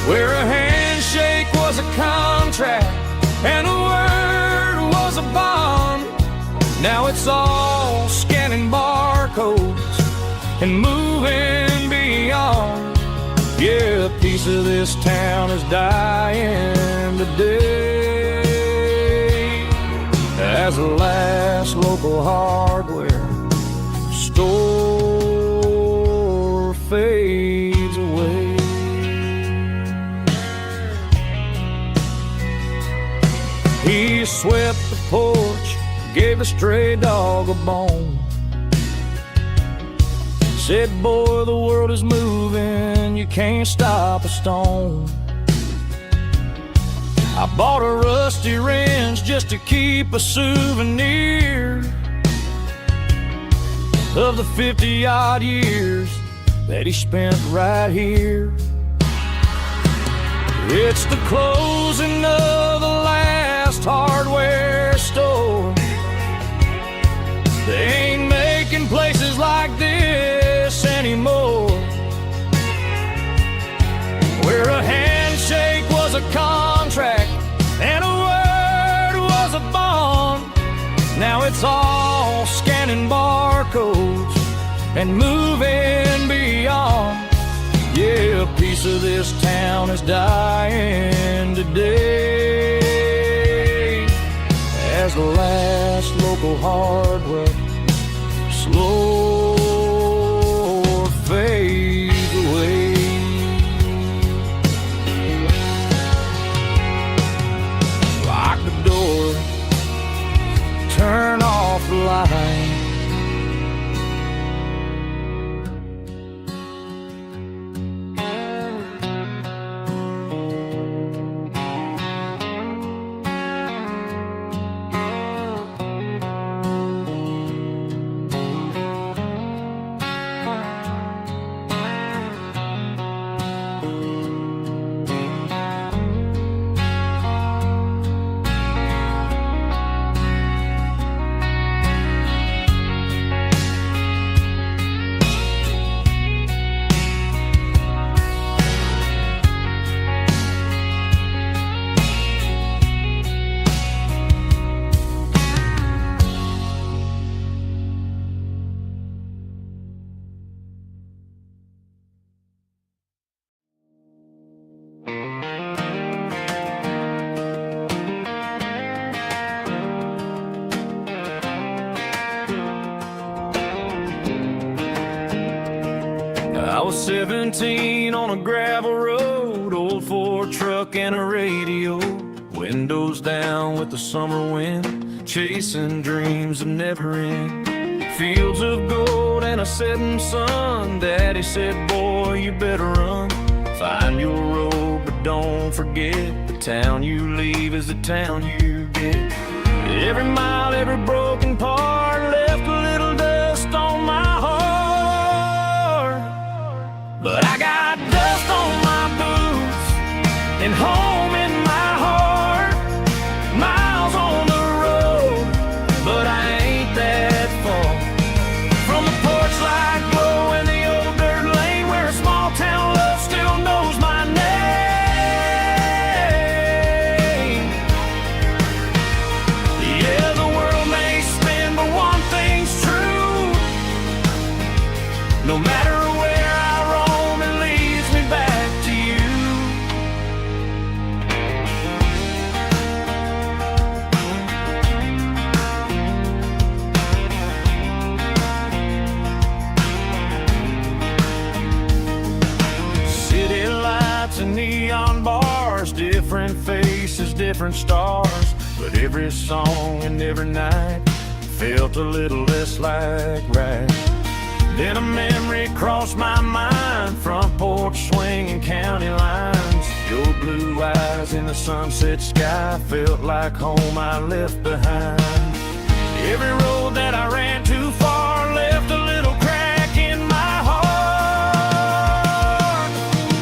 where a handshake was a contract and a word was a bond. Now it's all scanning barcodes and moving beyond. Yeah, a piece of this town is dying today as the last local hardware store fades away. He swept the porch, gave a stray dog a bone. Said, boy, the world is moving, you can't stop a stone. I bought a rusty wrench just to keep a souvenir of the 50-odd years that he spent right here. It's the closing of the last hardware store. They ain't making places like this anymore, where a handshake was a contract and a word was a bond. Now it's all scanning barcodes and moving beyond. Yeah, a piece of this town is dying today as the last local hardware slow fades away. Lock the door, turn off the light. I was 17 on a gravel road, old Ford truck and a radio, windows down with the summer wind, chasing dreams that never end. Fields of gold and a setting sun. Daddy said, boy, you better run. Find your road, but don't forget, the town you leave is the town you get. Every mile, every broken part left a little dust on my heart. But I got dust on my boots and home in my heart. Miles on the road, but I ain't that far from the porch light glow in the old dirt lane where a small town love still knows my name. Yeah, the world may spin, but one thing's true. No matter where I roam, it leads me back to you. City lights and neon bars, different faces, different stars, but every song and every night felt a little less like right. Then a memory crossed my mind, front porch swinging county lines. Your blue eyes in the sunset sky felt like home I left behind. Every road that I ran too far left a little crack in my heart.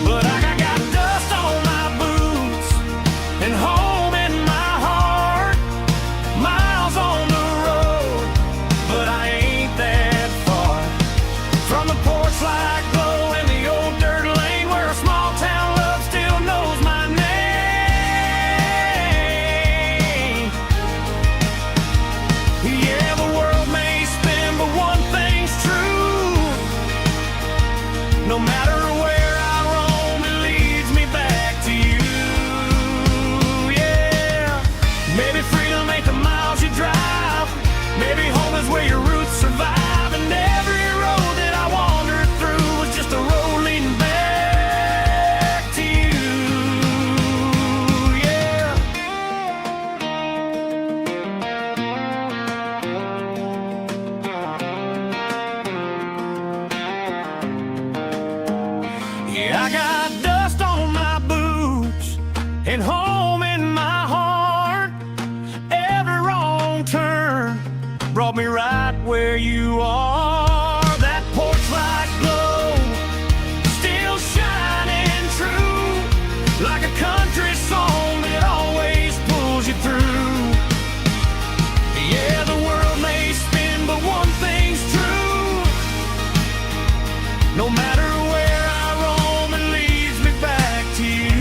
But I got dust on my boots and home in my heart. Miles on the road, but I ain't that far from the porch light glow in the old dirt lane where a small town love still knows got dust on my boots and home in my heart. Every wrong turn brought me right where you are. That porch light glow still shining true, like a country song that always pulls you through. Yeah, the world may spin, but one thing's true. No matter where I roam, it leads me back to you.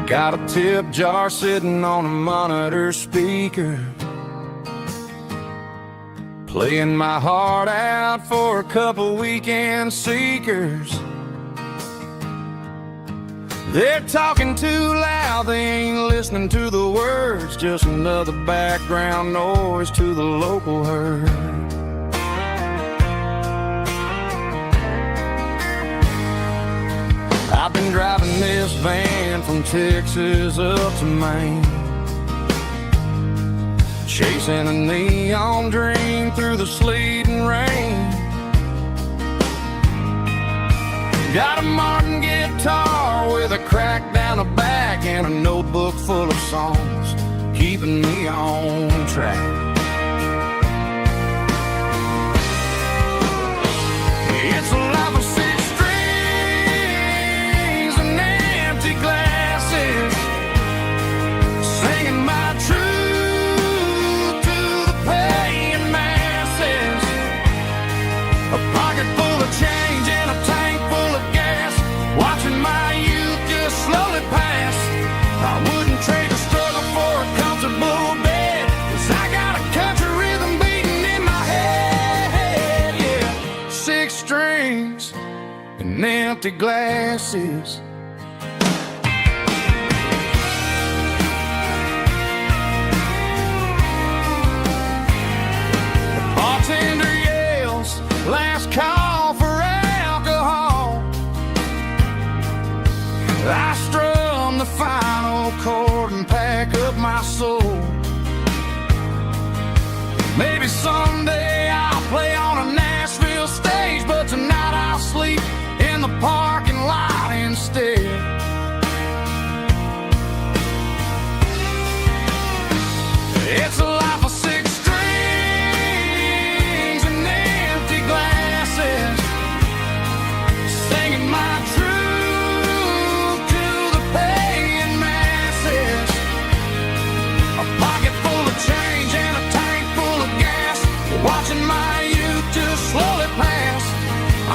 Got a tip jar sitting on a monitor speaker, playing my heart out for a couple weekend seekers. They're talking too loud, they ain't listening to the words, just another background noise to the local herd. I've been driving this van from Texas up to Maine, chasing a neon dream through the sleet and rain. Got a Martin guitar with a crack down the back and a notebook full of songs, keeping me on track. It's a life of six glasses, singing my truth to the paying masses. A pocket full of change and a tank full of gas, watching my youth just slowly pass. I wouldn't trade the struggle for a comfortable bed, 'cause I got a country rhythm beating in my head. Yeah, 6 strings and empty glasses. Bartender yells, last call for alcohol. I strum the final chord and pack up my soul. Maybe someday I'll play on a Nashville stage, but tonight I'll sleep in the parking lot instead. It's a life of 6 strings and empty glasses, singing my truth to the paying masses. A pocket full of change and a tank full of gas, watching my youth just slowly pass.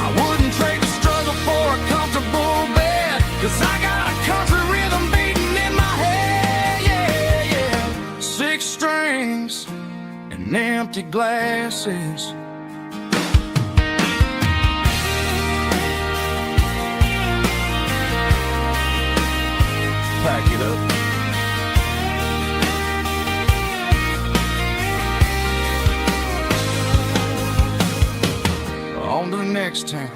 I wouldn't trade the struggle for a comfortable bed, 'cause I got a country rhythm beating in my head. Yeah, yeah. 6 strings and empty glasses. Pack it up. On to the next town.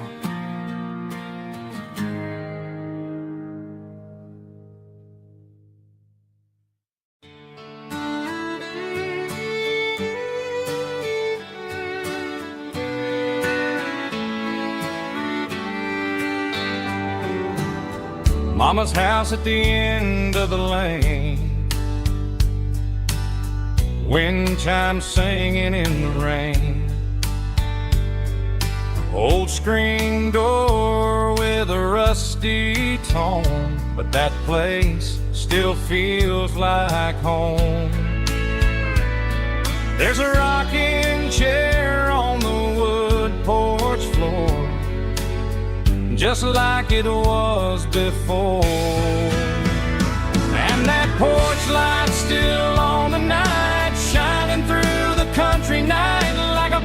Mama's house at the end of the lane, wind chimes singing in the rain. Old screen door with a rusty tone, but that place still feels like home. There's a rocking chair on the wood porch floor, just like it was before. And that porch light's still on tonight, shining through the country night like a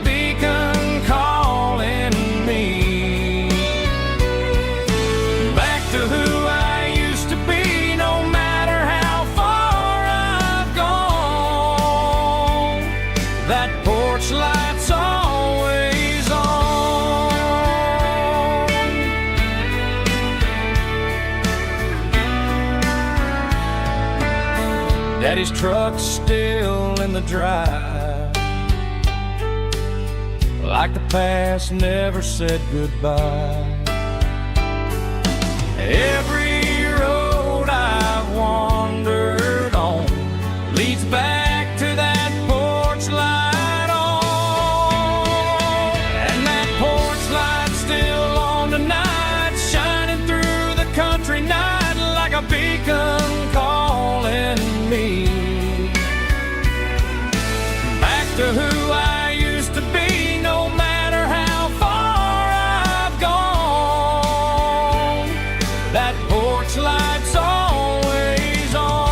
Daddy's truck's still in the drive, like the past never said goodbye. Every road I've wandered on leads back to that porch light on. And that porch light's still on tonight, shining through the country night like a beacon calling me back to who I used to be, no matter how far I've gone. That porch light's always on.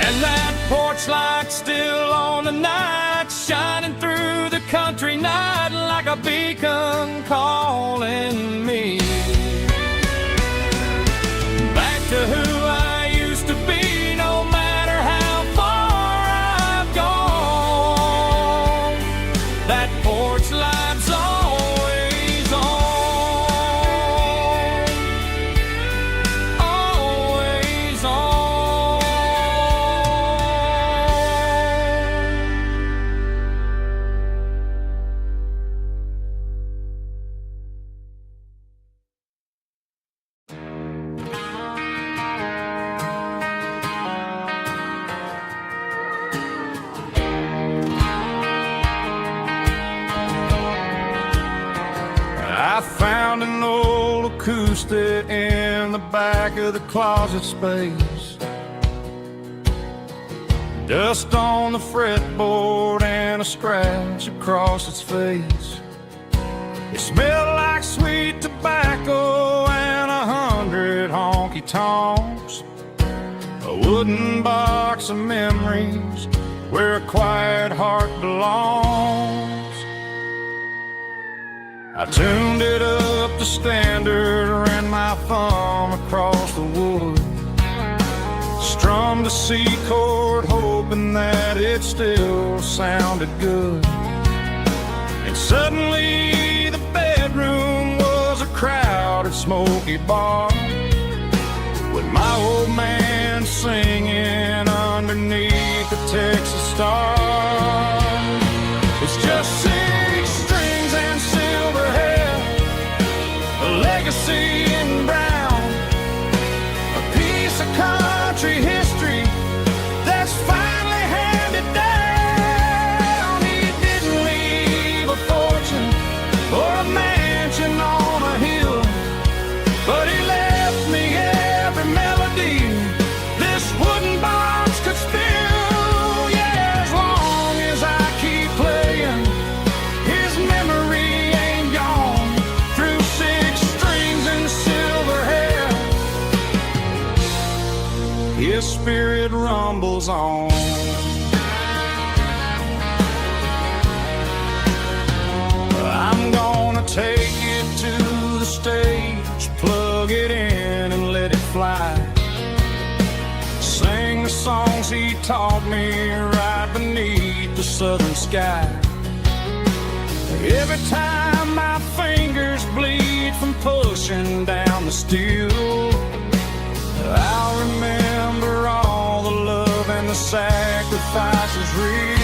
And that porch light's still on tonight, shining through the country night like a beacon calling me back to who I used to be, no matter how far I've gone. That porch light's always on, always on. I found an old acoustic in the back of the closet space, dust on the fretboard and a scratch across its face. It smelled like sweet tobacco and 100 honky-tonks, a wooden box of memories where a quiet heart belongs. I tuned it up to standard, ran my thumb across the wood, strummed a C chord hoping that it still sounded good. And suddenly the bedroom was a crowded smoky bar, with my old man singing underneath the Texas star. It's just 6 strings and silver hair, a legacy in brown, a piece of country history that's finally handed down. He didn't leave a fortune or a mansion on a hill, but he left me every melody this wooden box could spill. Yeah, as long as I keep playing, his memory ain't gone. Through 6 strings and silver hair, his spirit rumbles on. I'm gonna take it to the stage, plug it in and let it fly, sing the songs he taught me right beneath the southern sky. Every time my fingers bleed from pushing down the steel, I'll remember all the love and the sacrifices real.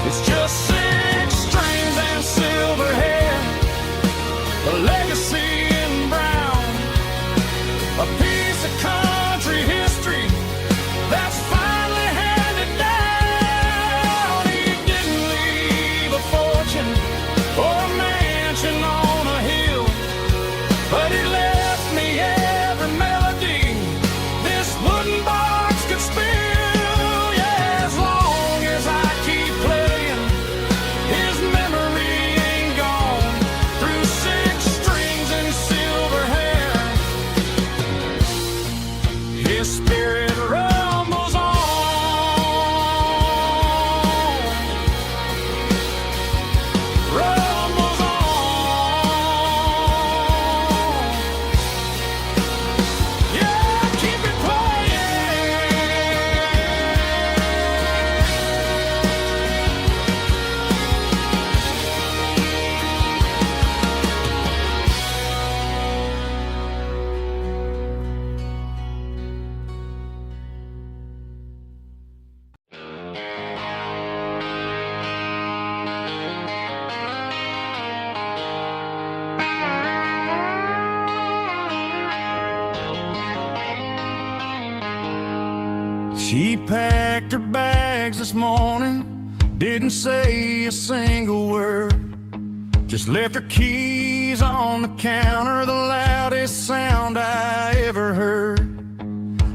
It's just 6 strings and silver hair, a legacy in brown, a piece of country history that's finally handed down. He didn't leave a fortune or a mansion on a hill, but he left She packed her bags this morning, didn't say a single word, just left her keys on the counter, the loudest sound I ever heard.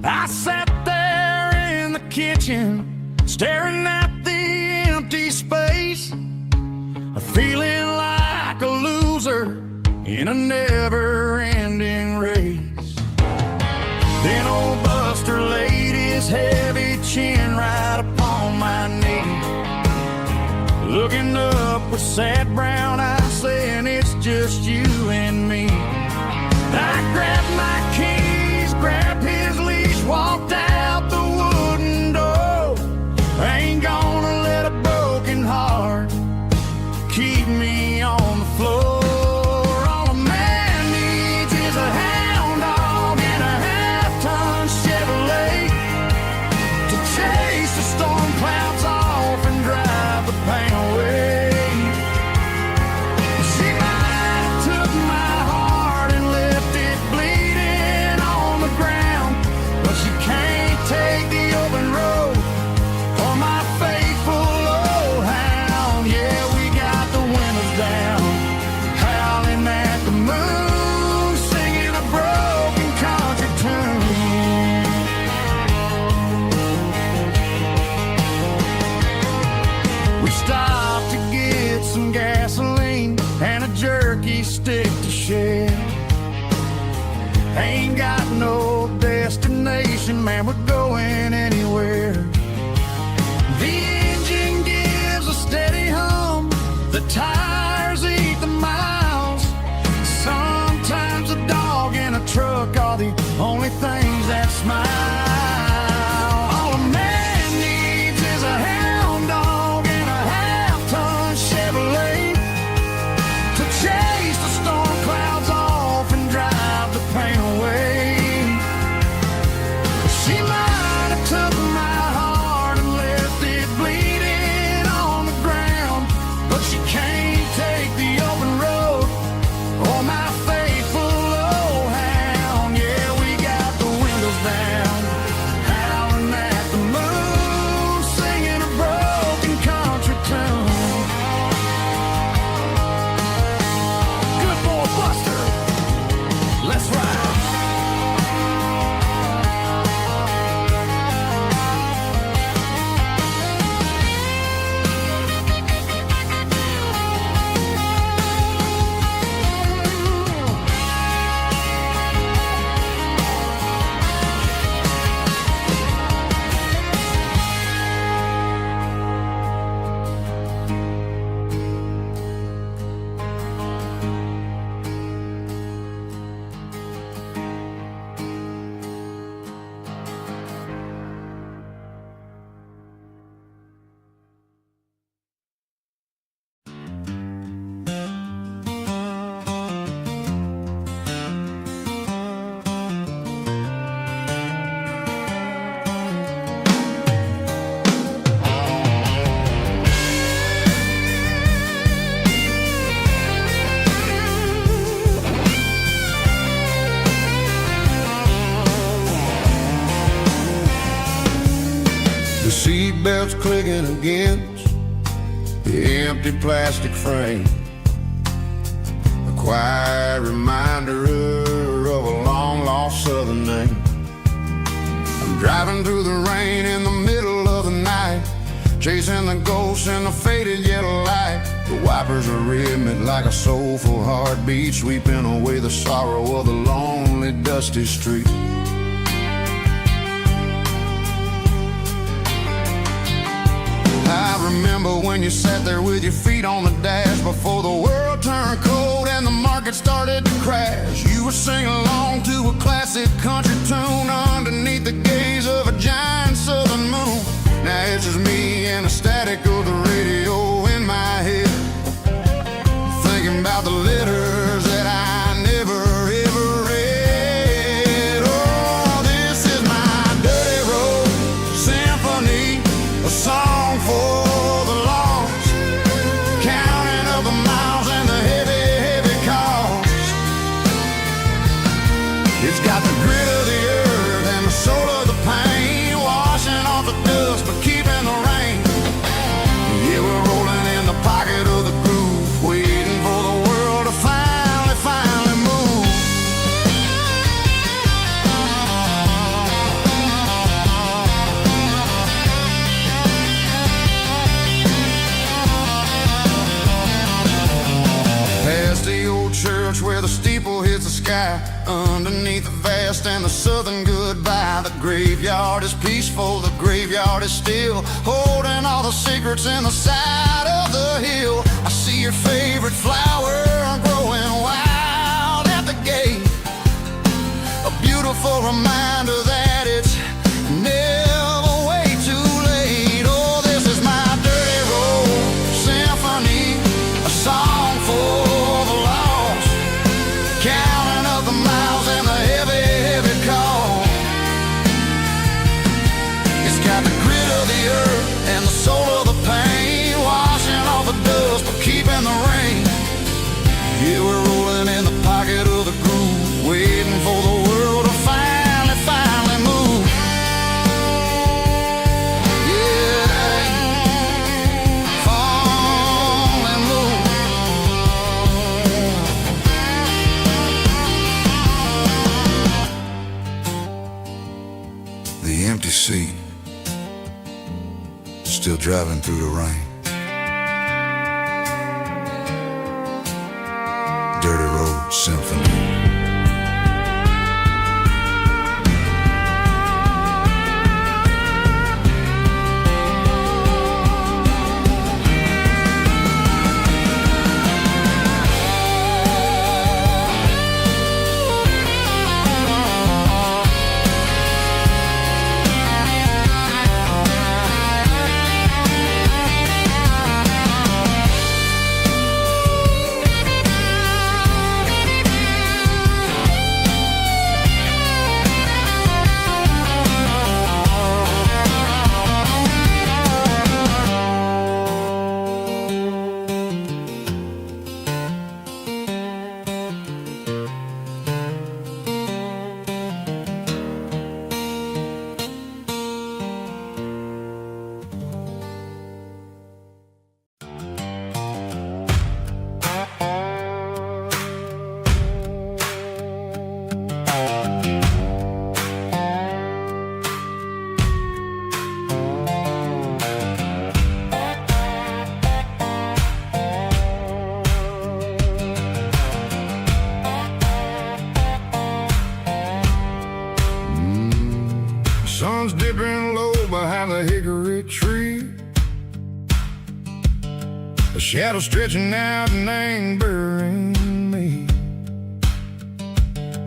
I sat there in the kitchen, staring at the empty space, feeling like a loser in a never-ending race. Then old Buster laid his heavy chin right upon my knee, looking up with sad brown eyes, saying it's just you and me. I grabbed my keys, grabbed his leash, walked out the wooden door. I ain't gonna let a broken heart keep me on the floor. All a man needs is a hound dog and a half-ton Chevrolet to chase the storm clouds off and drive the pain away. She might have took my heart and left it bleeding on the ground, but she can't take the open road for my faithful old hound. Yeah, we got the windows down, howling at the moon, singing a broken country tune. We stopped to get some gasoline and a jerky stick to share. Ain't got no destination, man, we're going anywhere. The engine gives a steady hum, the tires eat the miles. Sometimes a dog and a truck are the only things that smile. All a man needs is a hound dog and a half-ton Chevrolet to chase the storm clouds off and drive the pain away. She might have took my heart and left it bleeding on the ground, but she can't take the open road or my faithful old hound. Yeah, we got the windows down, howling at the moon, singing a broken country tune. Good boy Buster, let's ride. The seatbelt's clicking against the empty plastic frame, a quiet reminder of a long-lost southern name. I'm driving through the rain in the middle of the night, chasing the ghosts in the faded yellow light. The wipers are rhythmic like a soulful heartbeat, sweeping away the sorrow of the lonely, dusty street. I remember when you sat there with your feet on the dash before the world turned cold and the market started to crash. You were singing along to a classic country tune underneath the gaze of a giant southern moon. Now it's just me and the static of the radio in my head, thinking about the letters that I never ever read. Oh, this is my dirty road symphony, a song for the lost, counting up the miles and the heavy, heavy cost. It's got the grit of the earth and the soul of the pain washing sky, underneath the vast and the southern goodbye. The graveyard is peaceful, the graveyard is still, holding all the secrets in the side of the hill. I see your favorite flower growing wild at the gate, a beautiful reminder that it's never way too late. Oh, this is my dirty road symphony, a song for the lost, counting up the miles and the heavy, heavy call. It's got the grit of the earth and the soul of the pain, washing off the dust but keeping the rain. Yeah, we're rolling in the pocket of the groove, waiting for the world to finally move. Yeah, finally move. The empty seat, still driving through the rain. Dirty Road Symphony. Sun's dipping low behind the hickory tree, a shadow stretching out and angering me.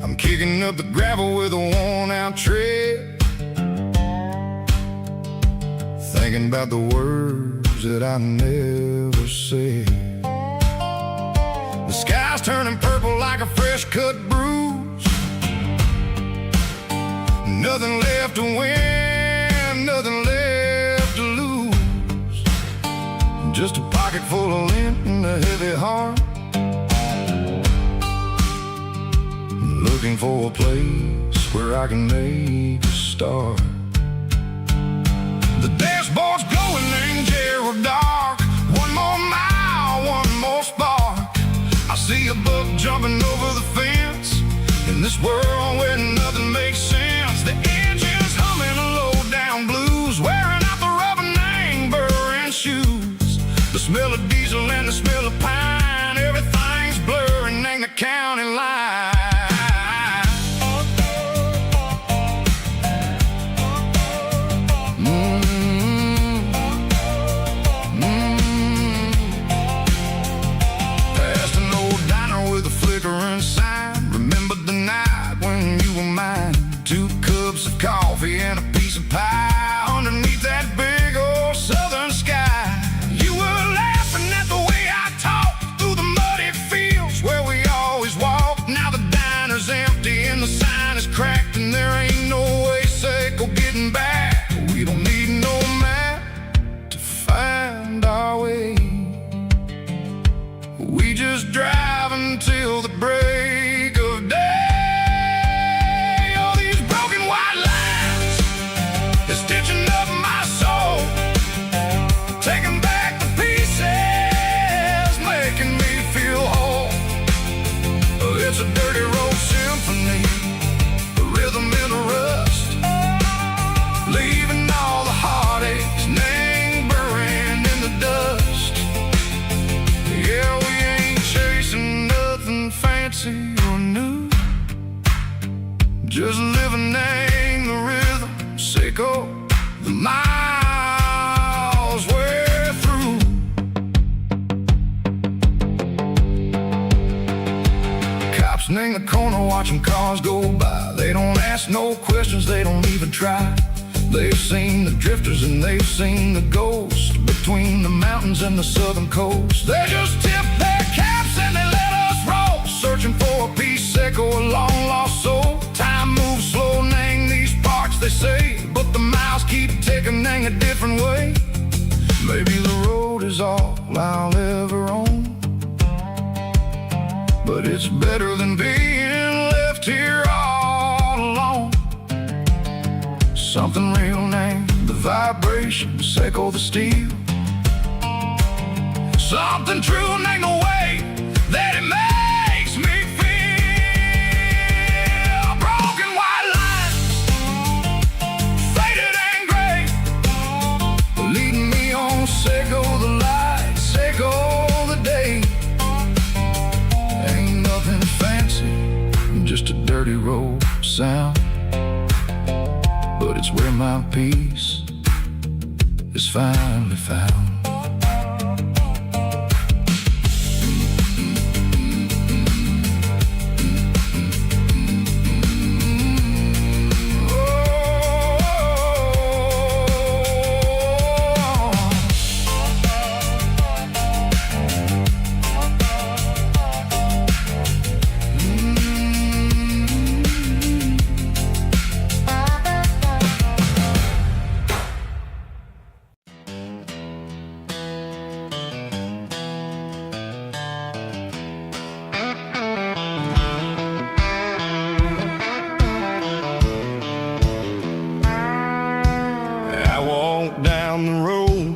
I'm kicking up the gravel with a worn-out tread, thinking about the words that I never said. The sky's turning purple like a fresh-cut bruise, nothing left to win, nothing left to lose, just a pocket full of lint and a heavy heart, looking for a place where I can make a start. The dashboard's glowing in Gerald dark, one more mile, one more spark. I see a buck jumping over the fence, in this world where nothing makes sense. The engine's humming a low-down blues, wearing out the rubber name, burring shoes. The smell of diesel and the smell of pine, everything's blurring, ain't the county line. Past an old diner with a flickering sign, remember the night when you were mine. 2 cups of coffee and a piece of pie underneath that big old southern sky. You were laughing at the way I talked through the muddy fields where we always walked. Now the diner's empty and the sign is cracked, and there ain't no way safe of getting back. We don't need no map to find our way, we just drive until the break of day. Stitching up my soul, taking back the pieces, making me feel whole. It's a dirty road symphony, a rhythm in a just living in the rhythm, Seco, the miles we're through. Cops in the corner watching cars go by. They don't ask no questions, they don't even try. They've seen the drifters and they've seen the ghosts between the mountains and the southern coast. They just tip their caps and they let us roll, searching for a piece, Seco, a long lost soul. Time moves slow, Nang, these parts they say, but the miles keep ticking, Nang, a different way. Maybe the road is all I'll ever own, but it's better than being left here all alone. Something real, Nang, the vibration, Seco, the steel. Something true, Nang, the way that it makes me feel. Broken white lines, faded and gray, leading me on, Seco, the light, Seco, the day. Ain't nothing fancy, just a dirty road sound, but it's where my peace is finally found.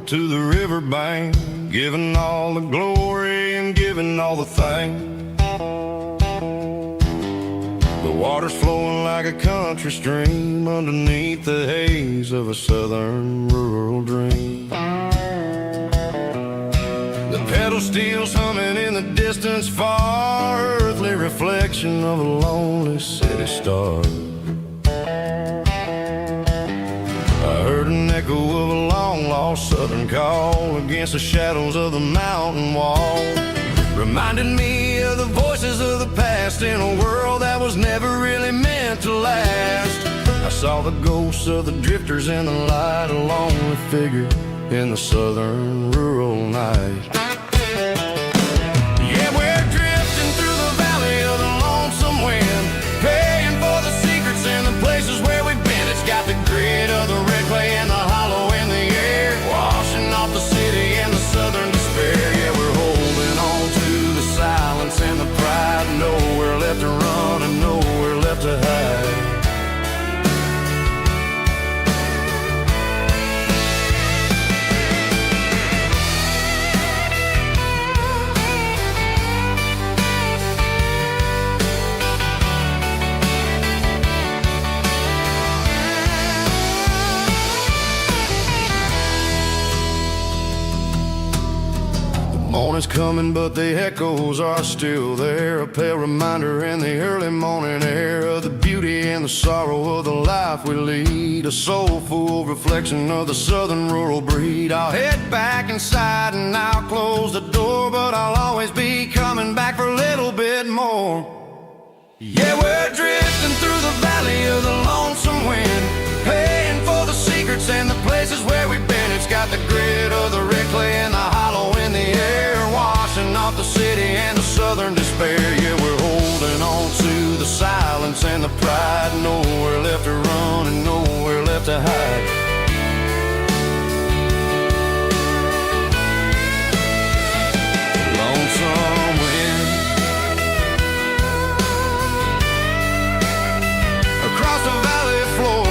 To the riverbank, giving all the glory and giving all the thanks. The water's flowing like a country stream underneath the haze of a southern rural dream. The pedal steel's humming in the distance far, earthly reflection of a lonely city star. I heard an echo of a long-lost southern call against the shadows of the mountain wall, reminded me of the voices of the past in a world that was never really meant to last. I saw the ghosts of the drifters in the light, a lonely figure in the southern rural night. Yeah, we're drifting through the valley of the lonesome wind, paying for the secrets and the places where we've been. It's got the grit of the red clay and the hollow in the air, washing off the city and the southern despair. Yeah, we're holding on to the silence and the pride, nowhere left to run and nowhere left to hide. Morning's coming, but the echoes are still there, a pale reminder in the early morning air of the beauty and the sorrow of the life we lead, a soulful reflection of the southern rural breed. I'll head back inside and I'll close the door, but I'll always be coming back for a little bit more. Yeah, we're drifting through the valley of the lonesome wind, paying for the secrets and the places where we've been. It's got the grit of the red clay and the hollow in the air, washing off the city and the southern despair. Yeah, we're holding on to the silence and the pride, nowhere left to run and nowhere left to hide. Lonesome wind across the valley floor,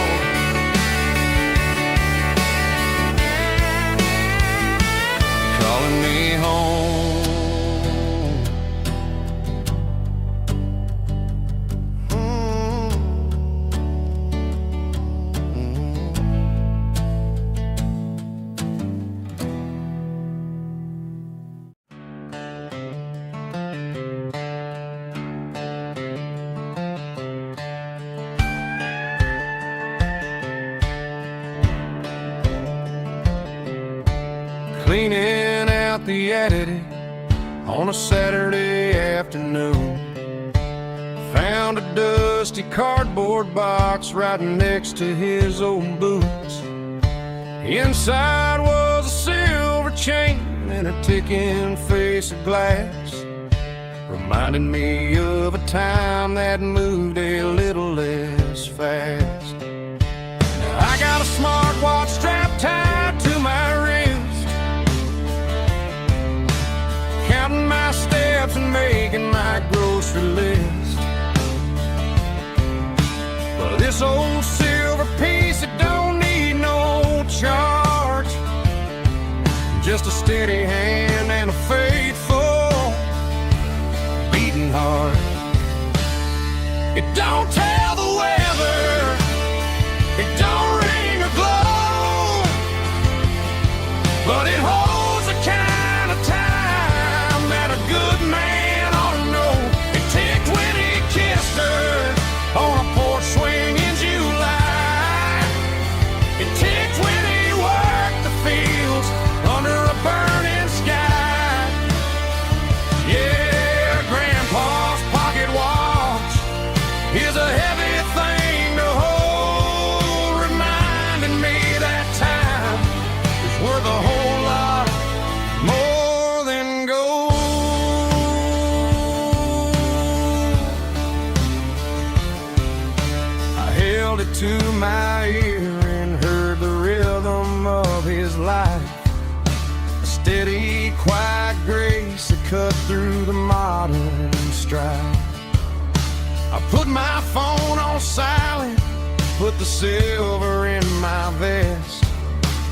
calling me home. cleaning out the attic on a Saturday afternoon. Found a dusty cardboard box right next to his old boots. Inside was a silver chain and a ticking face of glass, reminding me of a time that moved a little less fast. Now I got a smartwatch strapped tied to my wrist, counting my steps and making my grocery list. But this old silver piece, it don't need no charge, just a steady hand and a faithful beating heart. It don't tell the weather, it don't ring or glow, but it holds the kind of time that a good man ought to know. It ticked when he kissed her on a porch swing in July. It ticked when he worked the fields under a burning sky. Yeah, Grandpa's pocket watch is a heavy thing to hold, reminding me that time is worth a whole lot more than gold. I held it to my ear and heard the rhythm of his life, a steady, quiet grace that cut through the modern strife. I put my phone on silent, put the silver in my vest.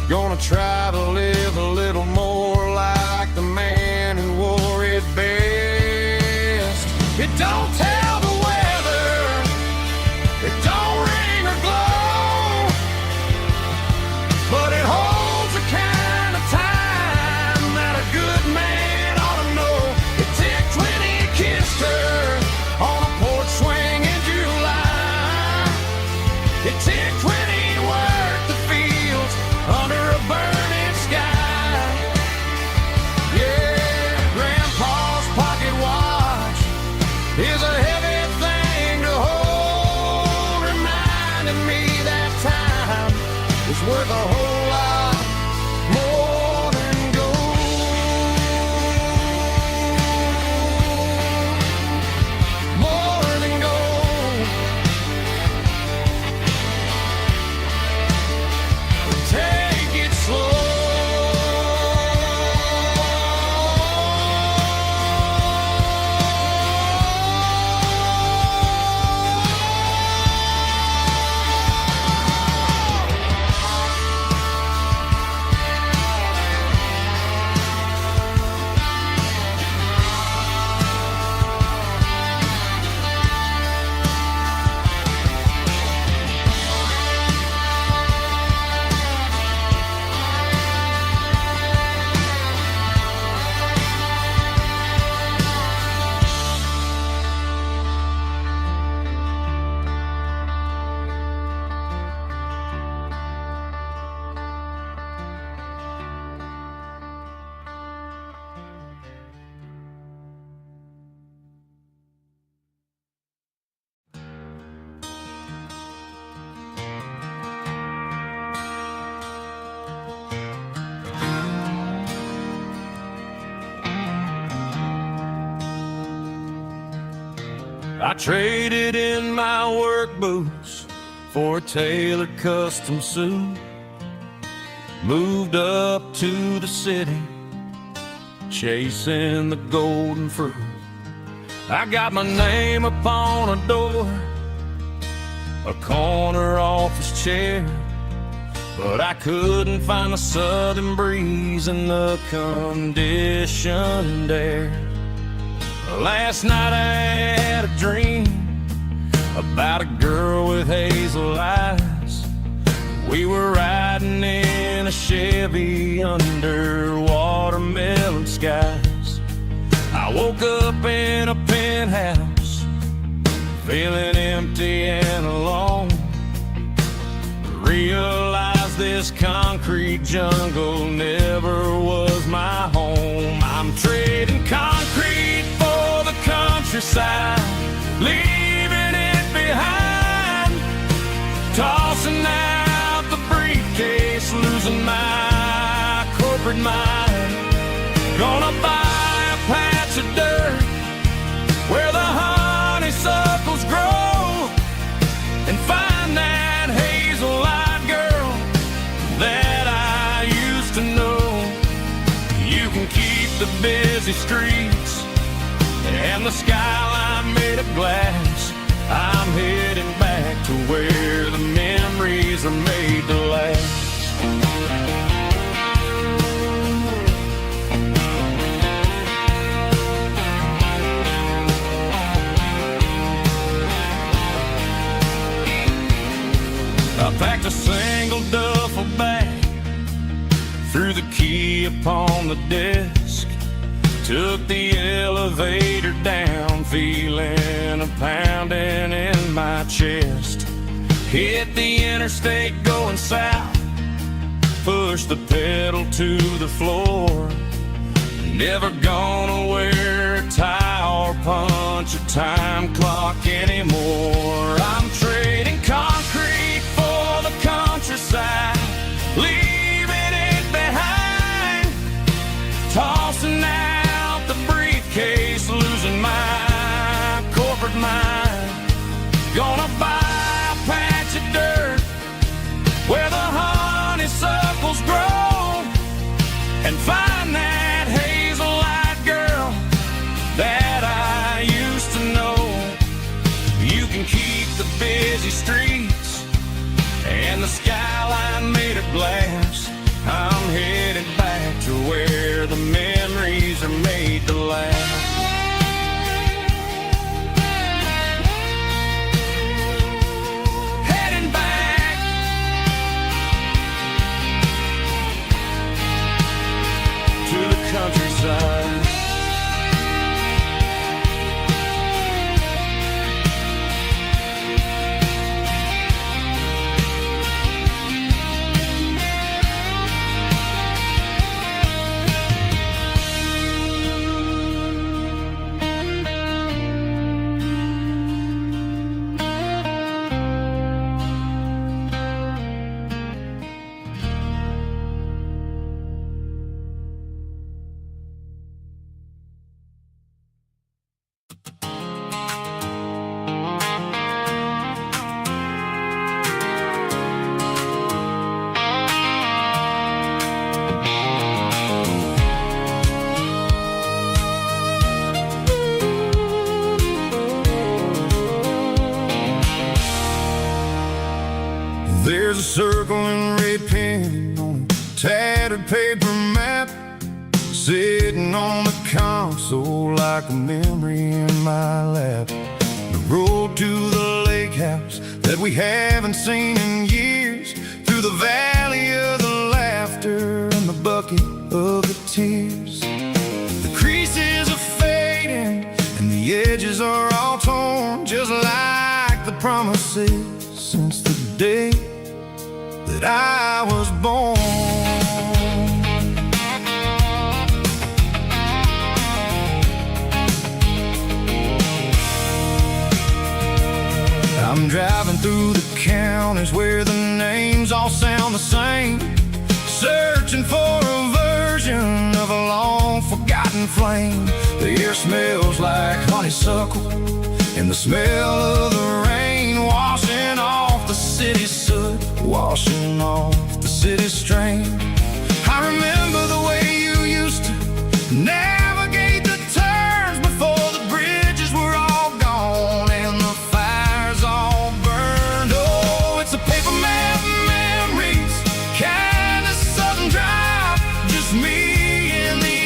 Gonna try to live a little more like the man who wore it best. It don't tell the weather, it don't ring or glow, but it holds the kind of time that a good man ought to know. It ticked when he kissed her on a porch swing in July. It ticked when he worked the fields under a burning sky. Yeah, Grandpa's pocket watch is a heavy thing to hold, reminding me that time is worth a whole lot more than gold. More than gold. Take it slow. I traded in my work boots for a tailored custom suit, moved up to the city, chasing the golden fruit. I got my name upon a door, a corner office chair, but I couldn't find the southern breeze in the conditioned air. Last night I had a dream about a girl with hazel eyes. We were riding in a Chevy under watermelon skies. I woke up in a penthouse, feeling empty and alone. Realized this concrete jungle never was countryside, leaving it behind. Tossing out the briefcase, losing my corporate mind. Gonna buy a patch of dirt where the honeysuckles grow, and find that hazel-eyed girl that I used to know. You can keep the busy streets and the skyline made of glass. I'm heading back to where the memories are made to last. I packed a single duffel bag, threw the key upon the desk, took the elevator down, feeling a pounding in my chest. Hit the interstate going south, pushed the pedal to the floor. Never gonna wear a tie or punch a time clock anymore. I'm trading concrete for the countryside, leaving it behind. Tossing out the briefcase, losing my corporate mind. Gonna buy a patch of dirt where the honeysuckles grow, and find that hazel-eyed girl that I used to know. You can keep the busy streets and the skyline made of glass. I'm headed back to where the memories are made to last. Heading back to the countryside. There's a circle in red pen on a tattered paper map, sitting on the console like a memory in my lap. The road to the lake house that we haven't seen in years, through the valley of the laughter and the bucket of the tears. The creases are fading and the edges are all torn, just like the promises since the day that I was born. I'm driving through the counties where the names all sound the same, searching for a version of a long forgotten flame. The air smells like honeysuckle and the smell of the rain, washing off the city's soot, washing off the city's strain. I remember the way you used to navigate the turns before the bridges were all gone and the fires all burned. Oh, it's a paper map memories, kind of southern drive, just me and the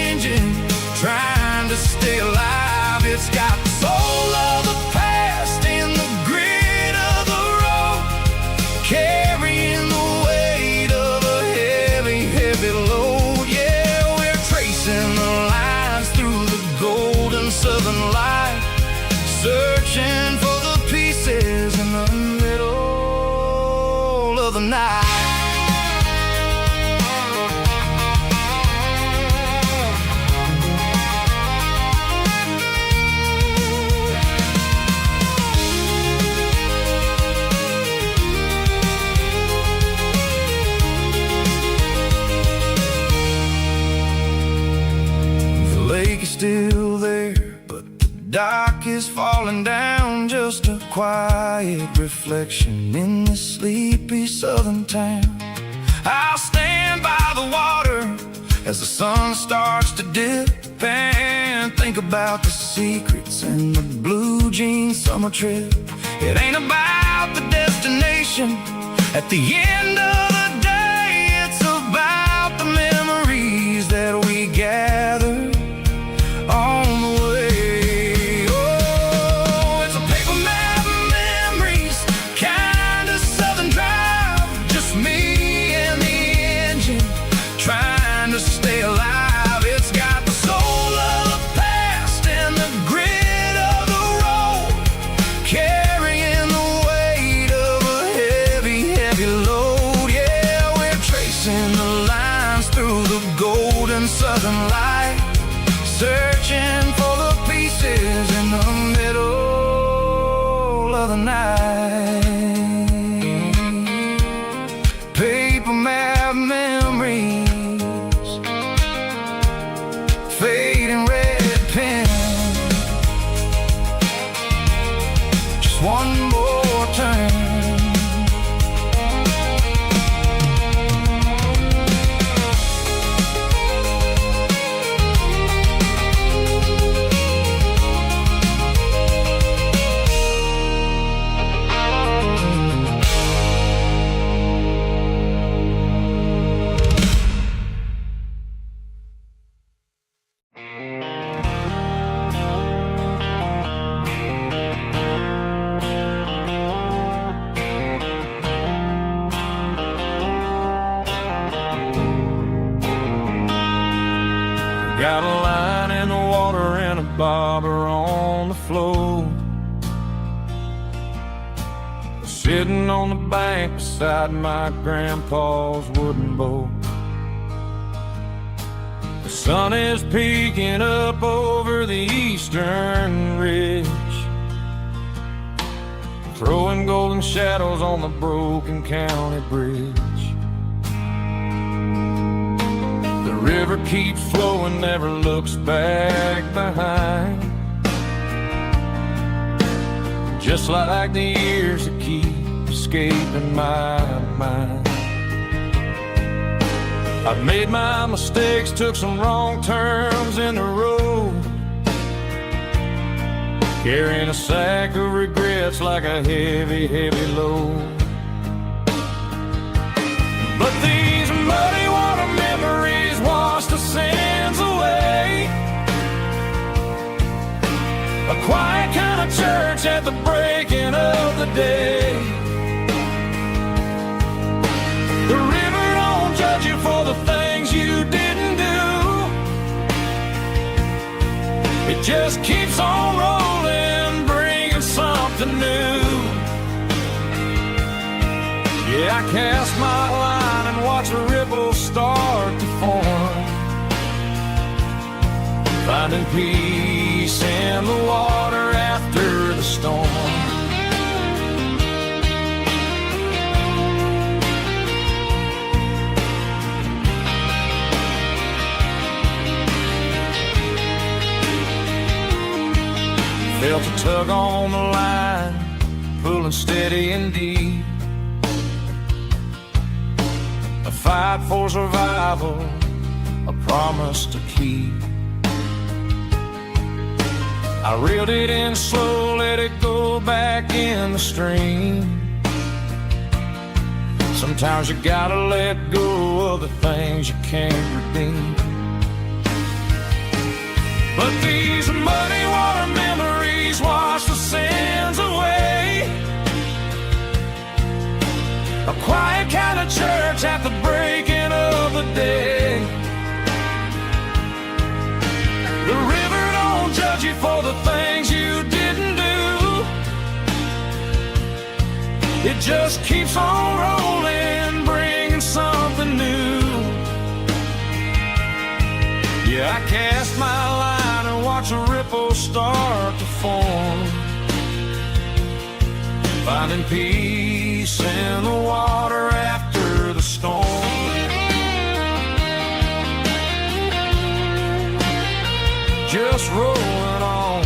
engine trying to stay alive. It's got the soul of the past and the grit of the road, carrying the weight of a heavy, heavy load. Yeah, we're tracing the lines through the golden southern light, searching for the pieces in the middle of the night. falling down, just a quiet reflection in this sleepy southern town. I'll stand by the water as the sun starts to dip and think about the secrets in the blue jean summer trip. It ain't about the destination at the end of the day, it's about the memories that we gather on the way. Oh, it's a paper map of memories, kind of southern drive, just me and the engine trying to stay alive. It's got the soul of the past and the grit of the road, carrying the weight of a heavy, heavy load. Yeah, we're tracing the lines through the golden southern light, searching for the pieces in the middle of the night. Paper map memories, fading red pen, just one more turn. Got a line in the water and a bobber on the floor, sitting on the bank beside my grandpa's wooden boat. The sun is peeking up over the eastern ridge, throwing golden shadows on the broken county bridge. The river keeps flowing, never looks back behind, just like the years that keep escaping my mind. I've made my mistakes, took some wrong turns in the road, carrying a sack of regrets like a heavy, heavy load. But these muddy water memories wash the sins away. A quiet kind of church at the breaking of the day. The river don't judge you for the things you didn't do. It just keeps on rolling, bringing something new. Yeah, I cast my line and watch a ripple start to form, finding peace in the water after the storm. Felt a tug on the line, pulling steady and deep. A fight for survival, a promise to keep. I reeled it in slow, let it go back in the stream. Sometimes you gotta let go of the things you can't redeem. But these muddy water memories wash the sins away. A quiet kind of church at the breaking of the day. The river don't judge you for the things you didn't do. It just keeps on rolling, bringing something new. Yeah, I cast my line and watch a ripple start to form, finding peace in the water after the storm. Just rolling on,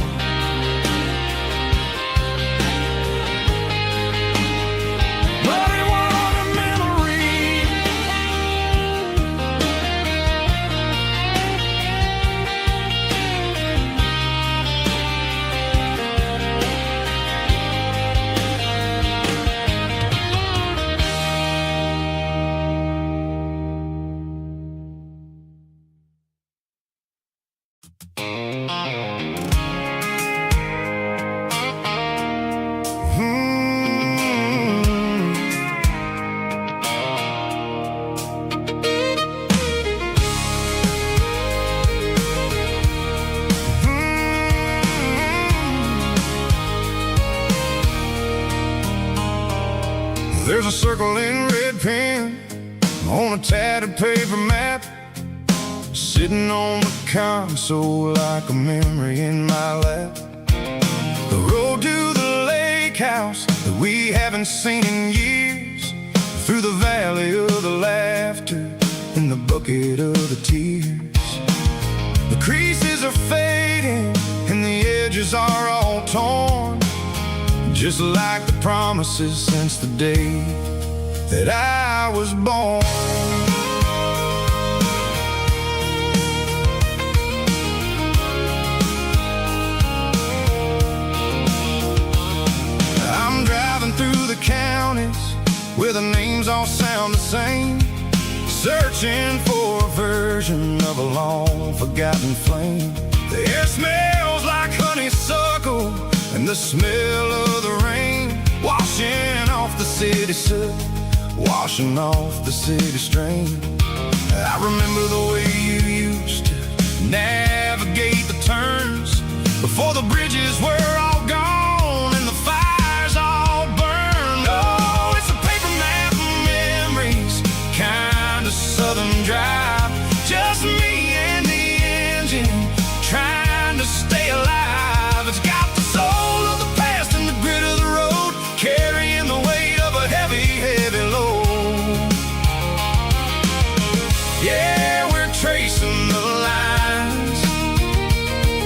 There's a circle in red pen on a tattered paper map, sitting on the console like a memory in my lap. The road to the lake house that we haven't seen in years, through the valley of the laughter and the bucket of the tears. The creases are fading and the edges are all torn, just like the promises since the day that I was born. I'm driving through the counties where the names all sound the same, searching for a version of a long forgotten flame. The air smells like honeysuckle and the smell of the rain, washing off the city soot, washing off the city strain. I remember the way you used to navigate the turns before the bridges were all gone and the fires all burned. Oh, it's a paper map of memories, kind of southern drive, just me and the engine trying to stay alive. It's got the soul of the past and the grit of the road, carrying the weight of a heavy, heavy load. Yeah, we're tracing the lines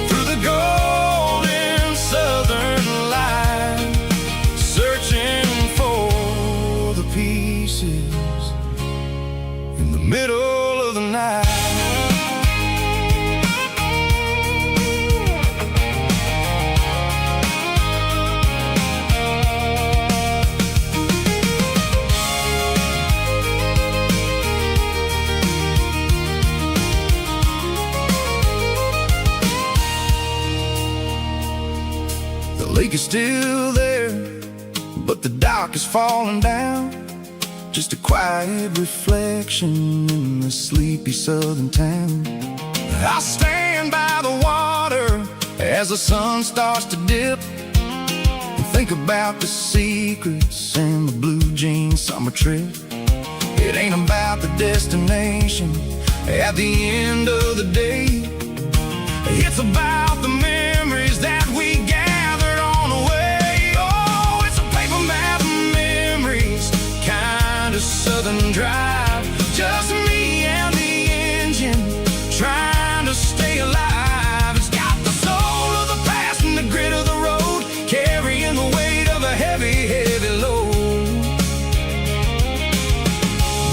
through the golden southern light, searching for the pieces in the middle of the night. The lake is still there, but the dock is falling down, just a quiet reflection in the sleepy southern town. I stand by the water as the sun starts to dip, and think about the secrets and the blue jean summer trip. It ain't about the destination at the end of the day, it's about the memories that we gathered on the way. Oh, it's a paper map of memories, kind of southern drive, just me and the engine trying to stay alive. It's got the soul of the past and the grit of the road, carrying the weight of a heavy, heavy load.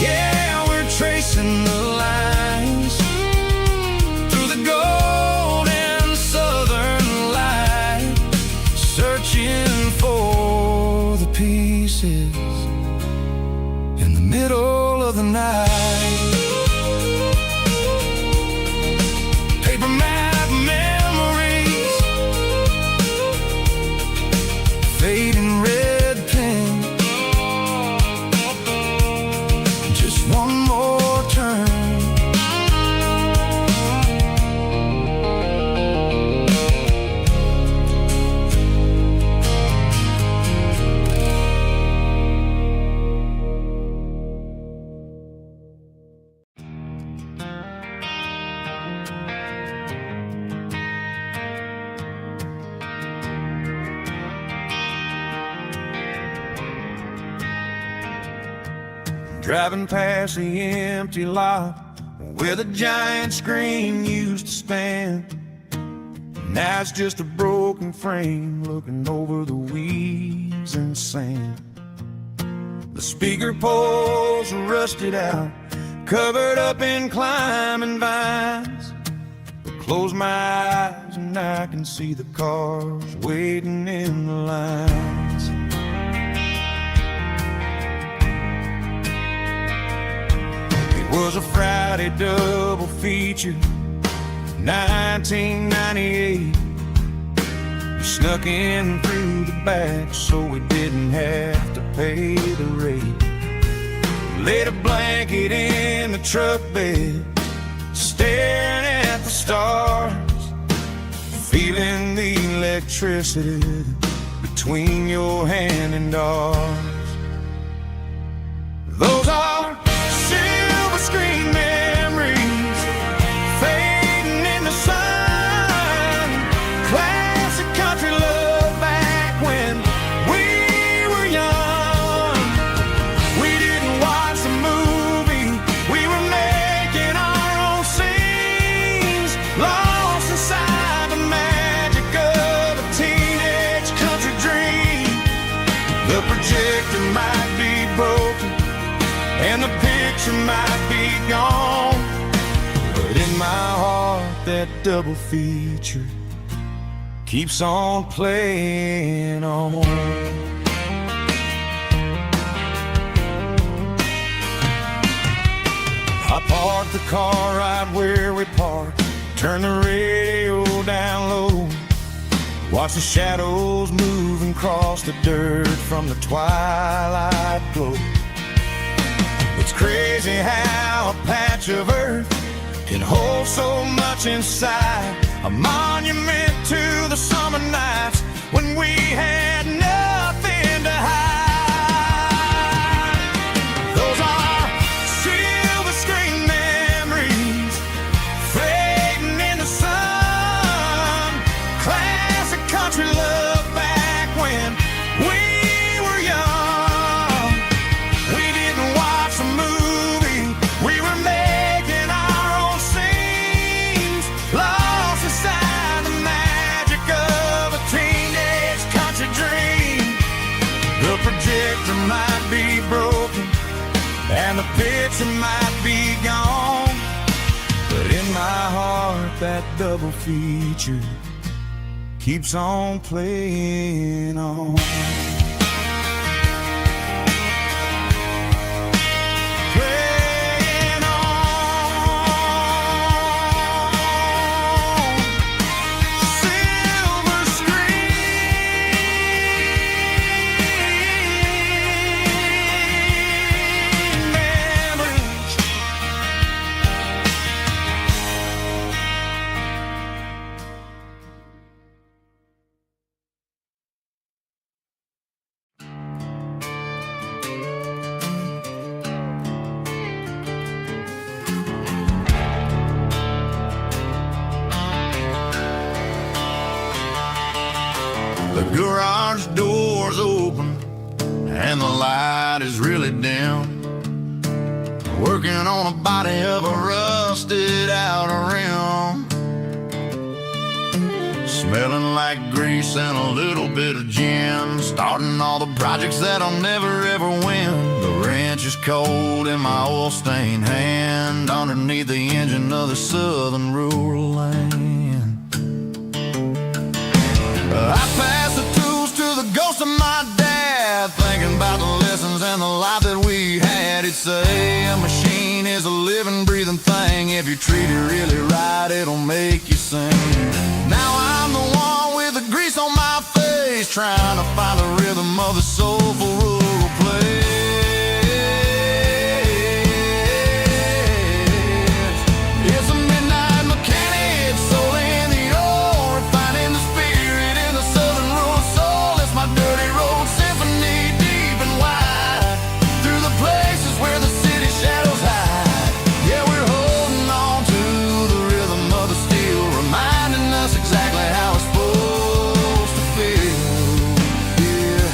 Yeah, we're tracing the lines through the golden southern light, searching for the pieces in the middle of the night. Paper map memories, fading red pen, just one more turn. Driving past the empty lot where the giant screen used to stand. Now it's just a broken frame looking over the weeds and sand. The speaker poles are rusted out, covered up in climbing vines. I close my eyes and I can see the cars waiting in the lines. Was a Friday double feature, 1998. We snuck in through the back so we didn't have to pay the rate. Laid a blanket in the truck bed, staring at the stars, feeling the electricity between your hand and ours. Those are silver screen memories fading in the sun. Classic country love back when we were young. We didn't watch the movie, we were making our own scenes, lost inside the magic of a teenage country dream. The projector might be broken and the picture might be gone, but in my heart that double feature keeps on playing on. I parked the car right where we parked, turn the radio down low, watch the shadows moving across the dirt from the twilight glow. It's crazy how a patch of earth can hold so much inside, a monument to the summer nights when we had nothing to hide. Those are silver screen memories fading in the sun. Classic country love back when we were young. We didn't watch the movie, we were making our own scenes, lost inside the magic of a teenage country dream. The projector might be broken and the picture might be gone, but in my heart that double feature keeps on playing on. Playing on. Silver screen memories. The garage door's open and the light is really dim. Working on a body of a rusted out rim. Smelling like grease and a little bit of gin. Starting all the projects that I'll never ever win. The wrench is cold in my oil stained hand, underneath the engine of the southern rural land. I pass the tools to the ghost of my dad, thinking about the lessons and the life that we had. He'd say a machine is a living, breathing thing. If you treat it really right, it'll make you sing. Now I'm the one with the grease on my face, trying to find the rhythm of the soulful rural place. It's a midnight mechanic, soul in the ore, refining the spirit in the southern rural soul. It's my dirty road symphony, deep and wide, through the places where the city shadows hide. Yeah, we're holding on to the rhythm of the steel, reminding us exactly how it's supposed to feel. Yeah.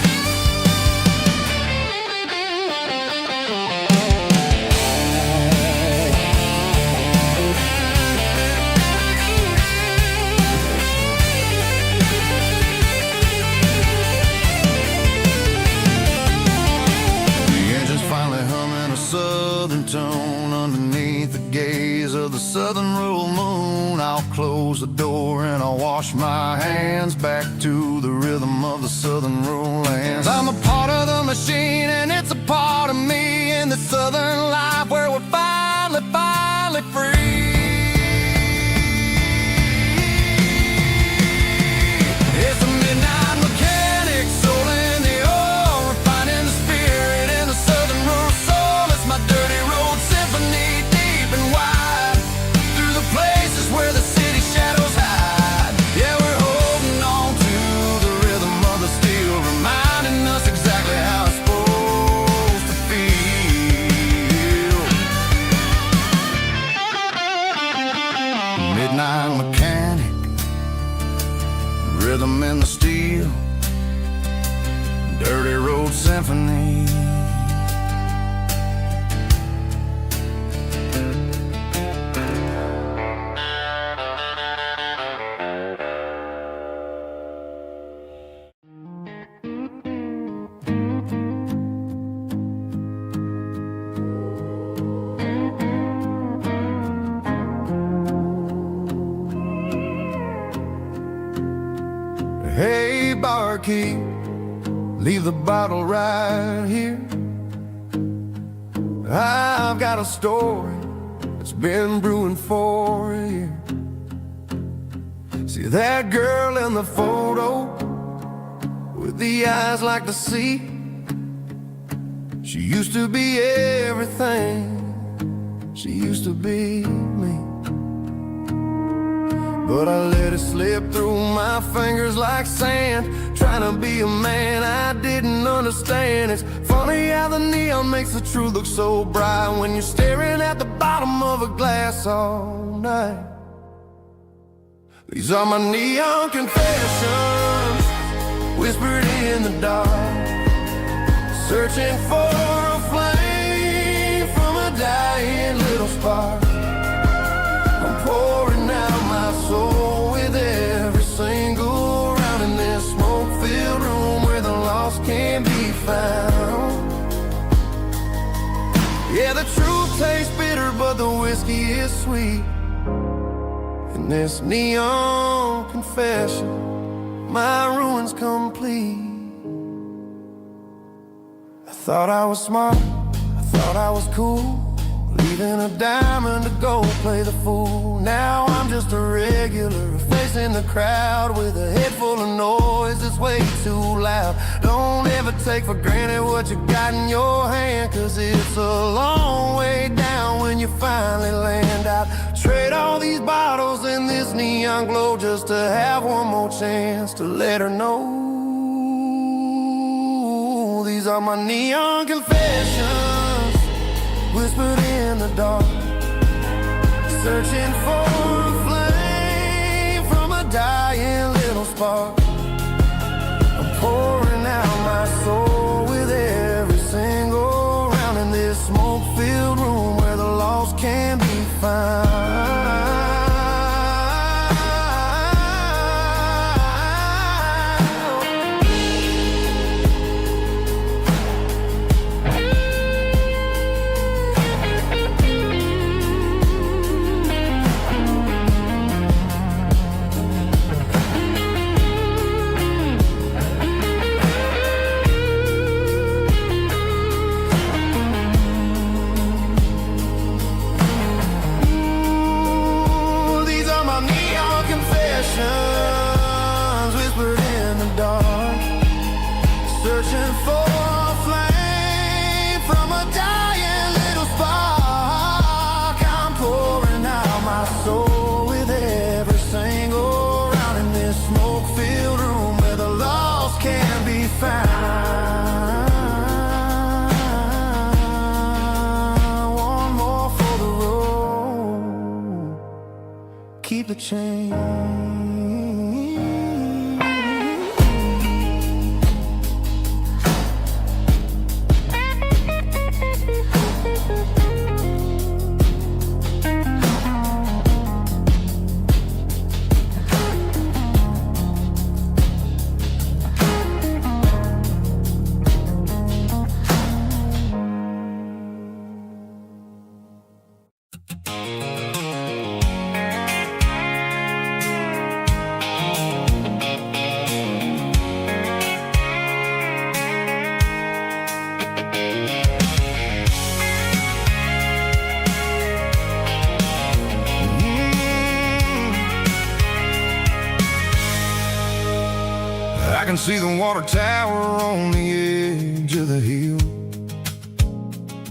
The engine's finally humming a southern tone underneath the gaze of the southern rural moon. I'll close the door and I'll wash my hands, back to the rhythm of the southern rural lands. I'm a part of the machine and it's a part of me in the southern life where we're finally free. It's a midnight mechanic, soul in the ore, refining the spirit in the southern rural soul. It's my dirty road symphony, deep and wide, through the places where the city shadows hide. Yeah, we're holding on to the rhythm of the steel, reminding us exactly how it's supposed key, leave the bottle right here. I've got a story that's been brewing for a year. See that girl in the photo with the eyes like the sea? She used to be everything, she used to be me. But I let it slip through my fingers like sand, trying to be a man I didn't understand. It's funny how the neon makes the truth look so bright when you're staring at the bottom of a glass all night. These are my neon confessions, whispered in the dark, searching for a flame from a dying little spark. I'm pouring out my soul with every single round in this smoke-filled room where the lost can be found. Yeah, the truth tastes bitter, but the whiskey is sweet. In this neon confession, my ruin's complete. I thought I was smart, I thought I was cool, leaving a diamond to go play the fool. Now I'm just a regular, facing the crowd with a head full of noise that's way too loud. Don't ever take for granted what you got in your hand, cause it's a long way down when you finally land out. Trade all these bottles in this neon glow just to have one more chance to let her know. These are my neon confessions, whispered in the dark, searching for a flame from a dying little spark. I'm pouring out my soul with every single round in this smoke-filled room where the lost can be found. Whispered in the dark, searching for a flame from a dying little spark. I'm pouring out my soul with every single round in this smoke-filled room where the lost can be found. One more for the road, keep the change. I can see the water tower on the edge of the hill.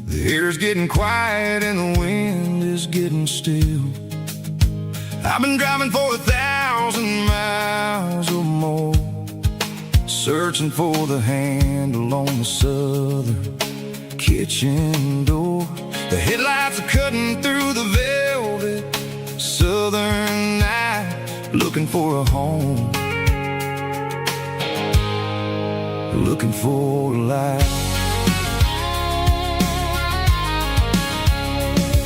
The air's getting quiet and the wind is getting still. I've been driving for 1,000 miles or more, searching for the handle on the southern kitchen door. The headlights are cutting through the velvet southern night, looking for a home, looking for a life.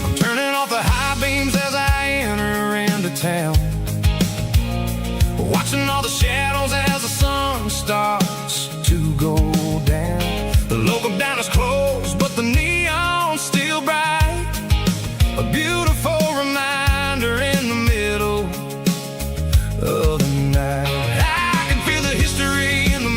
I'm turning off the high beams as I enter into town, watching all the shadows as the sun starts to go down. The local diner's closed, but the neon's still bright, a beautiful reminder in the middle of the night. I can feel the history in the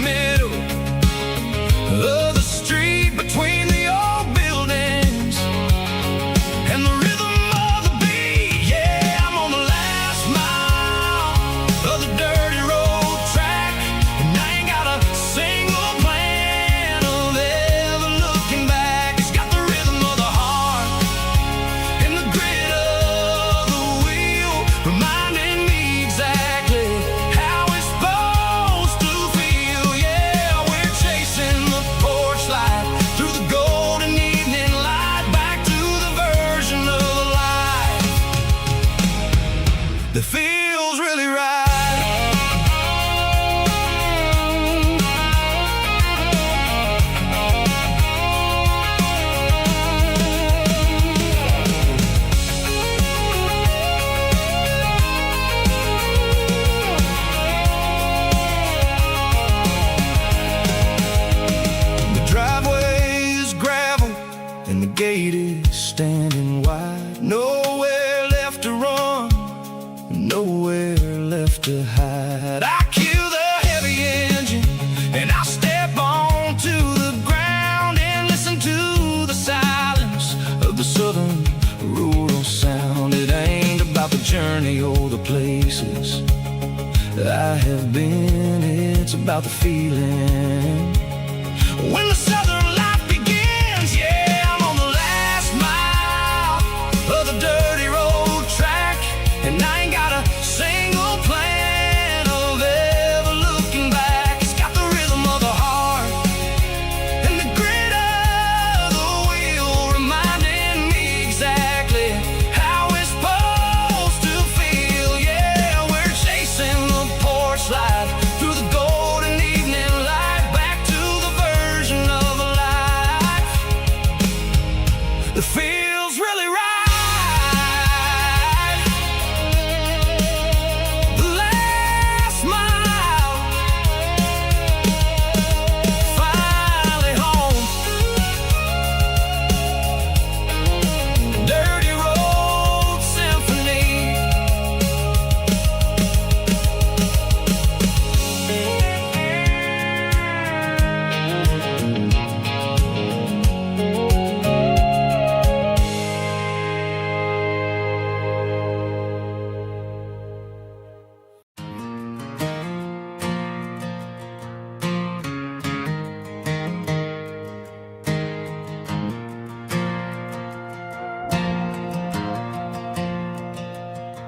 gate is standing wide. Nowhere left to run, nowhere left to hide. I kill the heavy engine and I step onto the ground and listen to the silence of the southern rural sound. It ain't about the journey or the places I have been, it's about the feeling when the southern life begins. Yeah, I'm on the last mile of the dirty road track, and I ain't got a single plan of ever looking back. It's got the rhythm of the heart and the grit of the wheel, reminding me exactly how it's supposed to feel. Yeah, we're chasing the porch light through the golden evening light, back to the version of a life that feels really right. The last mile, finally home. Dirty road symphony.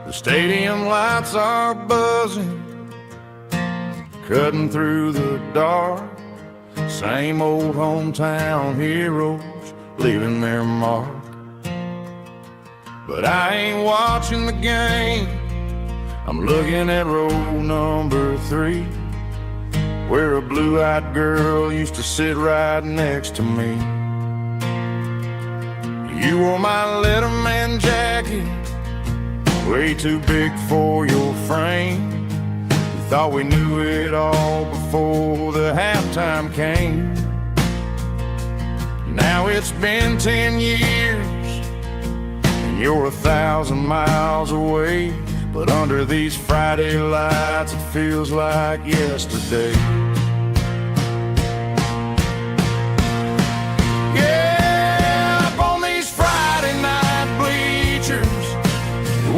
The stadium lights are buzzing, cutting through the dark. Same old hometown heroes leaving their mark. But I ain't watching the game, I'm looking at row number 3, where a blue-eyed girl used to sit right next to me. You wore my Letterman jacket, way too big for your frame. We thought we knew it all before the halftime came. Now it's been 10 years and you're 1,000 miles away, but under these Friday lights it feels like yesterday. Yeah, up on these Friday night bleachers,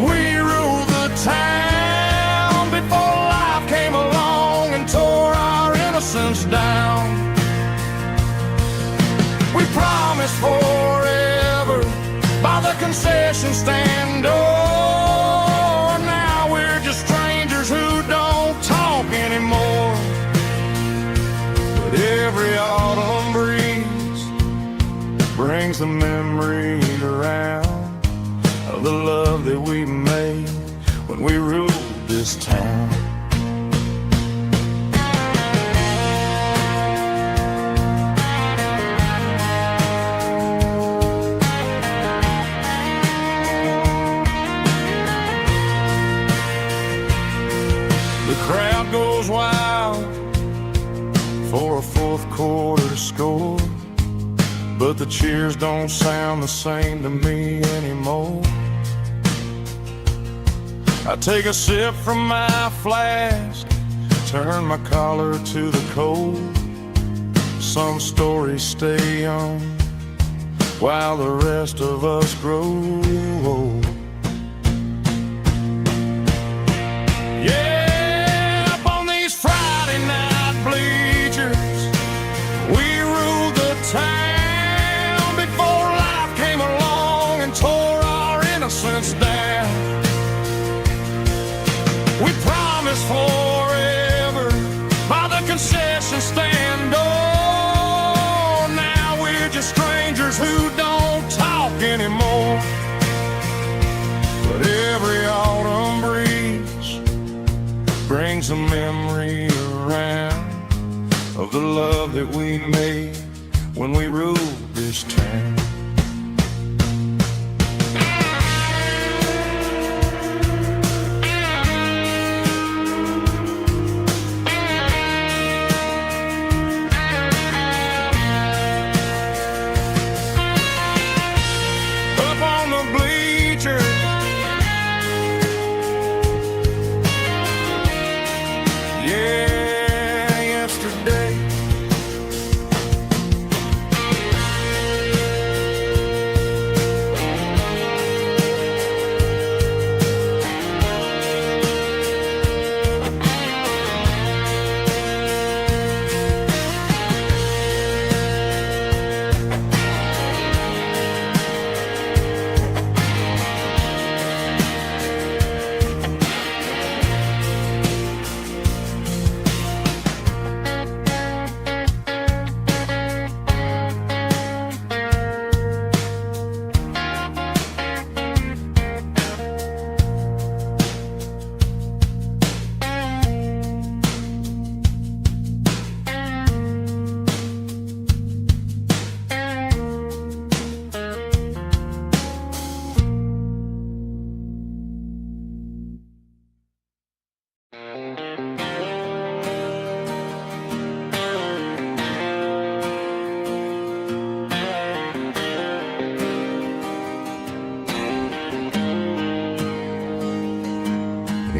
we ruled the town before life came along and tore our innocence down. We promised forever by the concession stand door. Now we're just strangers who don't talk anymore. But every autumn breeze brings the memory around of the love that we made when we ruled this town. The crowd goes wild for a fourth quarter score, but the cheers don't sound the same to me anymore. I take a sip from my flask, turn my collar to the cold. Some stories stay young while the rest of us grow old. Yeah, up on these Friday night bleachers, we ruled the town before life came along and tore our innocence down. We promised forever by the concession stand door. Now we're just strangers who don't talk anymore. But every autumn breeze brings a memory around of the love that we made when we ruled this town.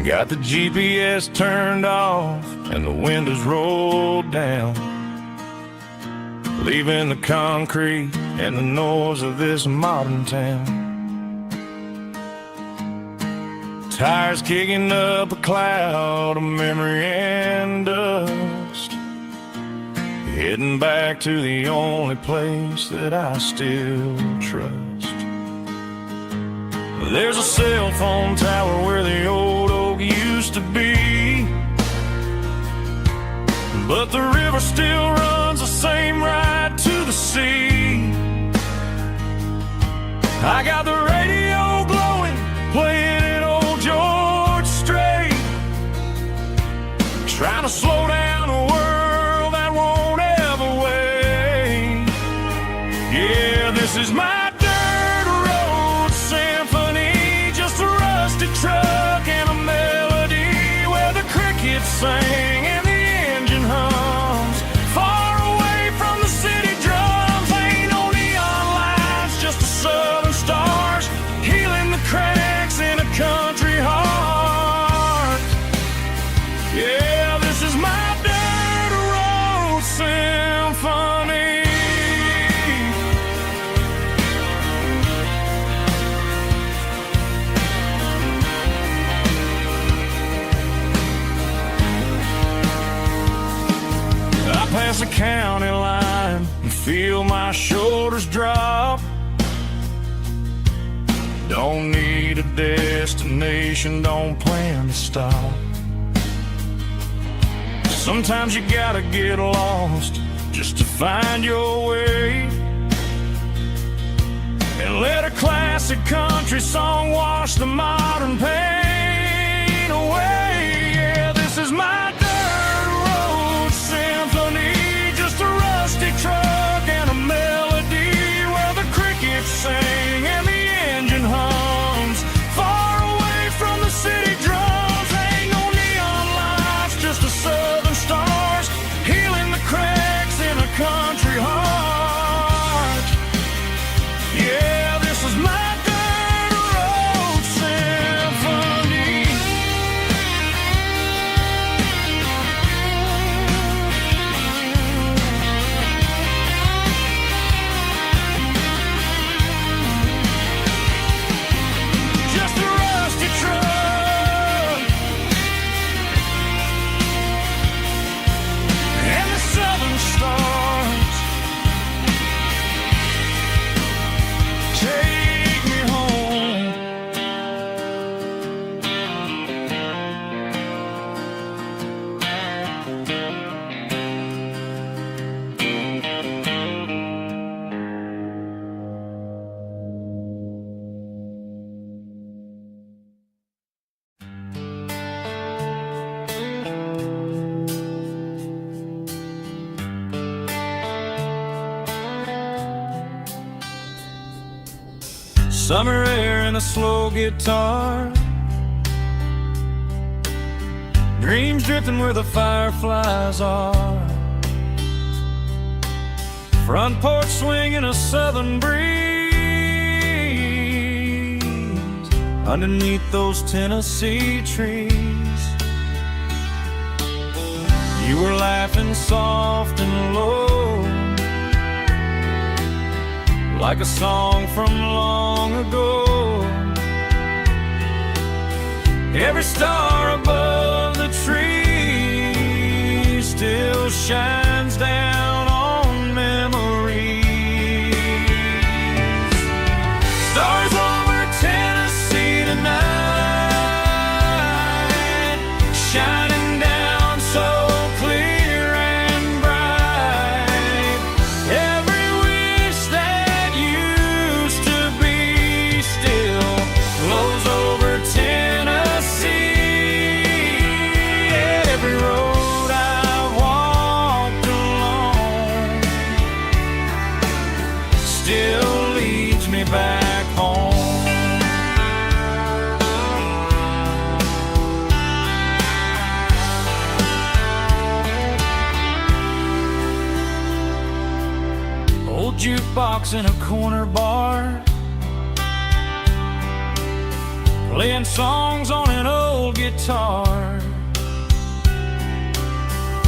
Got the GPS turned off and the windows rolled down, leaving the concrete and the noise of this modern town. Tires kicking up a cloud of memory and dust, heading back to the only place that I still trust. There's a cell phone tower where the old oak used to be, but the river still runs the same right to the sea. I got the radio glowing, playing an old George Strait, trying to slow down a world that won't ever wait. Yeah, this is my dirt road symphony, just a rusty truck and a melody where the crickets sing and the engine hums. Far away from the city drums, ain't no neon lights, just the southern stars healing the cracks in a country heart. Yeah, this is my dirt road symphony. I pass the county line and feel my shoulders drop. Don't need a destination, don't plan to stop. Sometimes you gotta get lost just to find your way, and let a classic country song wash the modern pain away. Yeah, this is my dirt road symphony, just a rusty truck and a melody where the crickets sing and the engine hums. Far away from the city drums, ain't no neon lights, just the southern stars healing the cracks in a country heart. Yeah, this is my dirt road symphony. Just a rusty truck and the southern stars take me home. Summer air and a slow guitar, dreams drifting where the fireflies are. Front porch swinging a southern breeze underneath those Tennessee trees. You were laughing soft and low, like a song from long ago. Every star above the tree still shines down on memories. Stars over Tennessee tonight, shining down so clear and bright. Every wish that used to be still flows over Tennessee. Every road I've walked along still leads me back home. Old jukebox in a corner bar, playing songs on an old guitar.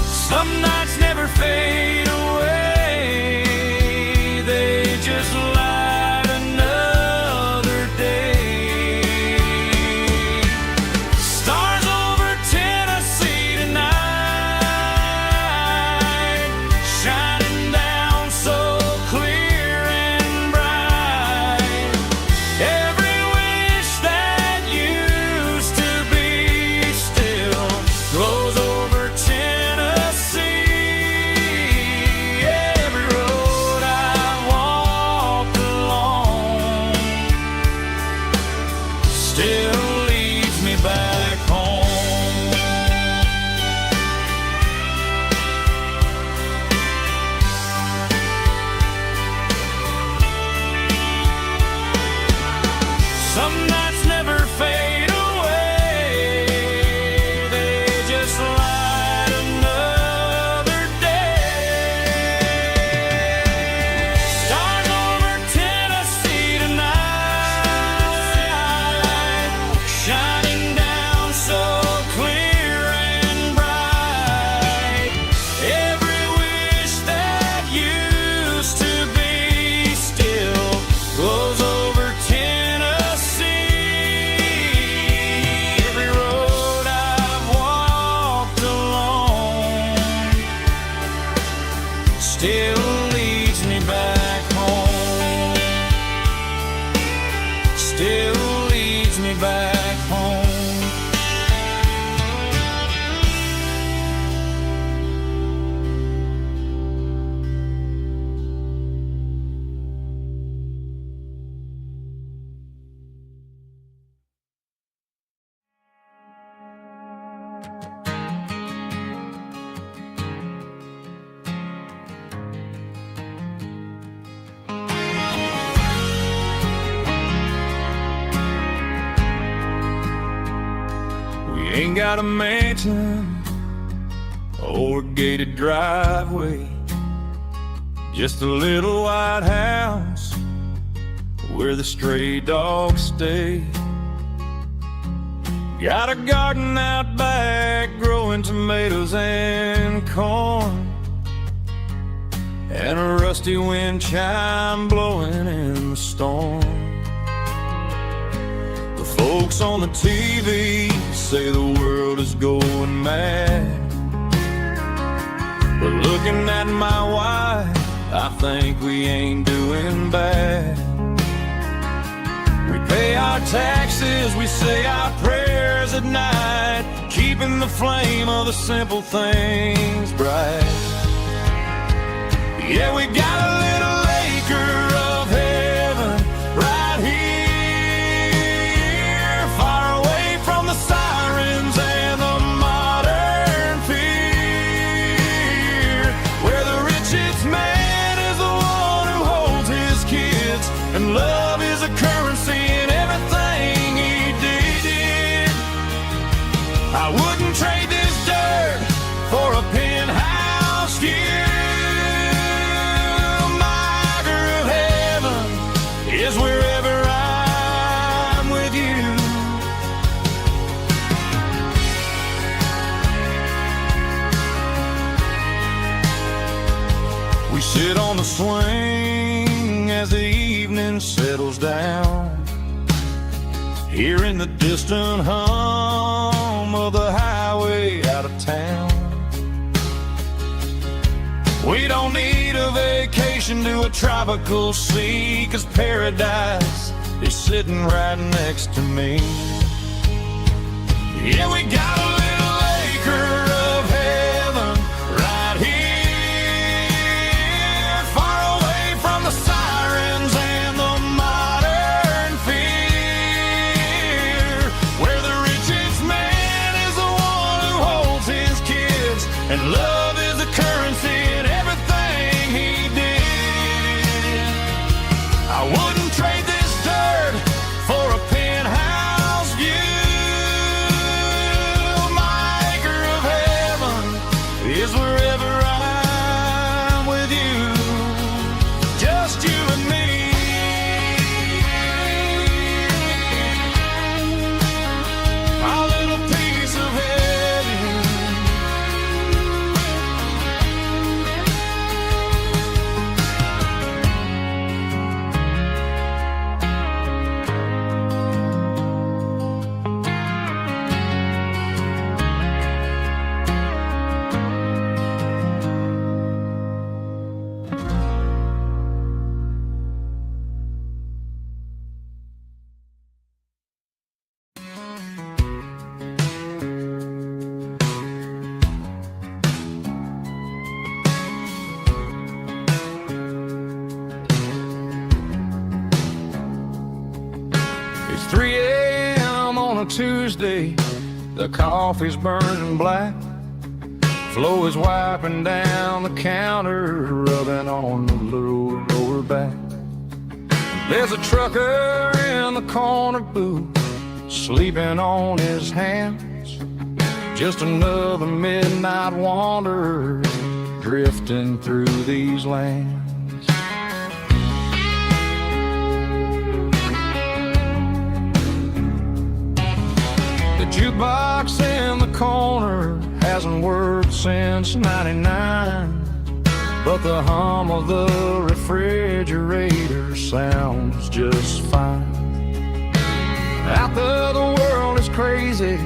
Some nights never fade away, they just light another day. Stars over Tennessee tonight, shining down so clear and bright. Every wish that used to be still glows over Tennessee. Every road I walked along still leads me back home. Some nights never fade away, they just light another day. Stars over Tennessee tonight, shining down so clear and bright. Every wish that used to be still glows over Tennessee. Every road I've walked along still leads me back home. Still leads me back home. We ain't got a mansion or a gated driveway, just a little white house where the stray dogs stay. Got a garden out back growing tomatoes and corn, and a rusty wind chime blowing in the storm. The folks on the TV say the world is going mad, but looking at my wife, I think we ain't doing bad. We pay our taxes, we say our prayers at night, keeping the flame of the simple things bright. Yeah, we got a little acre of heaven right here, far away from the sirens and the modern fear, where the richest man is the one who holds his kids, and love is a currency in everything he did. I wouldn't trade this dirt for a penthouse view. Is wherever I'm with you. We sit on the swing as the evening settles down, hearing the distant hum of the highway out of town. We don't need a vacation to a tropical sea, 'cause paradise is sitting right next to me. Yeah, we got a little acre of heaven right here, far away from the sirens and the modern fear, where the richest man is the one who holds his kids, and love is a currency in everything he did. I wouldn't trade this dirt for a penthouse view. My acre of heaven is wherever I'm with you, just you and me. on a Tuesday, the coffee's burning black. Flo is wiping down the counter, rubbing on the little lower back. There's a trucker in the corner booth, sleeping on his hands. Just another midnight wanderer, drifting through these lands. The jukebox in the corner hasn't worked since '99, but the hum of the refrigerator sounds just fine. Out there the world is crazy,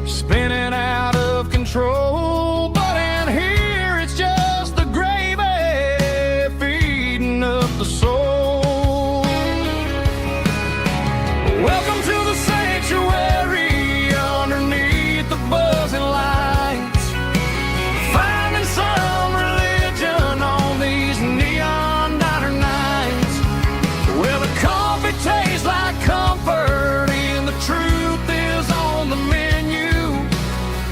spinning out of control, but in here it's just the gravy feeding up the soul. Welcome to the sanctuary underneath the buzzing lights, finding some religion on these neon diner nights, where the coffee tastes like comfort and the truth is on the menu.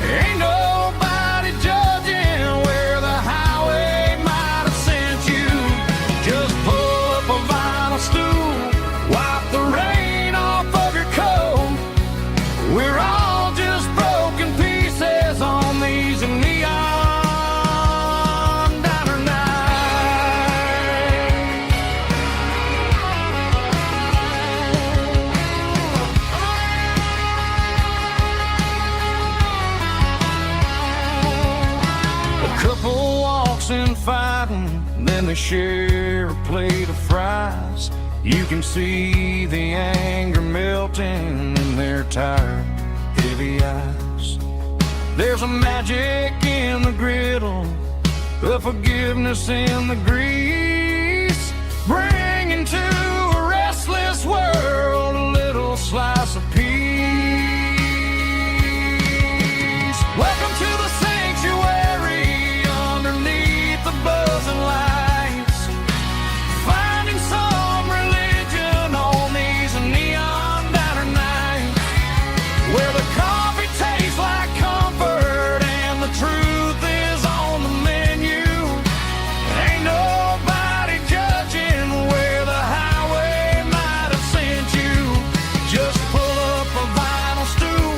Ain't nobody judging where the highway might have sent you. Just pull up a vinyl stool, wipe the rain off of your coat. We're all just broken pieces on these neon diner nights. A couple walks in fighting, then they share a plate of fries. You can see the anger melting in their tired, heavy eyes. There's a magic in the griddle, a forgiveness in the grease, bringing to a restless world a little slice of peace. Welcome to the sanctuary underneath the buzzing lights, finding some religion on these neon diner nights, where the coffee tastes like comfort and the truth is on the menu. Ain't nobody judging where the highway might have sent you. Just pull up a vinyl stool,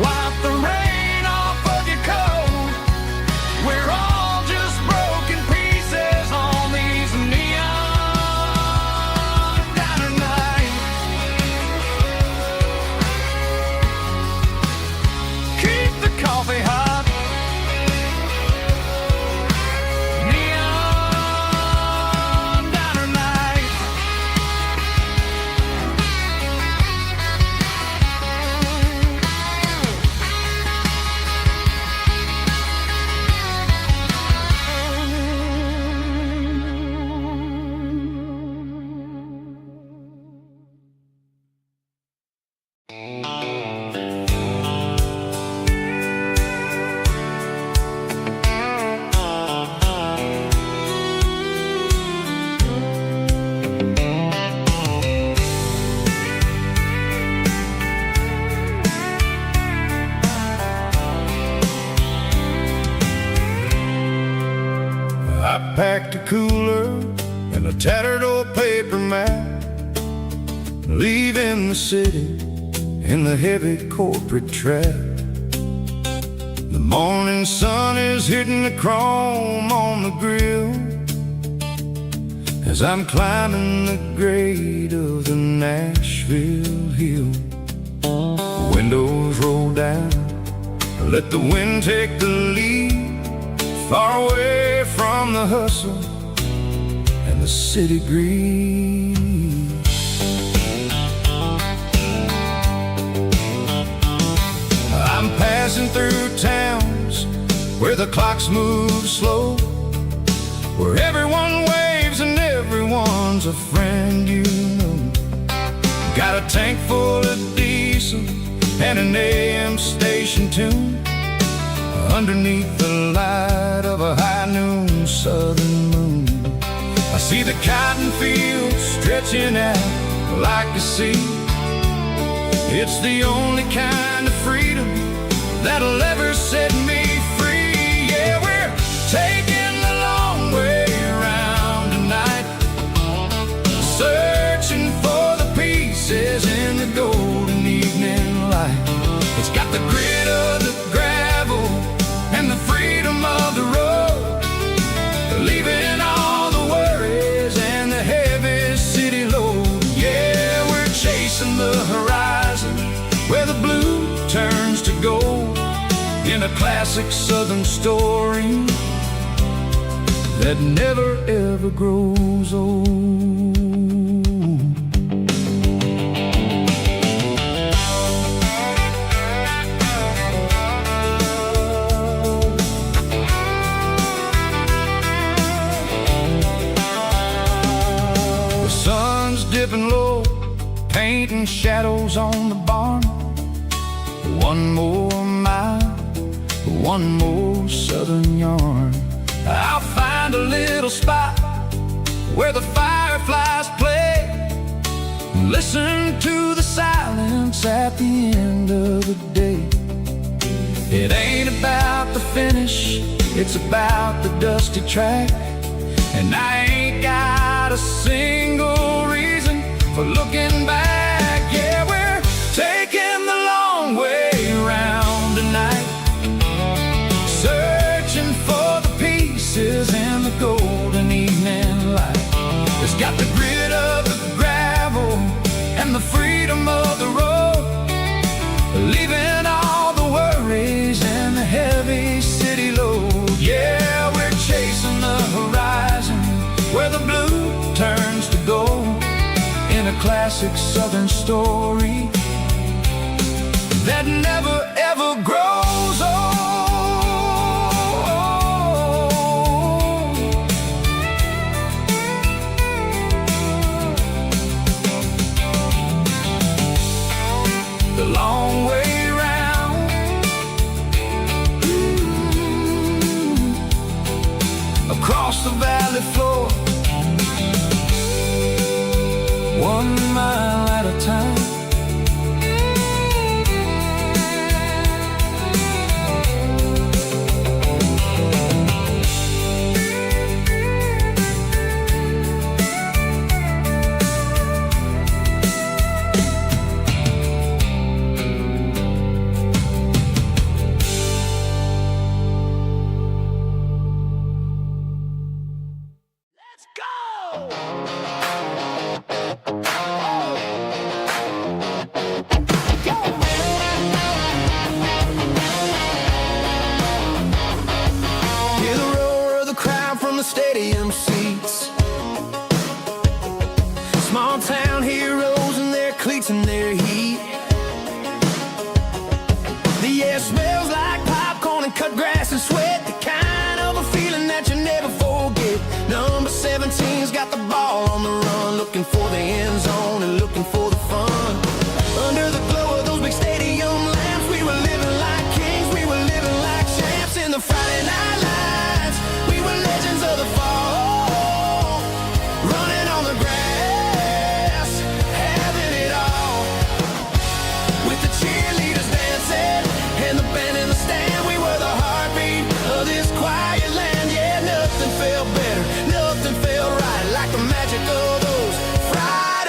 wipe the rain off of your coat. We're all just broken pieces on these neon diner nights. Keep the coffee hot. Neon diner nights. I packed a cooler and a tattered old paper map, leaving the city in the heavy corporate trap. The morning sun is hitting the chrome on the grill as I'm climbing the grade of the Nashville hill. Windows roll down, let the wind take the lead, far away from the hustle and the city greed. I'm passing through towns where the clocks move slow, where everyone waves and everyone's a friend you know. Got a tank full of diesel and an AM station tune, underneath the light of a high noon southern moon. I see the cotton fields stretching out like a sea, It's the only kind of freedom that'll ever set me free. Yeah, we're taking the long way around tonight, searching for the pieces in the golden evening light. It's got the grit of the gravel and the freedom of the road, leaving all the worries and the heavy city load. Yeah, we're chasing the horizon where the blue turns to gold, in a classic southern story that never ever grows old. The sun's dipping low, painting shadows on the barn. One more mile, one more southern yarn. I'll find a little spot where the fireflies play, listen to the silence at the end of the day. It ain't about the finish, it's about the dusty track. And I ain't got a single reason for looking back. Yeah, we're taking the long way around tonight, searching for the pieces in the golden evening light. It's got the grit of the gravel and the freedom of the road, leaving all the worries and the heavy city load. Yeah, we're chasing the horizon where the blue turns to gold, in a classic southern story that never ever grows old. The long way round, across the valley floor, 1 mile at a time. Stadium seats, small town heroes in their cleats and their heat. The air smells like popcorn and cut grass and sweat, the kind of a feeling that you never forget. Number 17's got the ball on the run, looking for the end zone and looking for the fun. Under the glow of those big stadium lamps, we were living like kings, we were living like champs in the Friday night lights. We were legends of the fall, running on the grass, having it all, with the cheerleaders dancing and the band in the stand. We were the heartbeat of this quiet land. Yeah, nothing felt better, nothing felt right like the magic of those Friday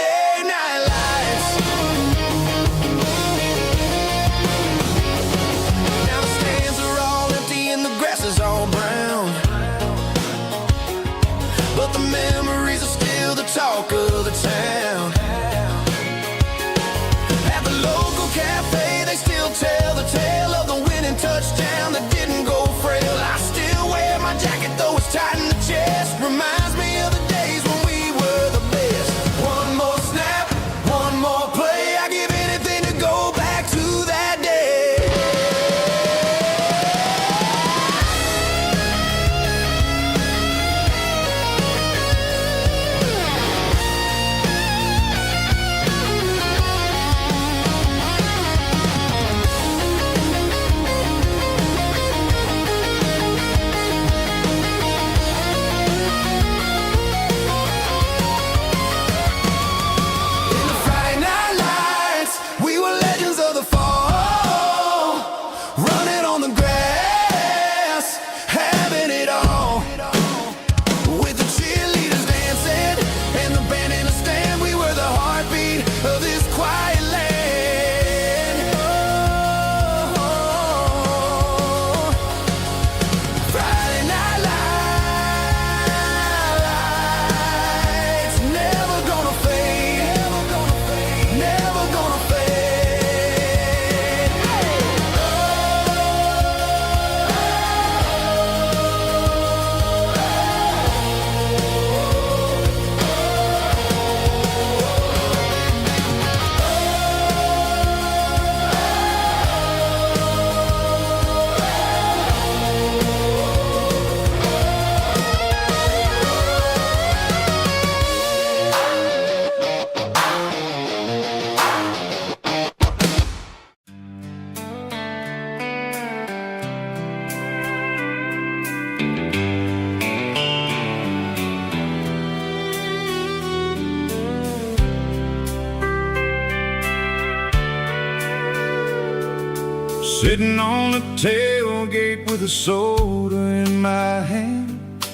Sitting on the tailgate with a soda in my hand,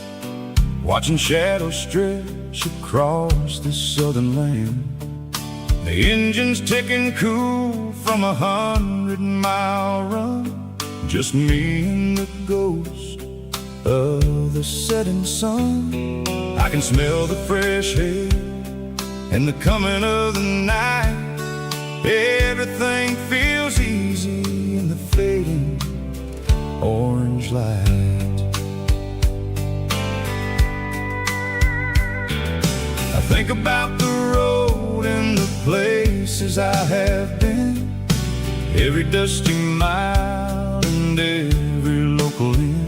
watching shadows stretch across this southern land. The engine's ticking cool from 100-mile run, just me and the ghost of the setting sun. I can smell the fresh air and the coming of the night. Everything feels easy in the fading orange light. I think about the road and the places I have been, every dusty mile and every local inn.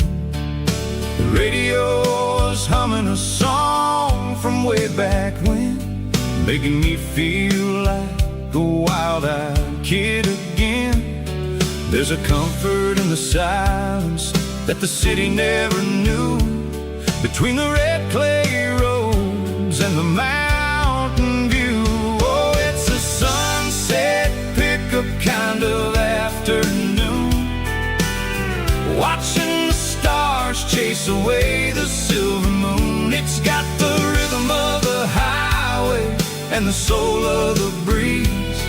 The radio is humming a song from way back when, making me feel like a wild-eyed kid again. There's a comfort in the silence that the city never knew, between the red clay roads and the mountain view. Oh, it's a sunset pickup kind of afternoon, watching the stars chase away the silver moon. It's got the rhythm of the highway and the soul of the breeze,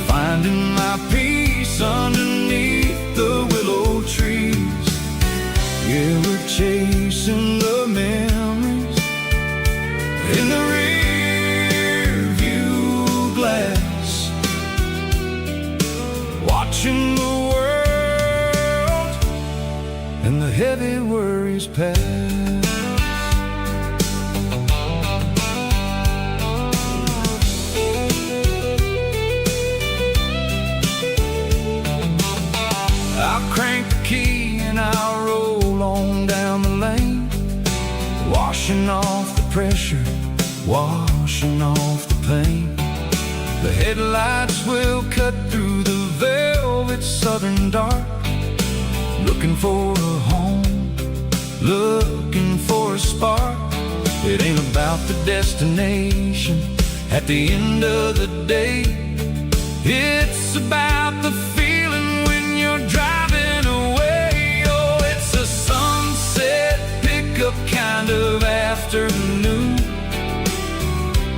finding my peace underneath the willow trees. Yeah, we're chasing the memories in the rear view glass, watching the world and the heavy worries pass. I'll crank the key and I'll roll on down the lane, washing off the pressure, washing off the pain. The headlights will cut through the velvet southern dark, looking for a home, looking for a spark. It ain't about the destination at the end of the day, it's about the feeling when you're driving away. Oh, it's a sunset pickup kind of afternoon,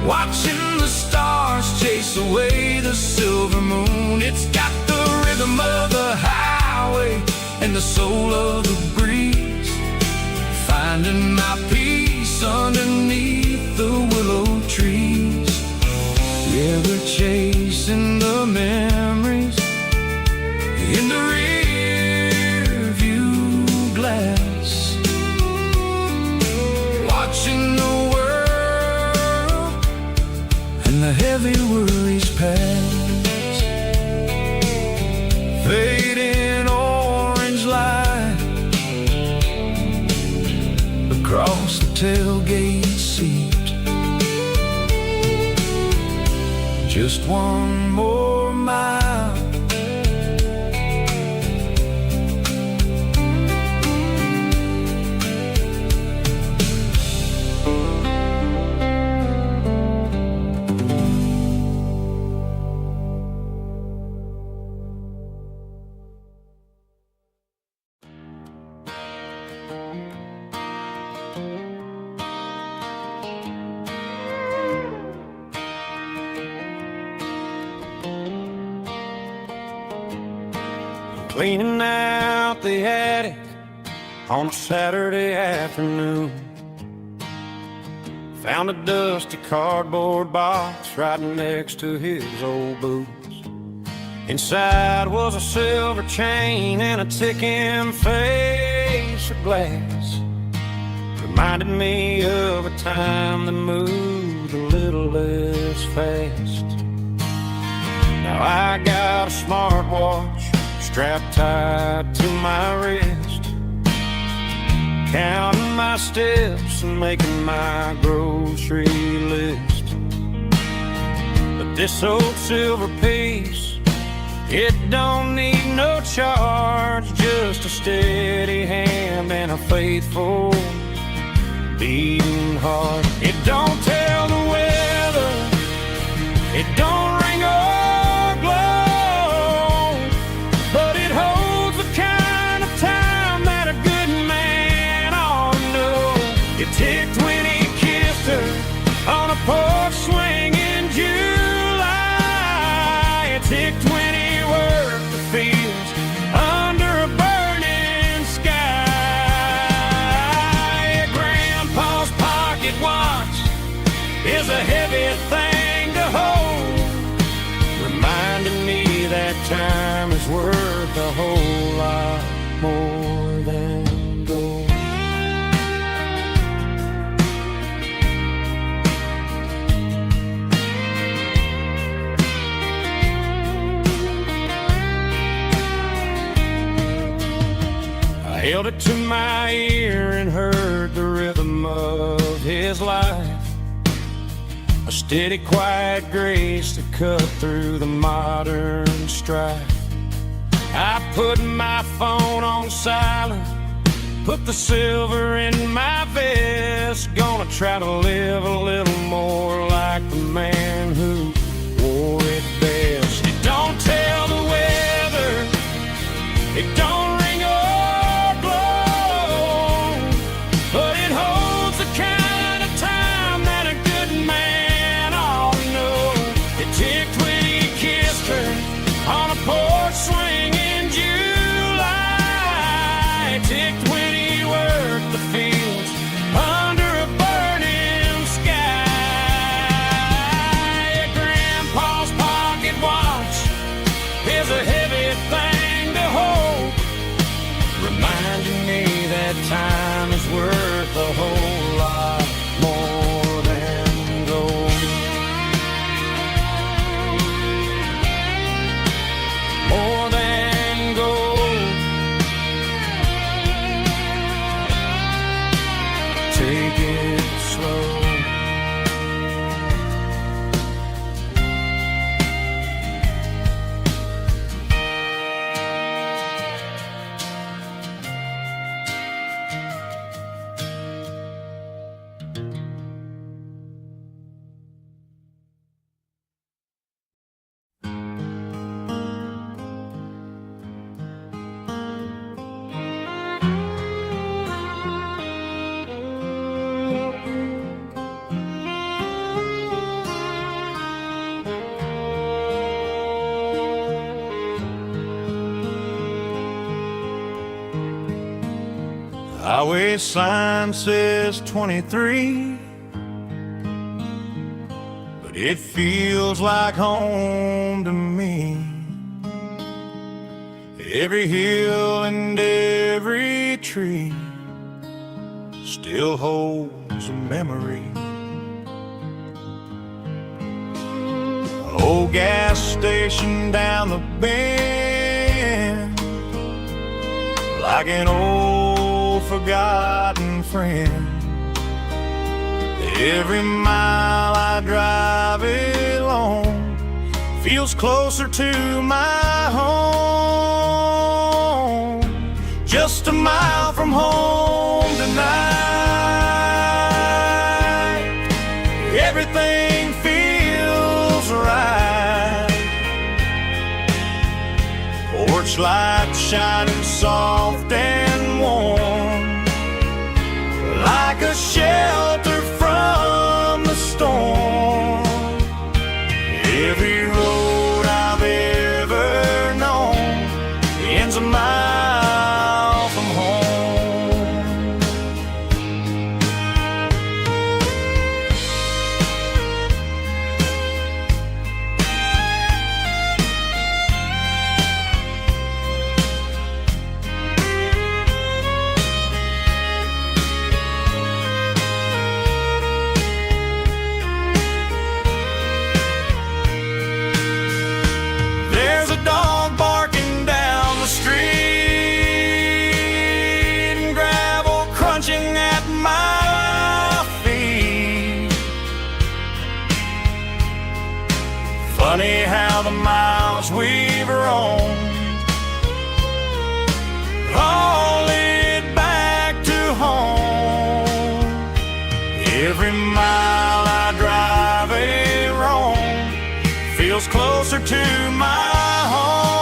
watching the stars chase away the silver moon. It's got the rhythm of the highway and the soul of the breeze, finding my peace underneath the willow trees. Yeah, we're chasing the memories in the rear view glass, watching the world and the heavy worries pass. Fading orange light across the tailgate seat, just one more mile. Cleaning out the attic on a Saturday afternoon, found a dusty cardboard box right next to his old boots. Inside was a silver chain and a ticking face of glass, reminded me of a time that moved a little less fast. Now I got a smartwatch strapped tight to my wrist, counting my steps and making my grocery list. But this old silver piece, it don't need no charge, just a steady hand and a faithful beating heart. It don't tell the weather, it don't ring or glow, but it held it to my ear and heard the rhythm of his life. A steady, quiet grace to cut through the modern strife. I put my phone on silent, put the silver in my vest. Gonna try to live a little more like the man who wore it best. It don't tell the weather, it don't ring or blow, but it holds the kind of time that a good man ought to know. It ticked when he kissed her on a porch swing in July. It ticked when he worked the fields under a burning sky. Grandpa's pocket watch is a heavy thing to hold, reminding me that time is worth a whole lot more than gold. More than gold. Take it slow. Highway sign says 23, but it feels like home to me. Every hill and every tree still holds a memory. Old gas station down the bend, like an old forgotten friend. Every mile I drive it alone feels closer to my home. Just a mile from home tonight, everything feels right. Porch light shining soft and warm, like a shelter from the storm. Every road I've ever known ends a mile from home. There's a dog barking down the street and gravel crunching at my feet. Funny how the miles we've roamed all lead back to home. Every mile I drive a roam feels closer to my home.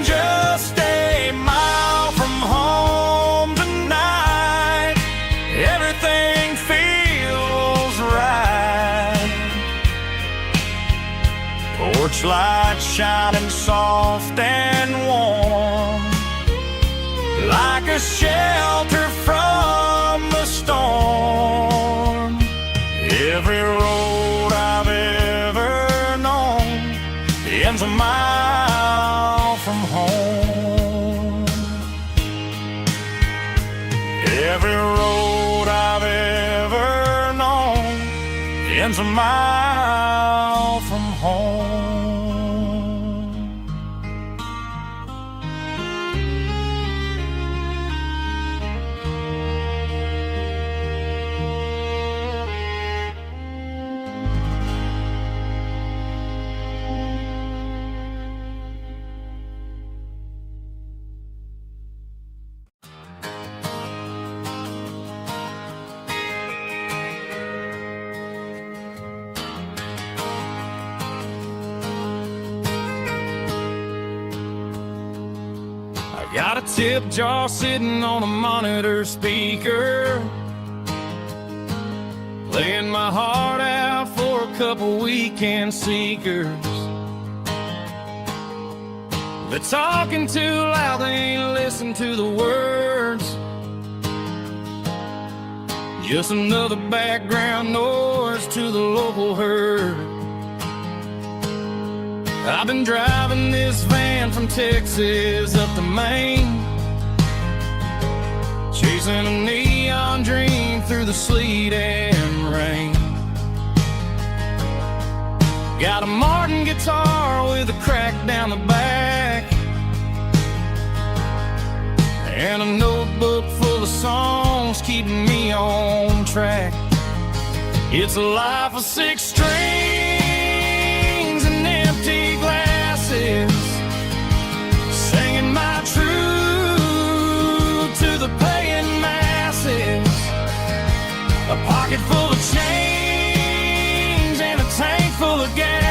Just a mile from home tonight, everything feels right. Porch light shining soft and warm, like a shelter from the storm. Every road I've ever known ends a mile from home. Every road I've ever known ends a mile from home. Got a tip jar sitting on a monitor speaker, laying my heart out for a couple weekend seekers. They're talking too loud, they ain't listen to the words. Just another background noise to the local herd. I've been driving this van from Texas up to Maine, chasing a neon dream through the sleet and rain. Got a Martin guitar with a crack down the back, and a notebook full of songs keeping me on track. It's a life of 6 strings and empty glasses, singing my truth to the paying masses. A pocket full of change and a tank full of gas,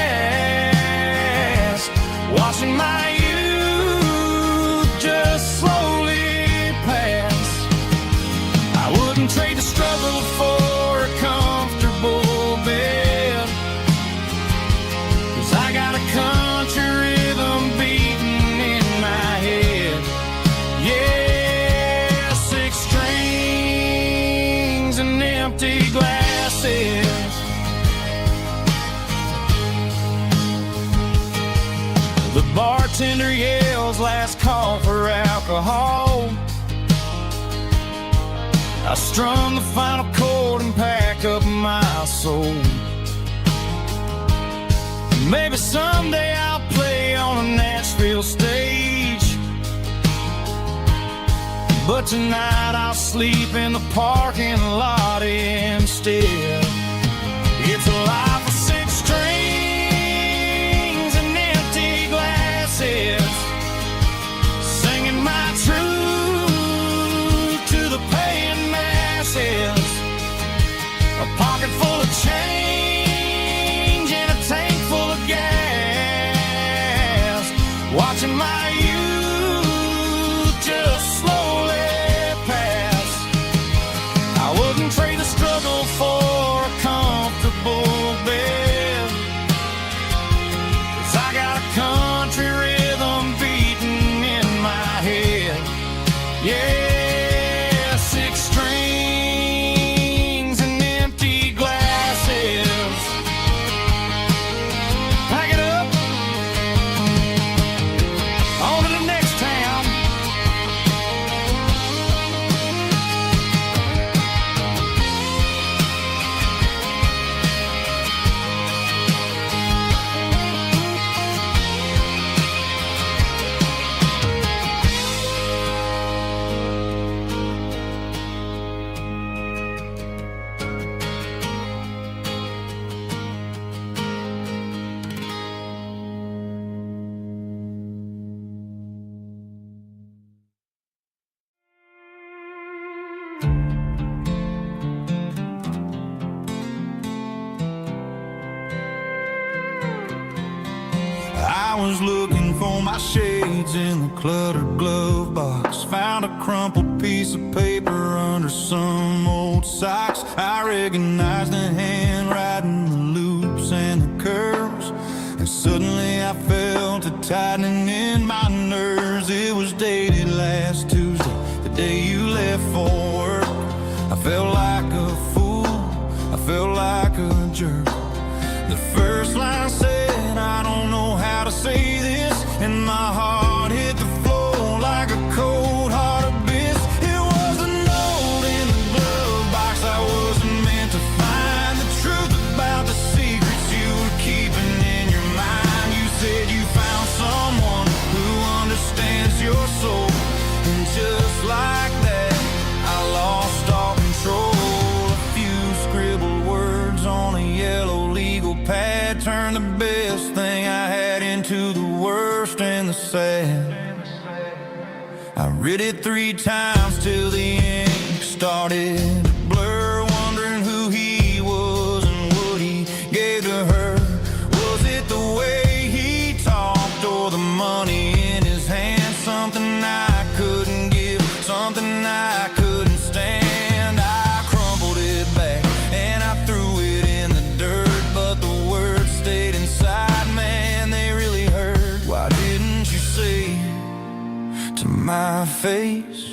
watching my youth just slowly pass. I wouldn't trade the struggle for a comfortable bed, 'cause I got a country rhythm beating in my head. Yeah, 6 strings and empty glasses. The bartender yells last call for alcohol. I strum the final chord and pack up my soul. Maybe someday I'll play on a Nashville stage, but tonight I'll sleep in the parking lot instead. It's a life of 6 strings and empty glasses, singing my truth to the paying masses. A pocket full of change and a tank full of gas, watching my youth just slowly pass. I wouldn't trade the struggle for a comfortable bed, 'cause I got a country rhythm beating in my head. Yeah, 6 strings and empty glasses. Pack it up, on to the next town. I was looking for my shades in the cluttered glove box, found a crumpled piece of paper under some old socks. I recognized the handwriting, the loops and the curves, and suddenly I felt a tightening in my nerves. It was dated last Tuesday, the day you left for work. I felt like a fool, I felt like a jerk. The first line said, I don't know how to say this, and my heart hit the floor like a cold heart abyss. It was a note in the glove box I wasn't meant to find, the truth about the secrets you were keeping in your mind. You said you found someone who understands your soul, and just like that I lost all control. A few scribbled words on a yellow legal pad turned the best thing I had into the worst and the sad. I read it 3 times till the ink started to blur, wondering who he was and what he gave to her. Was it the way he talked or the money in his hand? Something I my face,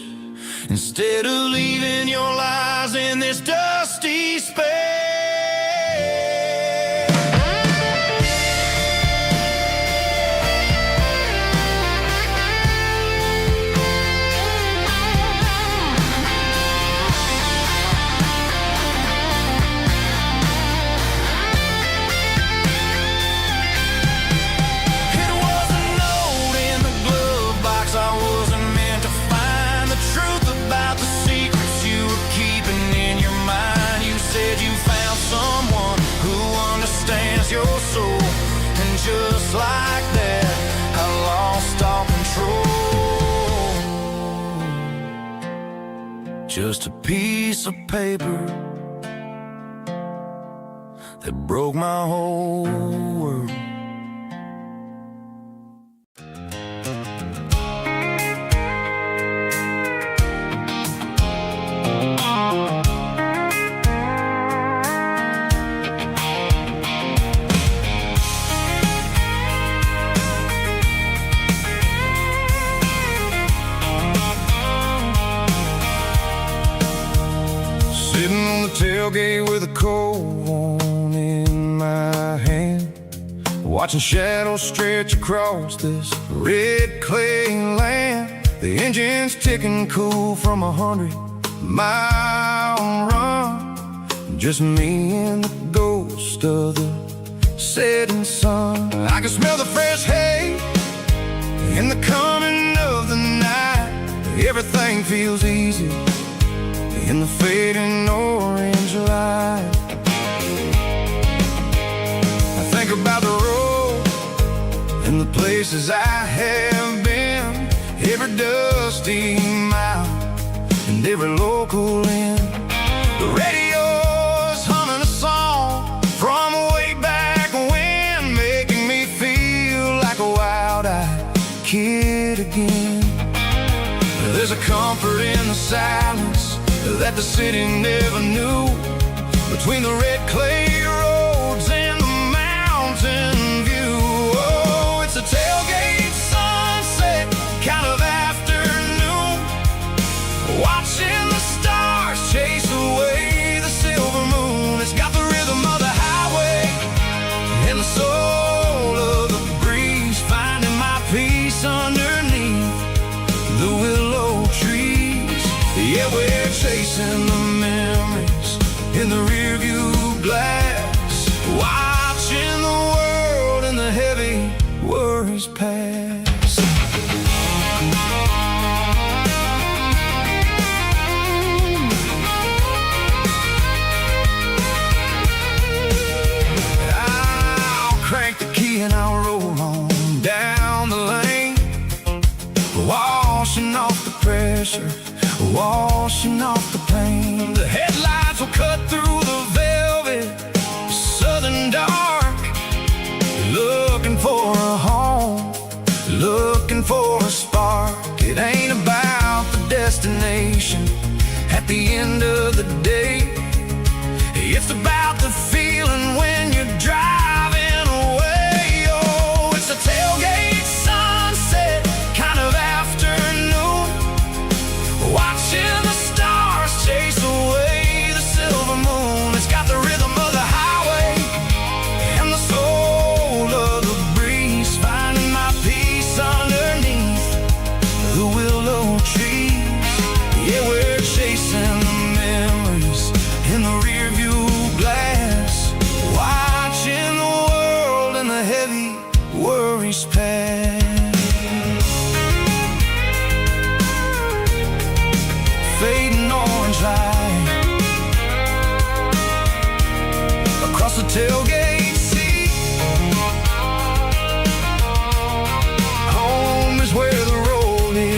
instead of leaving your lies in this dusty space. Your soul, and just like that, I lost all control. Just a piece of paper that broke my whole world. Tailgate with a cold one in my hand, watching shadows stretch across this red clay land. The engine's ticking cool from 100-mile run. Just me and the ghost of the setting sun. I can smell the fresh hay in the coming of the night. Everything feels easy in the fading orange light. I think about the road and the places I have been, every dusty mile and every local inn. The radio's humming a song from way back when, making me feel like a wild-eyed kid again. There's a comfort in the silence that the city never knew, between the red clay roads and the mountain view. Oh, it's a tailgate sunset kind of afternoon, watching the stars chase away the silver moon. It's got the rhythm of the highway and the soul of the breeze, finding my peace underneath the willow trees. Yeah, we're chasing the memories in the rearview glass, watching the world and the heavy worries pass. I'll crank the key and I'll roll on down the lane, washing off the pressure, washing off the pain. The headlights will cut through the velvet southern dark, looking for a home, looking for a spark. It ain't about the destination at the end of the day, it's about the feeling when you're driving away. Oh, it's a tailgate sunset kind of afternoon, watching the stars chase away the silver moon. It's got the rhythm of the highway and the soul of the breeze, finding my peace underneath the willow trees. Yeah, we're chasing the memories in the rearview glass, watching the world and the heavy worries pass. Fading orange light across the tailgate seat. Home is where the road is.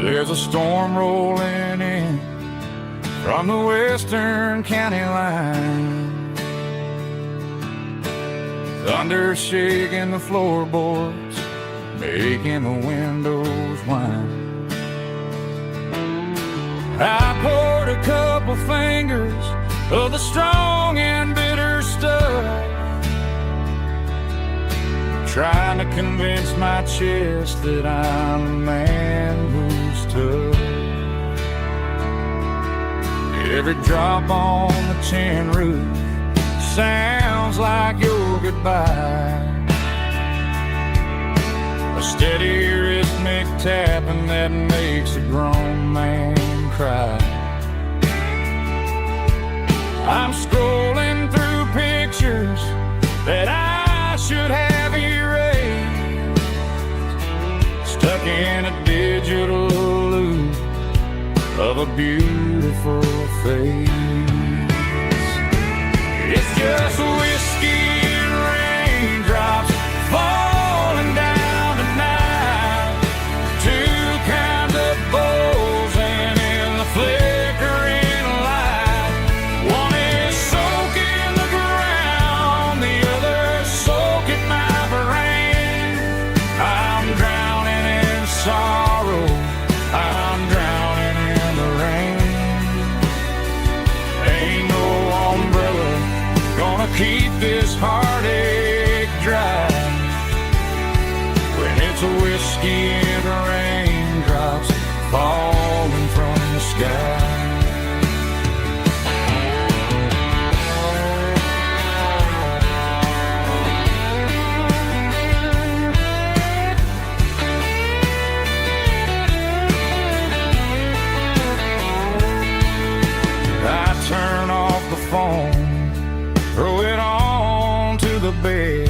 There's a storm rolling in from the western county line, thunder shaking the floorboards, making the windows whine. I poured a couple fingers of the strong and bitter stuff, trying to convince my chest that I'm a man who's tough. Every drop on the tin roof sounds like your goodbye, a steady rhythmic tapping that makes a grown man cry. I'm scrolling through pictures that I should have erased, stuck in a digital loop of a beautiful face. It's just whiskey and raindrops falling down tonight, two kinds of bowls and in the flickering light. One is soaking the ground, the other soaking my brain. I'm drowning in sorrow, I'm drowning in the rain. Ain't no umbrella gonna keep this heartache dry when it's a whiskey and raindrops falling from the sky. I turn off the phone, throw it on to the bed,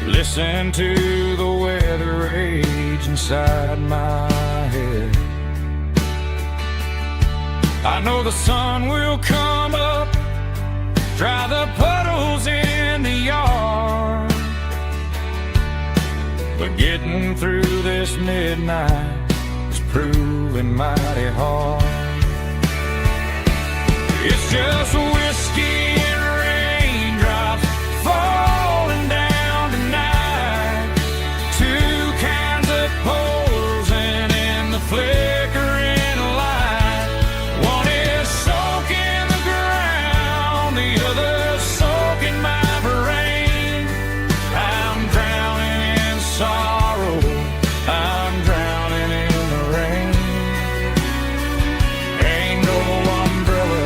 listen to the weather rage inside my head. I know the sun will come up, dry the puddles in the yard, but getting through this midnight is proving mighty hard. It's just whiskey and raindrops falling down tonight, two kinds of poles and in the flickering light. One is soaking the ground, the other soaking my brain. I'm drowning in sorrow, I'm drowning in the rain. Ain't no umbrella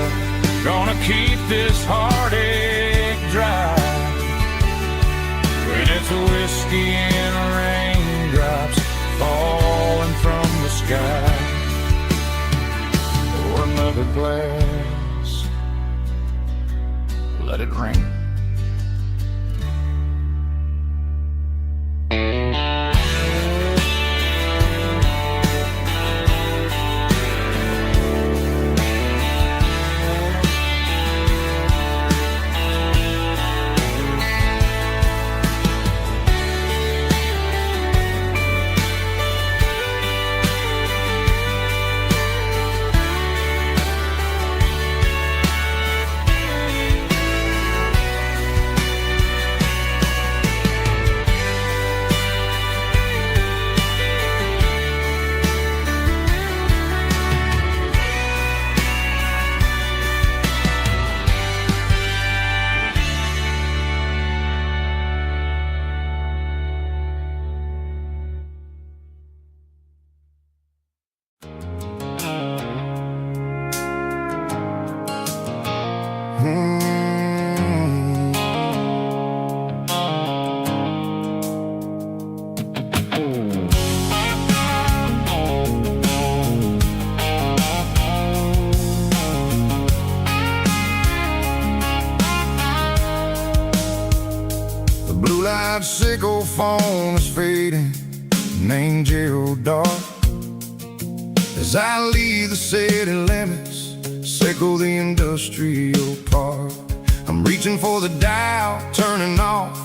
gonna keep this heartache dry when it's a whiskey and raindrops falling from the sky. Pour another glass, let it rain. Blue-light sickle phone is fading, an angel dark. As I leave the city limits, sickle the industrial park. I'm reaching for the dial, turning off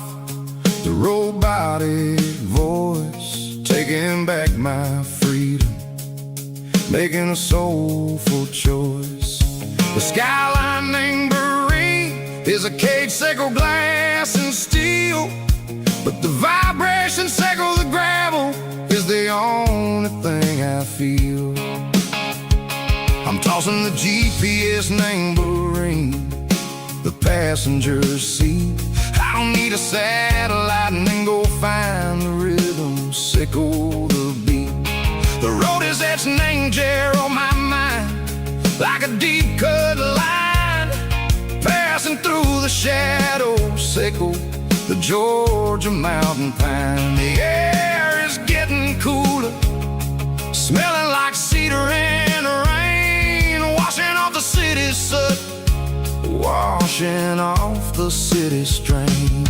the robotic voice, taking taking back my freedom, making a soulful choice. The skyline named Marine is a cage, Seco glass and steel, but the vibration, Seco the gravel, is the only thing I feel. I'm tossing the GPS named Marine, the passenger seat. I don't need a satellite and then go find the rhythm, Seco the beat. The road is etched and angel on my mind, like a deep cut line, passing through the shadows, Seco, the Georgia mountain pine. The air is getting cooler, smelling like cedar in the rain, washing off the city's soot, washing off the city strain.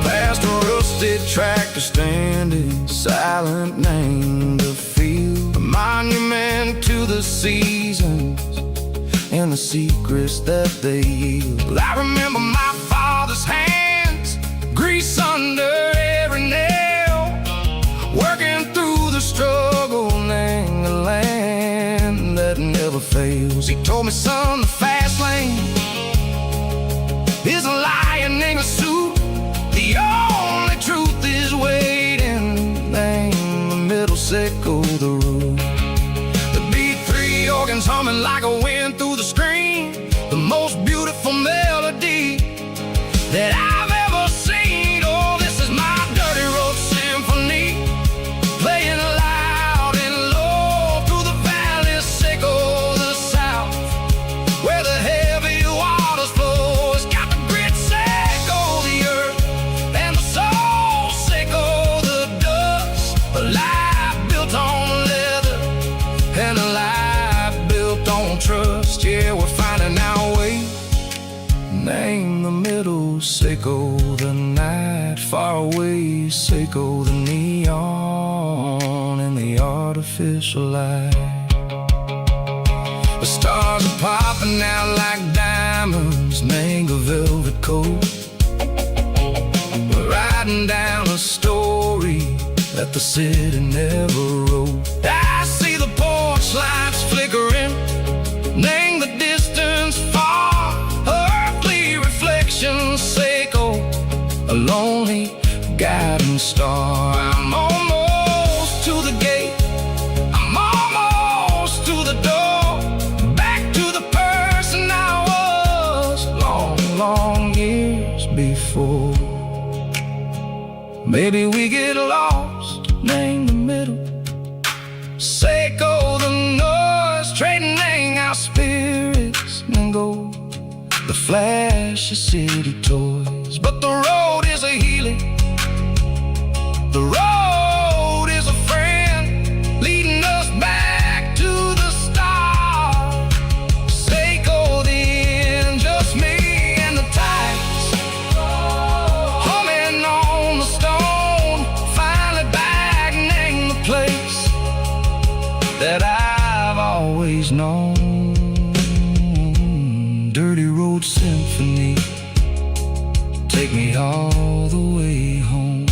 Past a rusted tractor standing silent, named the field, a monument to the seasons and the secrets that they yield. I remember my father's hands, grease under every nail, working through the struggle, laying the land that never fails. He told me, son, the fast lane is a lion in a suit. The only truth is waiting. Name the middle, Seco the road. The B3 organs humming like a wind through the screen, the most beautiful melody that I've ever seen. Oh, this is my dirty road symphony, playing loud and low through the valleys, Seco the south, where the heavy waters flow. It's got the grit, Seco the earth, and the soul, Seco the dust. A life built on leather and a life built on trust. Yeah, we're finding our way. Name the middle, Seco the night, far away, Seco the neon and the artificial light. The stars are popping out like diamonds, mango velvet coat. We're riding down a story that the city never wrote. I see the porch lights flickering, name the distance far, earthly reflections, Seco, a lonely guiding star. I'm almost to the gate, I'm almost to the door, back to the person I was long, long years before. Maybe we get lost, name the middle, Seco the noise, trading our spirits and go the flash of city toys. But the road is a healing, the road is a friend, leading us back to the start. Seco the end, just me and the tides, humming on the stone, finally back, name the place that I've always known. Dirty road symphony, take me all the way home.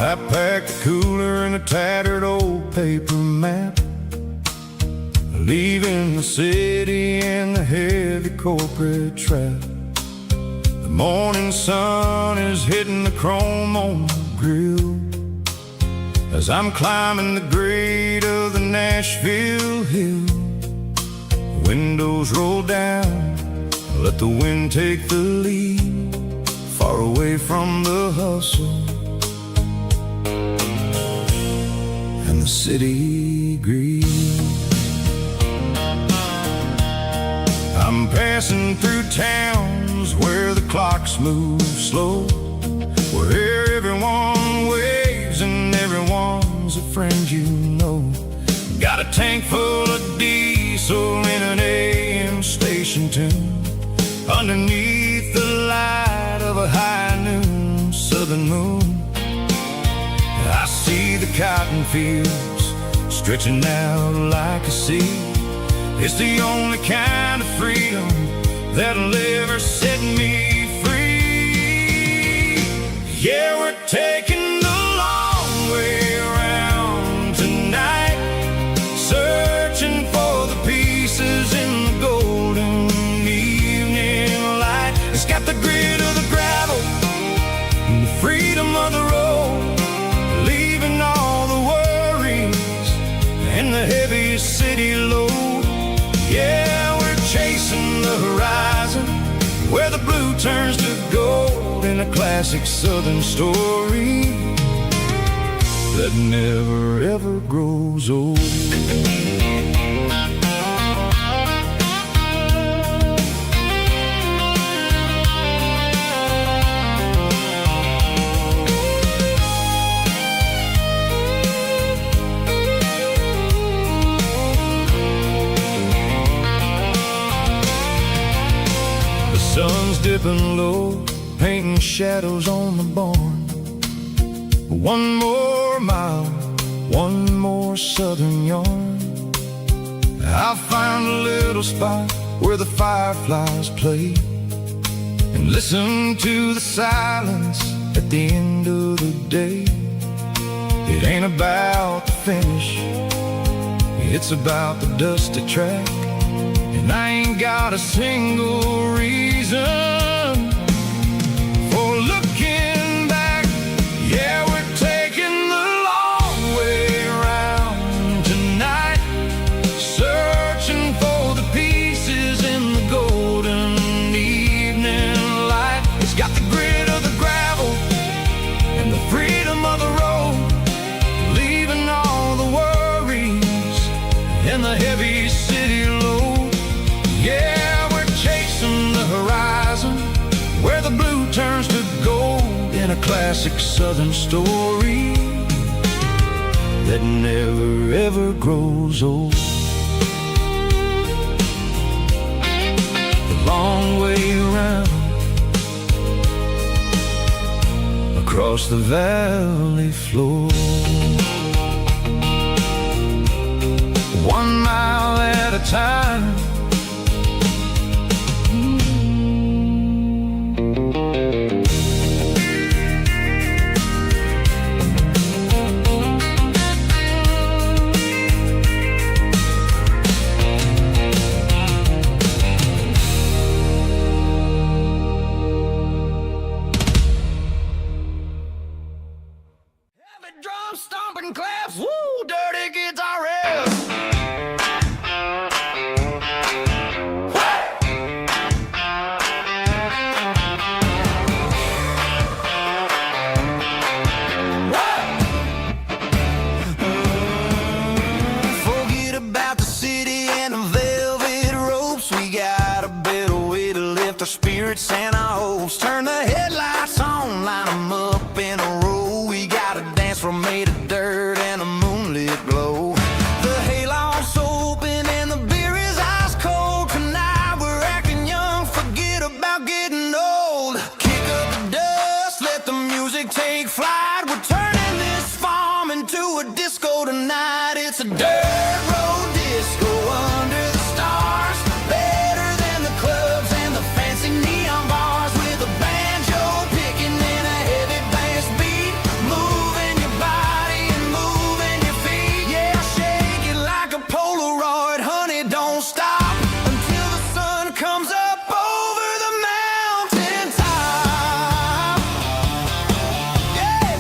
I packed a cooler and a tattered old paper map, leaving the city and the heavy corporate trap. The morning sun is hitting the chrome on the grill, as I'm climbing the grade of the Nashville hill. Windows roll down, let the wind take the lead, far away from the hustle and the city greed. I'm passing through towns where the clocks move slow, where everyone waves and everyone's a friend you know. Got a tank full of diesel in an AM station tune, underneath the light of a high noon southern moon. I see the cotton fields stretching out like a sea. It's the only kind of freedom that'll ever set me free. Yeah, we're taking the long way around tonight, searching for the pieces in the golden evening light. It's got the grit of the gravel and the freedom of the road, leaving all the worries and the heavy city load. Yeah, we're chasing the horizon, where the blue turns to gold, in a classic southern story that never ever grows old. Sun's dipping low, painting shadows on the barn. One more mile, one more southern yarn. I'll find a little spot where the fireflies play, and listen to the silence at the end of the day. It ain't about the finish, it's about the dusty track. And I ain't got a single reason for looking back. Yeah, we're taking the long way around tonight, searching for the pieces in the golden evening light. It's got the grit of the gravel and the freedom of the road, leaving all the worries and the heavy city load. Yeah, we're chasing the horizon, where the blue turns to gold, in a classic southern story that never ever grows old. The long way around, across the valley floor, 1 mile at a time. Drum stomping claps, woo, dirty guitar riffs. Forget about the city and the velvet ropes. We got a better way to lift our spirits and our hopes. Turn the headlights on, line them up in a row. We got a dance floor made of dirt and a moonlit glow. The hayloft's open and the beer is ice cold. Tonight we're acting young, forget about getting old. Kick up the dust, let the music take flight. We're turning this farm into a disco tonight. It's a dirt road disco under the stars, better than the clubs and the fancy neon bars, with a banjo picking in a heavy bass beat, moving your body and moving your feet. Yeah, shake it like a Polaroid, honey, don't stop until the sun comes up over the mountain top. Yeah.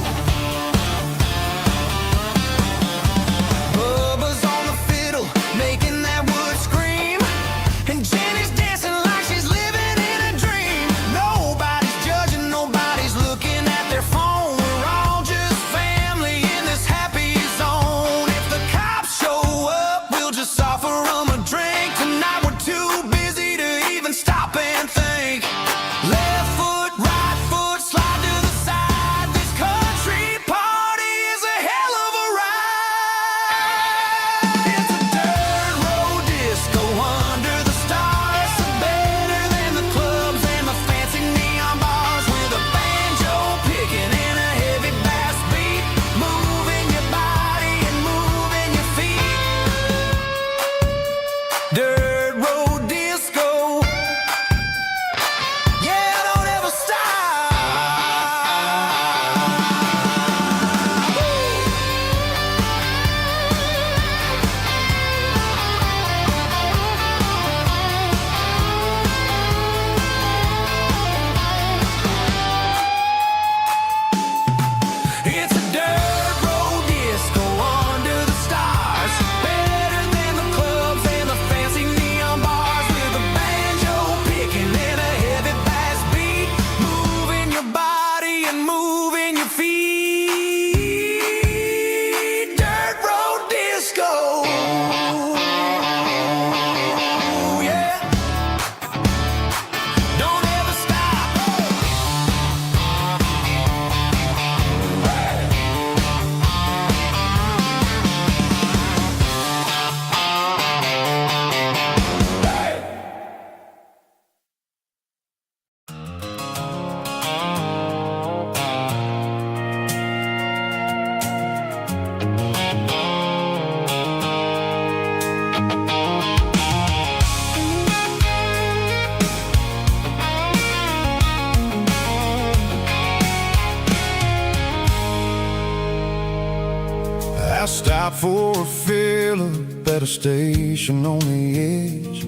for a fill-up at a station on the edge.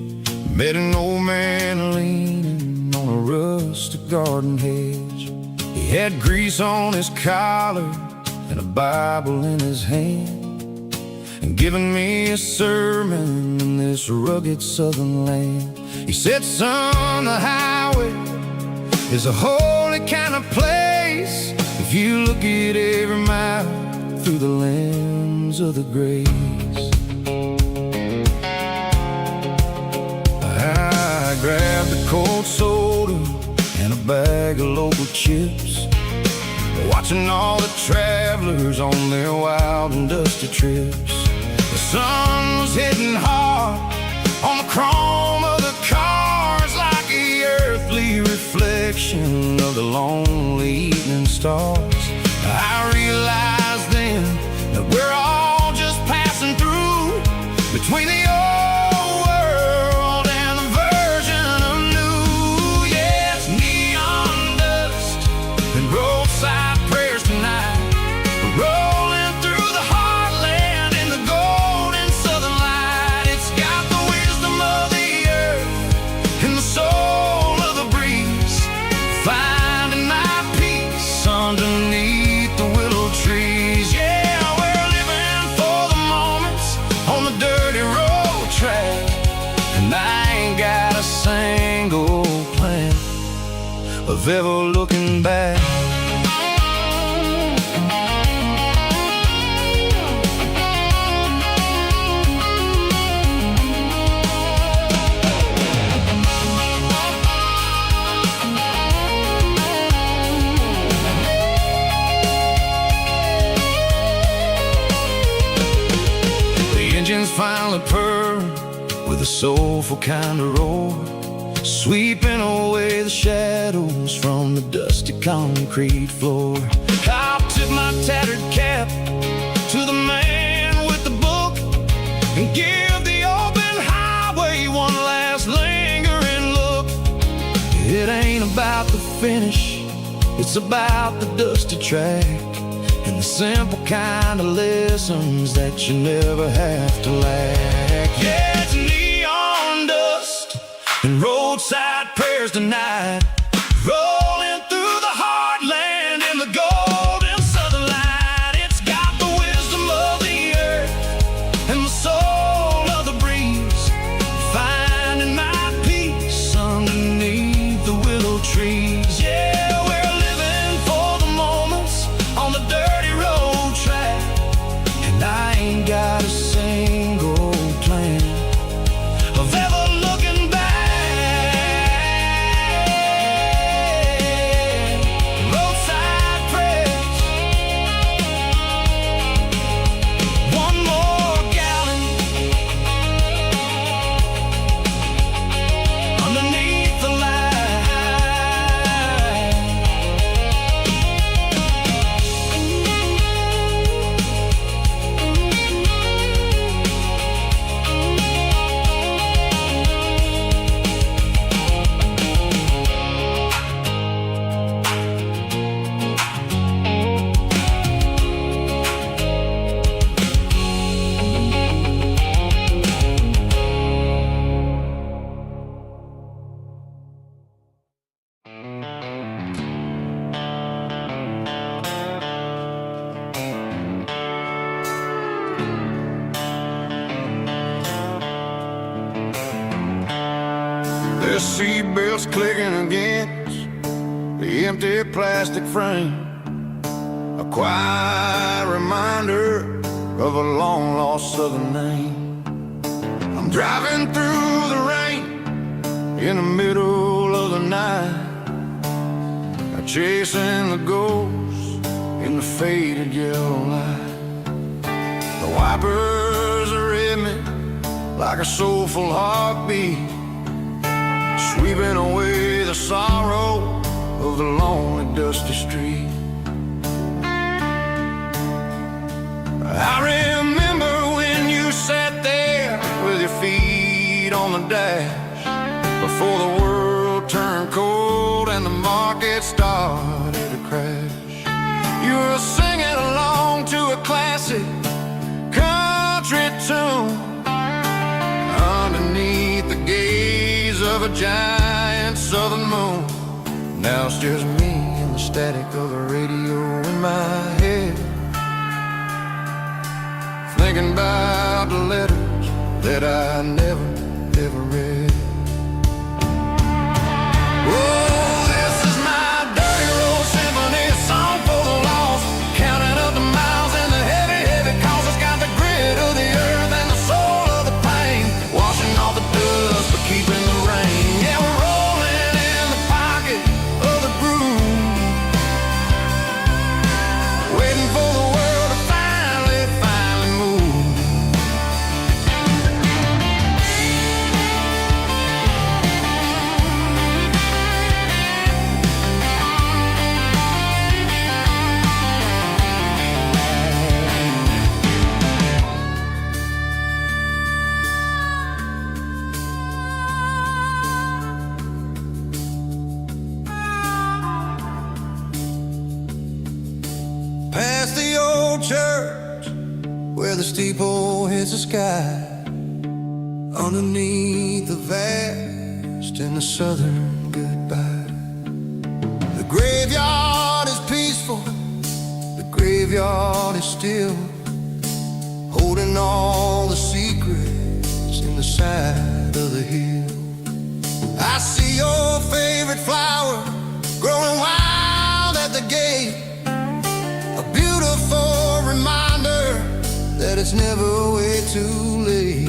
Met an old man leaning on a rustic garden hedge. He had grease on his collar and a Bible in his hand, and giving me a sermon in this rugged southern land. He said, son, the highway is a holy kind of place if you look at every mile through the lens of the grace. I grabbed a cold soda and a bag of local chips, watching all the travelers on their wild and dusty trips. The sun was hitting hard on the chrome of the cars, like the earthly reflection of the lonely evening stars. I realized then that we're all just passing through between the old world and the version of new. Yeah, it's neon dust and roadside prayers tonight. We're rolling through the heartland in the golden southern light. It's got the wisdom of the earth and the soul of the breeze, finding my peace underneath the willow trees. Yeah, we're living for the moments on the dirty road track, and I ain't got a single plan of ever looking back. Finally purr with a soulful kind of roar, sweeping away the shadows from the dusty concrete floor. I'll tip my tattered cap to the man with the book and give the open highway one last lingering look. It ain't about the finish, it's about the dusty track and the simple kind of lessons that you never have to lack. Yeah, it's neon dust and roadside prayers tonight, rolling through the heartland in the golden southern light. It's got the wisdom of the earth and the soul of the breeze, finding my peace underneath the willow trees. Yeah, we're living for the moments on the dirty road track, and I ain't got a single plan of ever looking back. Roadside prayers, one more gallon underneath the light. The seatbelts clicking against the empty plastic frame, a quiet reminder of a long-lost southern name. I'm driving through the rain in the middle of the night, chasing the ghosts in the faded yellow light. The wipers are in me like a soulful heartbeat, sweeping away the sorrow of the lonely dusty street. I remember when you sat there with your feet on the dash, before the world turned cold and the market started to crash. You were singing along to a classic country of a giant southern moon. Now it's just me and the static of the radio in my head, thinking about the letters that I never, ever read. Oh, this is my dirty road symphony, a song for the lost, counting up the miles and the heavy, heavy calls. It's got the grit of the earth and the soul of the pain, washing off the dust but keeping the rain. Yeah, we're rolling in the pocket of the groove, waiting for the world to finally move. Past the old church where the steeple hits the sky, underneath the vast and the southern goodbye. The graveyard is peaceful, the graveyard is still, holding all the secrets in the side of the hill. I see your favorite flower growing wild at the gate, a beautiful reminder that it's never way too late.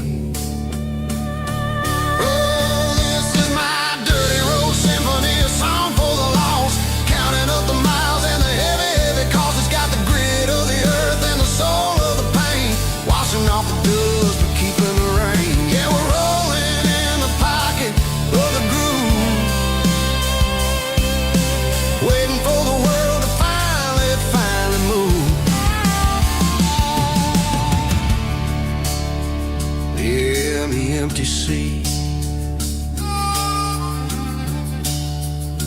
Oh, this is my dirty road symphony, a song for the lost, counting up the miles and the heavy, heavy calls. It's got the grit of the earth and the soul of the pain, washing off the dust but keeping the rain. Yeah, we're rolling in the pocket of the groove, waiting for the world to finally move. Yeah, the empty sea,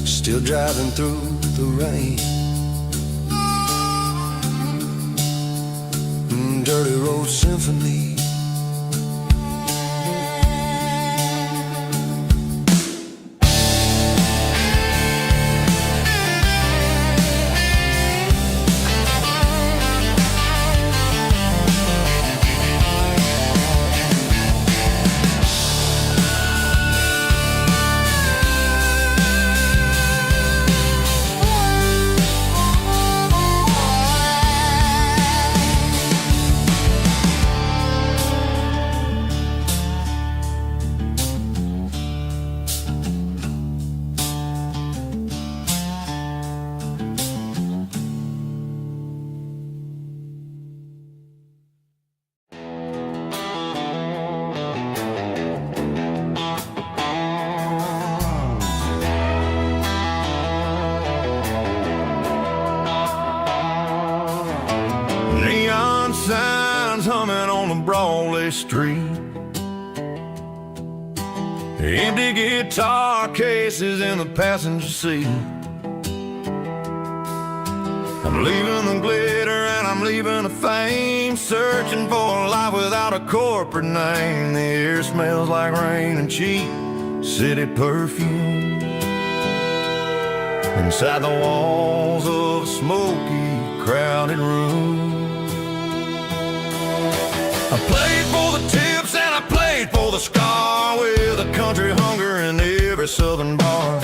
still driving through the rain. Dirty road symphony. Neon signs humming on the Broadway street, empty guitar cases in the passenger seat. I'm leaving the glitter and I'm leaving the fame, searching for a life without a corporate name. The air smells like rain and cheap city perfume, inside the walls of a smoky, crowded room. I played for the tips and I played for the scar, with a country hunger in every southern bar.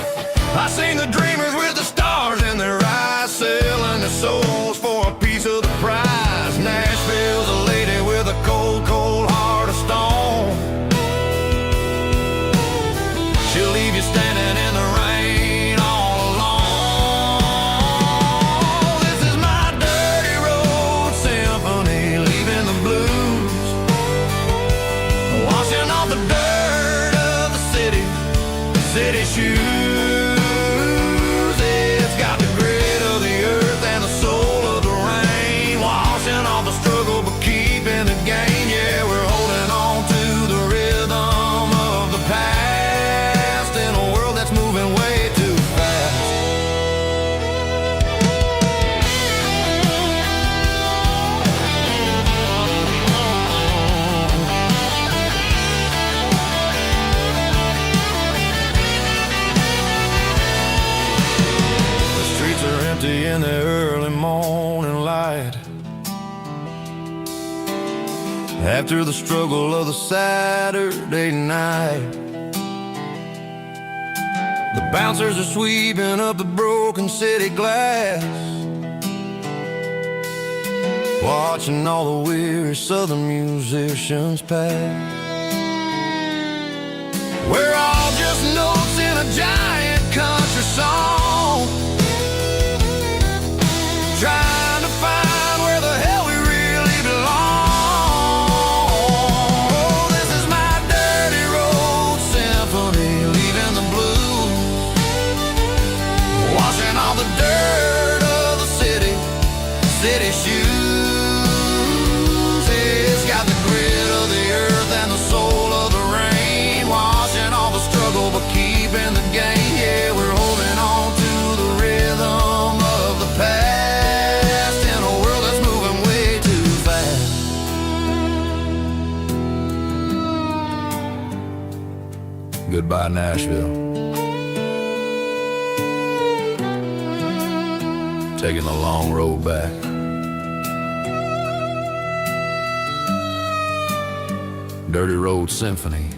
I seen the dreamers with the stars in their eyes, selling their souls for a piece of the prize. Nashville's a lady with a cold, cold heart of stone. She'll leave you standing in the rain all alone. This is my dirty road symphony, leaving the blues, washing off the dirt of the city shoes. It's got the grit of the earth and the soul of the rain, washing off the struggle but keeping the gain. Yeah, we're holding on to the rhythm of the past in a world that's moving way too fast. after the struggle of the Saturday night. The bouncers are sweeping up the broken city glass, watching all the weary southern musicians pass. We're all just notes in a giant country song, trying to find where the hell we really belong. Oh, this is my dirty road symphony, leaving the blues, washing all the dirt of the city shoes. It's got the grit of the earth and the soul of the rain, washing all the struggle but keeping the game. Yeah, we're holding on to the rhythm of the past in a world that's moving way too fast. Goodbye, Nashville. Taking the long road back. Dirty Road Symphony.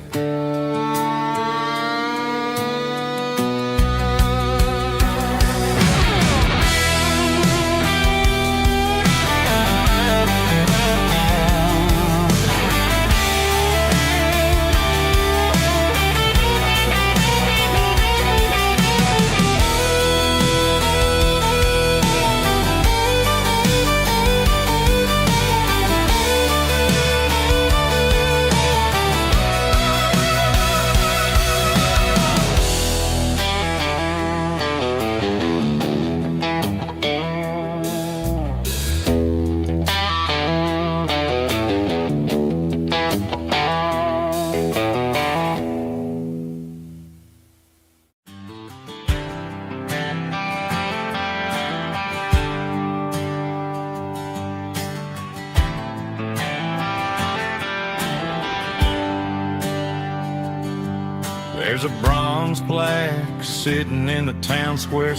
There's a bronze plaque sitting in the town square.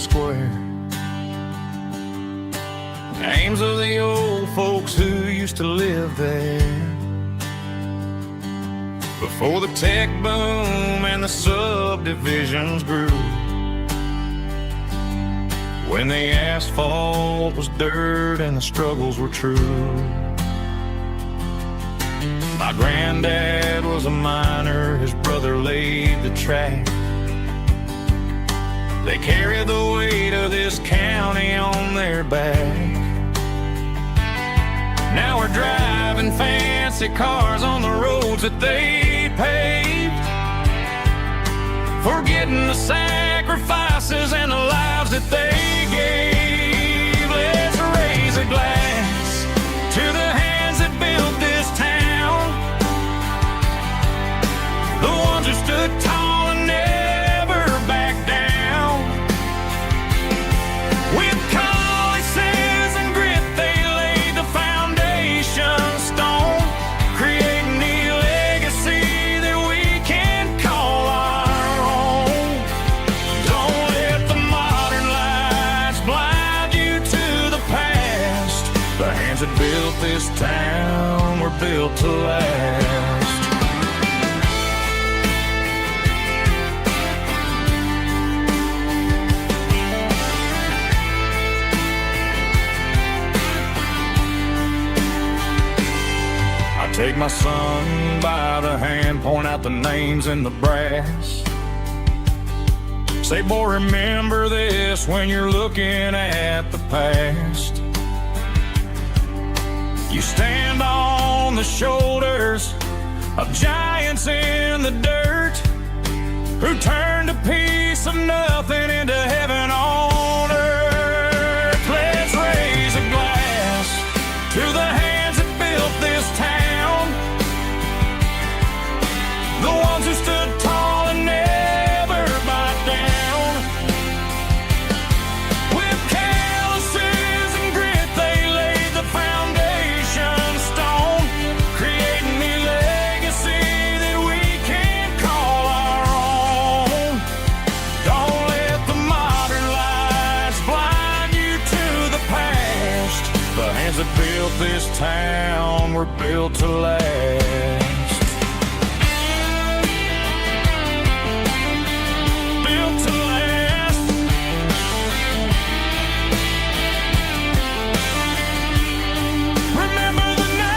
Names of the old folks who used to live there before the tech boom and the subdivisions grew, when the asphalt was dirt and the struggles were true. My granddad was a miner, his brother laid the track. They carried the weight of this county on their back. Now we're driving fancy cars on the roads that they paved, forgetting the sacrifices and the lives that they gave. Let's raise a glass to the hands that built this town, the ones who stood tall and never backed down. With calluses and grit they laid the foundation stone, creating the legacy that we can call our own. Don't let the modern lights blind you to the past. The hands that built this town were built to last. Take my son by the hand, point out the names in the brass. Say, boy, remember this when you're looking at the past. You stand on the shoulders of giants in the dirt, who turned a piece of nothing into heaven on earth. Let's raise a glass to the hands that built this town, the ones who stood tall and never backed down. With calluses and grit they laid the foundation stone, creating the legacy that we can call our own. Don't let the we're built to last. Built to last. Remember the name.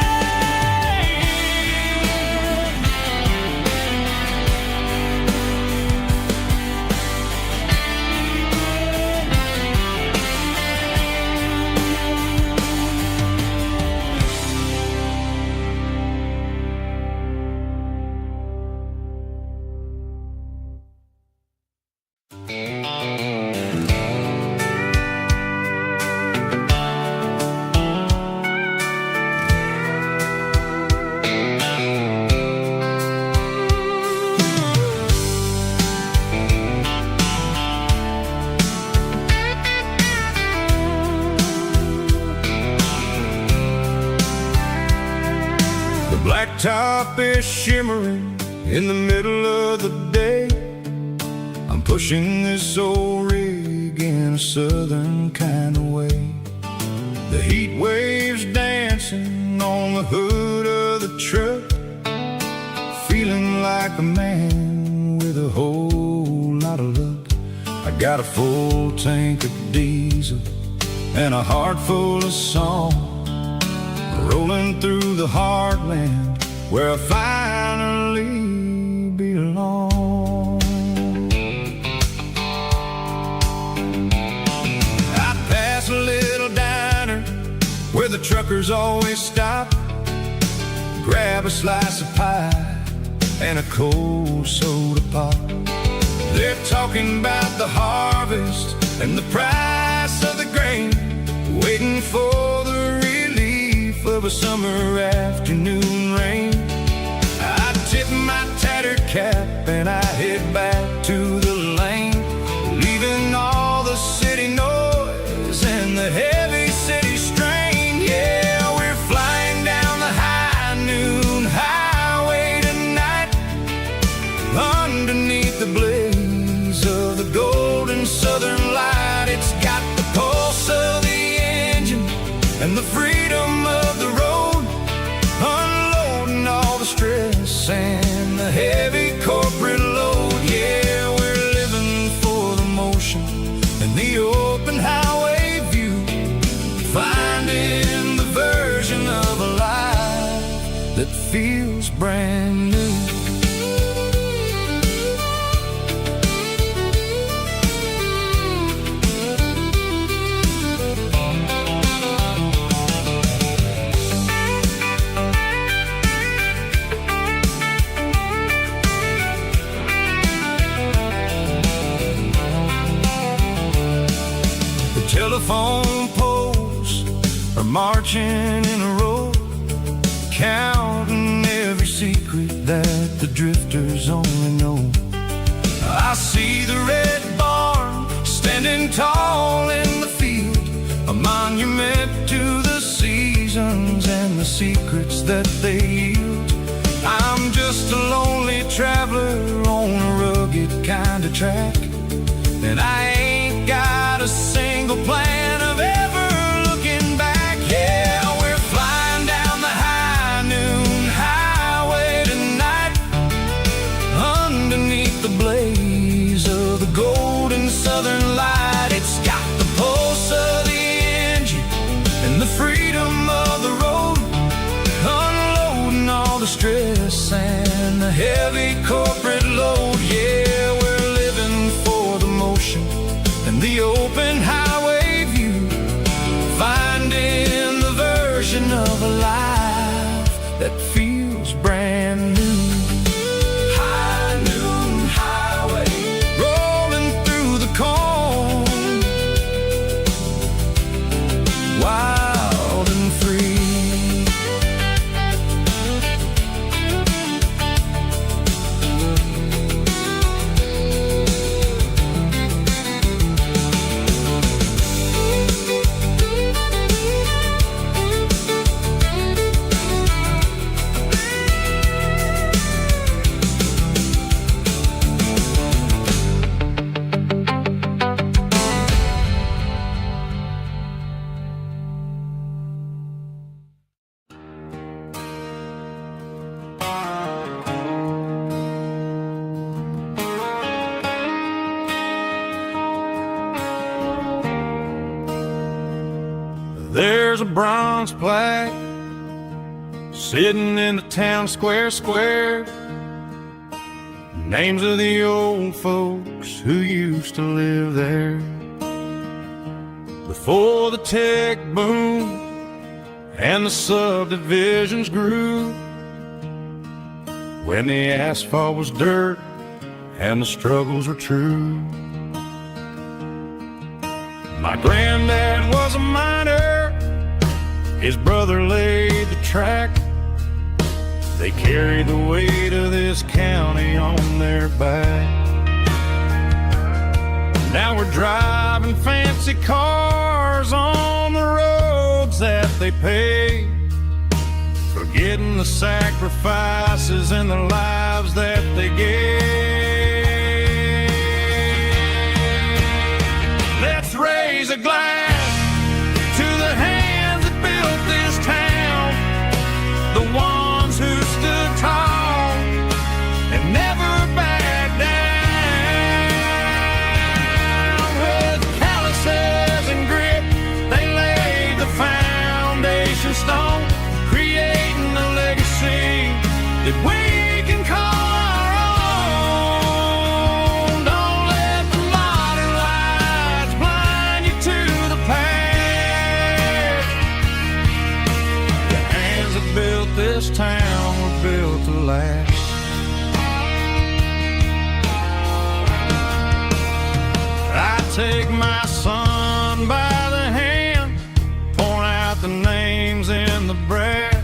Blacktop is shimmering in the middle of the day. I'm pushing this old rig in a southern kind of way. The heat waves dancing on the hood of the truck, feeling like a man with a whole lot of luck. I got a full tank of diesel and a heart full of song, rolling through the heartland where I finally belong. I pass a little diner where the truckers always stop, grab a slice of pie and a cold soda pop. They're talking about the harvest and the price of the grain, waiting for the relief of a summer afternoon rain. I tip my tattered cap and I head back to the lane, leaving all the city noise and the heavy city strain. Yeah, we're flying down the high noon highway tonight, underneath the blaze of the golden southern light. It's got the pulse of the engine and the freedom of the road, unloading all the stress and the heavy corporate load. Yeah, we're living for the motion and the open highway view, finding the version of a life that feels brand new. Telephone poles are marching in a row, counting every secret that the drifters only know. I see the red barn standing tall in the field, a monument to the seasons and the secrets that they yield. I'm just a lonely traveler on a rugged kind of track, and I ain't got a single plan of ever looking back. Yeah, we're flying down the high noon highway tonight, underneath the blaze of the golden southern light. It's got the pulse of the engine and the freedom of the road, unloading all the stress and the heavy corporate load. Yeah, we're living there's a bronze plaque sitting in the town square. Names of the old folks who used to live there before the tech boom and the subdivisions grew, when the asphalt was dirt and the struggles were true. My granddad was a miner, his brother laid the track. They carried the weight of this county on their back. Now we're driving fancy cars on the roads that they paved, forgetting the sacrifices and the lives that they gave. Let's raise a glass to the hands that built this town, the ones who stood tall and never backed down. With calluses and grit, they laid the foundation stone, creating a legacy that we can call our own. Don't let the modern lights blind you to the past. The hands that built this town were built to last. I take my son by the hand, point out the names in the brass.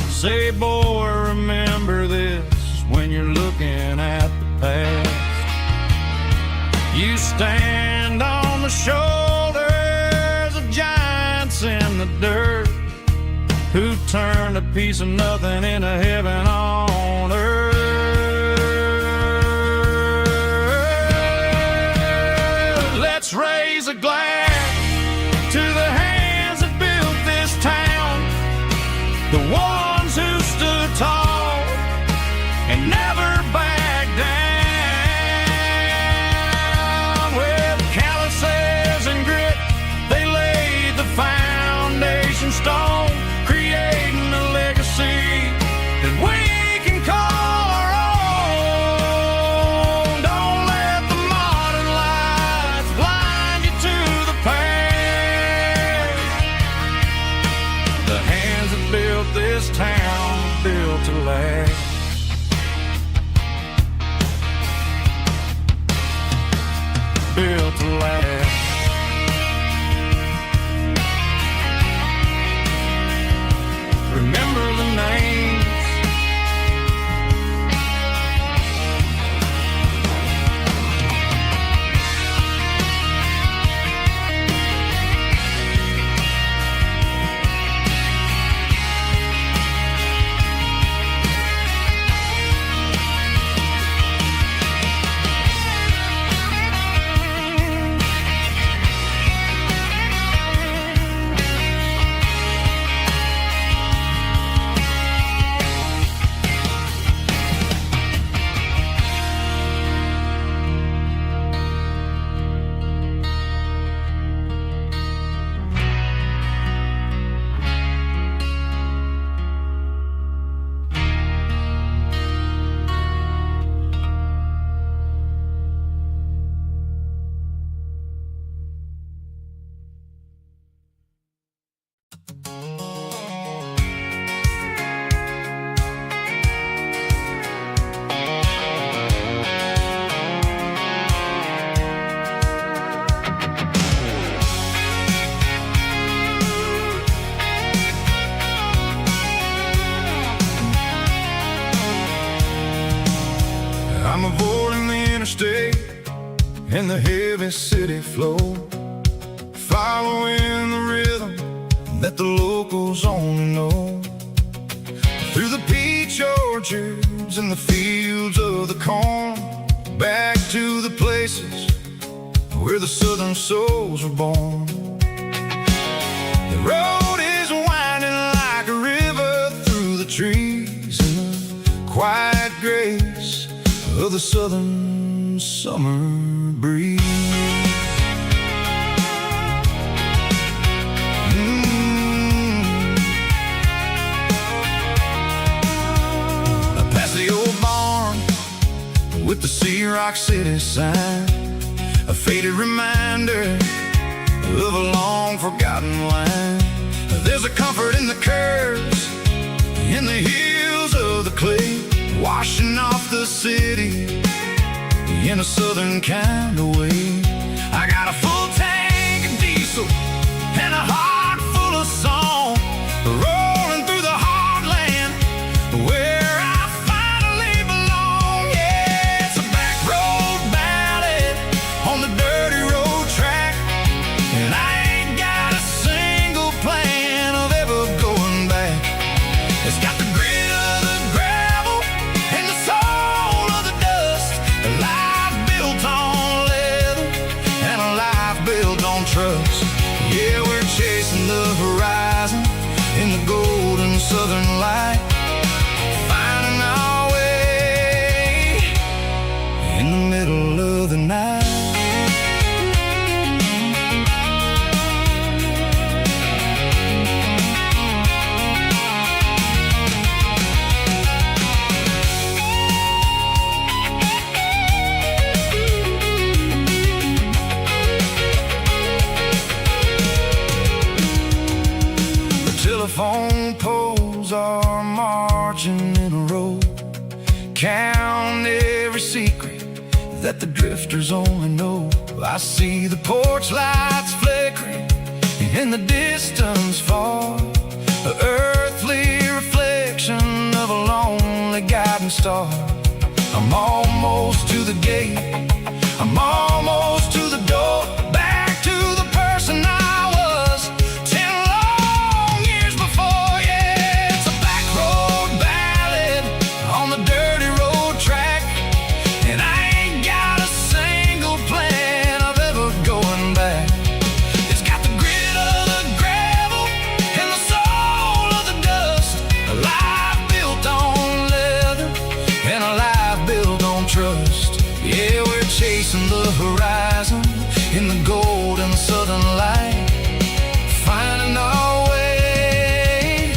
Say, boy, remember this when you're looking at the past. You stand on the shoulders of giants in the dirt, who turned a piece of nothing into heaven on earth. Let's raise a glass to the hands that built this town, the ones who stood tall and never backed down. With calluses and grit, they laid the foundation stone, creating a legacy that we can call our own. Don't let the modern lights blind you to the past. The hands that built this town built to last. Built to last. Remember the names. I'm avoiding the interstate and the heavy city flow, following the rhythm that the locals only know. Through the peach orchards and the fields of the corn, back to the places where the southern souls were born. The road is winding like a river through the trees in the quiet grace of the southern summer breeze. with the Sea Rock City sign, a faded reminder of a long forgotten line. There's a comfort in the curves, in the hills of the clay, washing off the city in a southern kind of way. I got a full tank of diesel and a heart full of song, rolling through the heartland where I finally belong. Yeah, it's a back road ballad on the dirty road track, and I ain't got a single plan of ever going back. It's got the grit of the gravel and the soul of the dust, a life built on leather and a life built on trust. Yeah, we're chasing the horizon in the golden southern light, finding our way in the middle of the night. Telephone poles are marching in a row, count every secret that the drifters only know. I see the porch lights flickering in the distance far, an earthly reflection of a lonely guiding star. I'm almost to the gate, I'm almost to the door, back to the person I was 10 long years before. Yeah, it's a back road ballad on the dirty road track, and I ain't got a single plan of ever going back. It's got the grit of the gravel and the soul of the dust, a life built on leather and a life built on trust. Yeah, we're chasing the horizon in the golden southern light, finding our way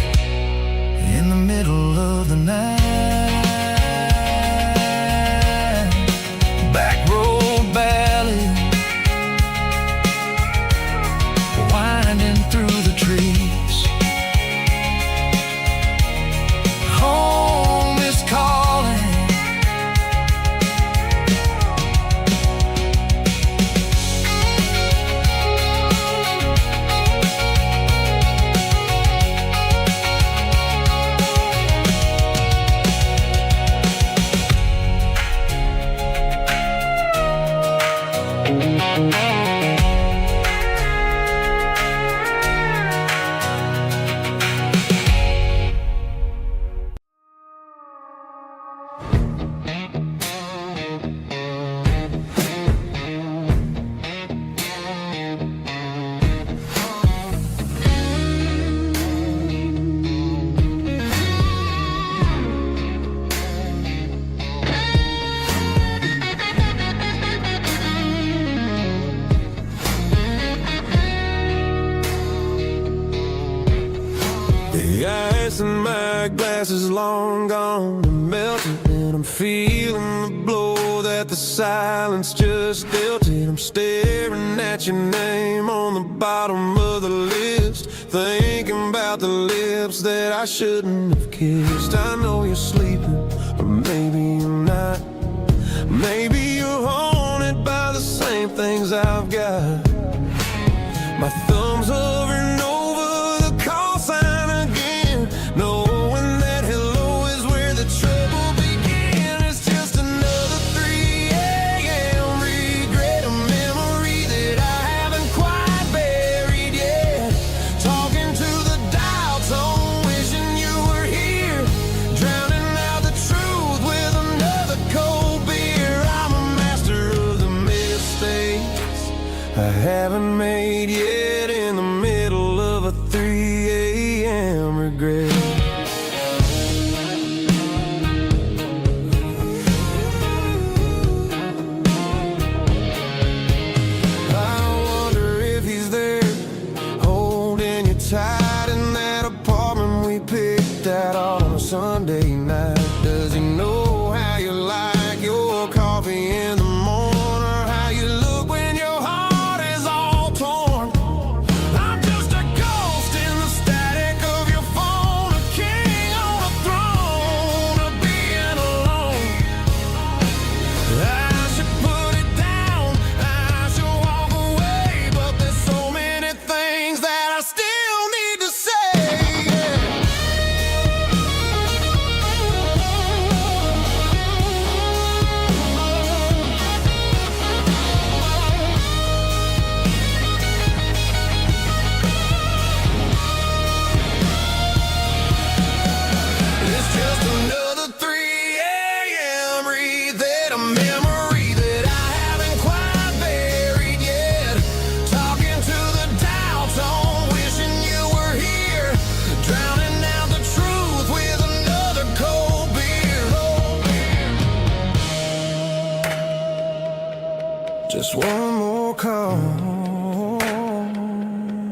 in the middle of the night. Back road ballad, winding through the trees. Home is calling. The ice in my glass is long gone and melted, and I'm feeling the blow that the silence just dealt it. I'm staring at your name on the bottom of the list, thinking about the lips that I shouldn't have kissed. I know you're sleeping, or maybe you're not. Maybe you're haunted by the same things I've got. My thumb's hovering over the call sign again, knowing that hello is where the trouble began. It's just another 3 a.m. regret, a memory that I haven't quite buried yet. Talking to the dial tone, wishing you were here, drowning out the truth with a a memory that I haven't quite buried yet. Talking to the dial tone, wishing you were here. Drowning out the truth with another cold beer. Just one more call,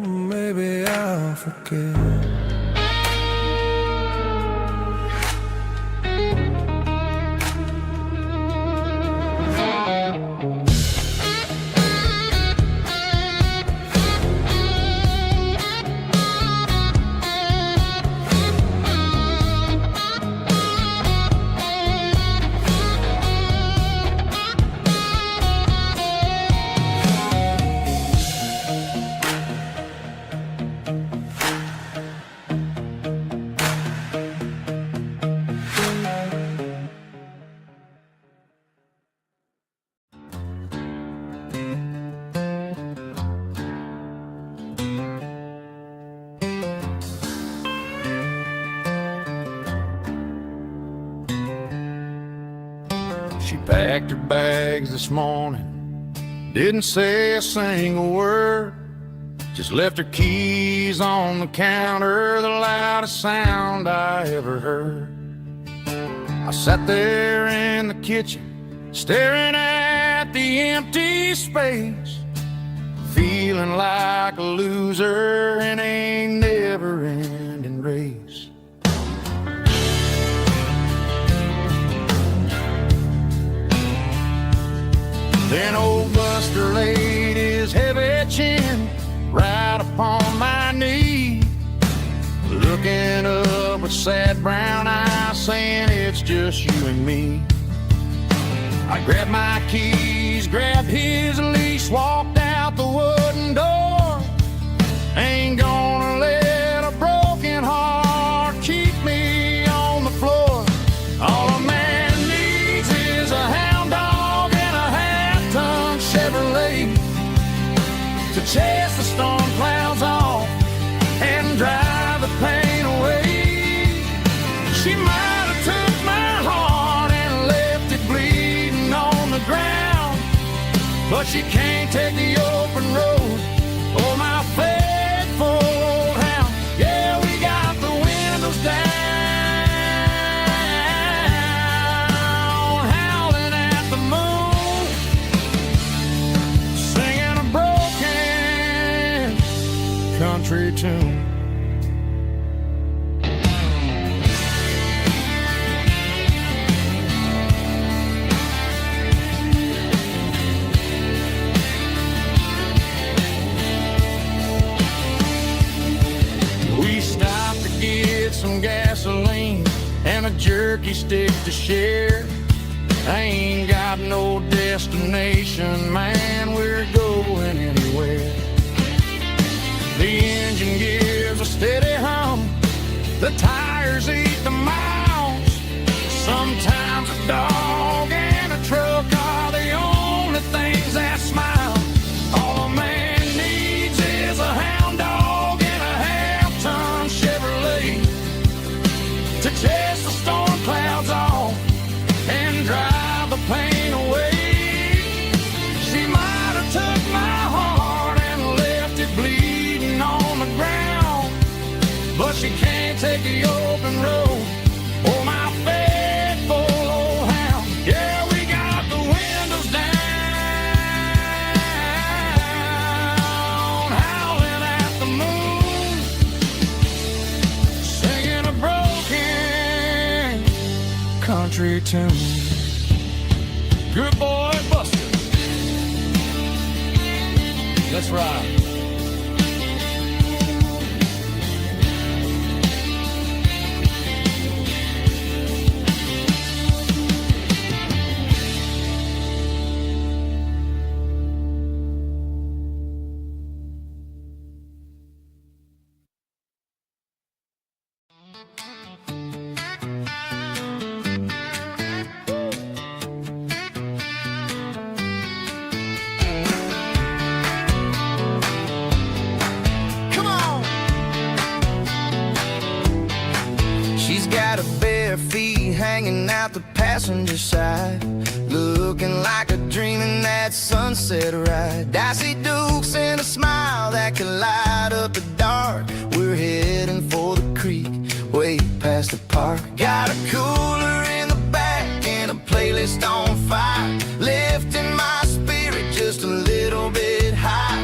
maybe I'll forget. She packed her bags this morning, didn't say a single word, just left her keys on the counter, the loudest sound I ever heard. I sat there in the kitchen, staring at the empty space, feeling like a loser in a never-ending race. Then old Buster laid his heavy chin right upon my knee, looking up with sad brown eyes, saying it's just you and me. I grabbed my keys, grabbed his leash, walked out the wooden door. Ain't gonna let a broken heart keep me on the floor. All a man needs is a hound dog and a half-ton Chevrolet to chase the storm clouds off and drive the pain away. She might have took my heart and left it bleeding on the ground, but she can't take the open road or my faithful old hound. Yeah, we got the windows down, howling at the moon, singing a broken country tune. We stopped to get some gasoline and a jerky stick to share. I ain't got no destination, man, we're going anywhere. The engine gives a steady hum, the tires eat the miles. Sometimes a dog and a truck are the only things that smile. All a man needs is a hound dog and a half-ton Chevrolet to chase the storm clouds off and drive the pain away. She might have took my heart and left it bleeding on the ground, but she can't take the open road or my faithful old hound. Yeah, we got the windows down, howling at the moon, singing a broken country tune. Good boy, Buster. Let's ride. passenger side, looking like a dream in that sunset ride. I see Dukes and a smile that can light up the dark. We're heading for the creek, way past the park. Got a cooler in the back and a playlist on fire, lifting my spirit just a little bit high.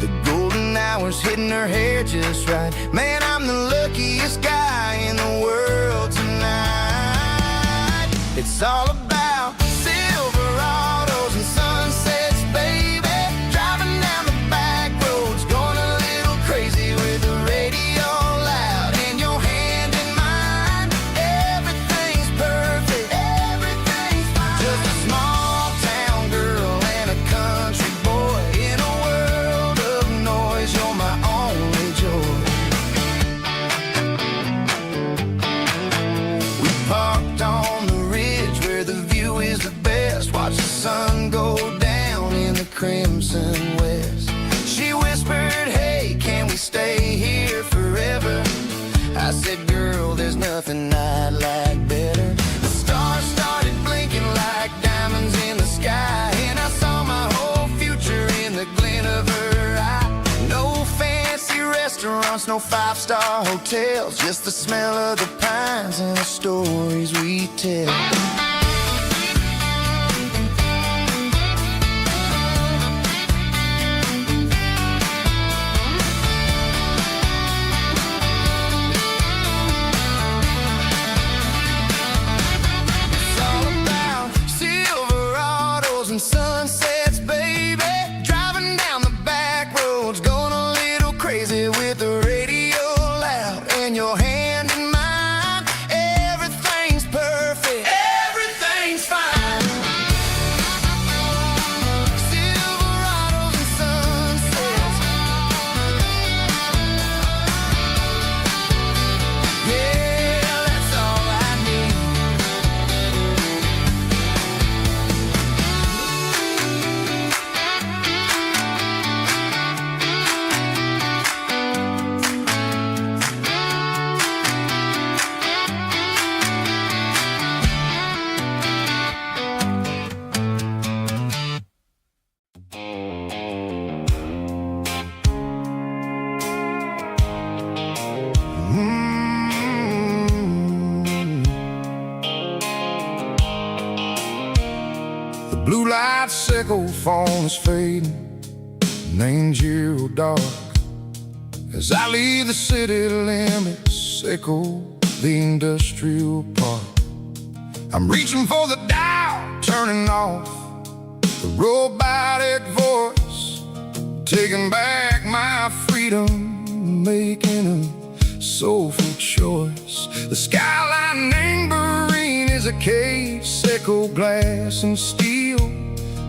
The golden hours hitting her hair just right. Man, I'm the luckiest guy in the world tonight. It's all about Silverados and sunsets, baby. Driving down the back roads, going a little crazy with the radio loud and your hand in mine. Everything's perfect, everything's fine. Just a small town girl and a country boy in a world of noise. You're my only joy. We parked on the ridge where the view is the best. Watch the sun go down in the crimson west. She whispered, hey, can we stay here forever? I said, girl, there's nothing I'd like better. The stars started blinking like diamonds in the sky, and I saw my whole future in the glint of her eye. No fancy restaurants, no five-star hotels, just the smell of the pines and the stories we tell. It's all about Silverados and sunsets, baby. Driving down the back roads, going a little crazy with the radio loud and your hand in mine. Everything's perfect, everything's fine. Silverados and sunsets, yeah, that's all I need. The blue light sickle phone is fading, named zero dark. As I leave the city limits, sickle the industrial park. I'm reaching for the dial, turning off the robotic voice, taking back my freedom, making a soulful choice. The skyline named Marine is a cage, sickle glass and steel,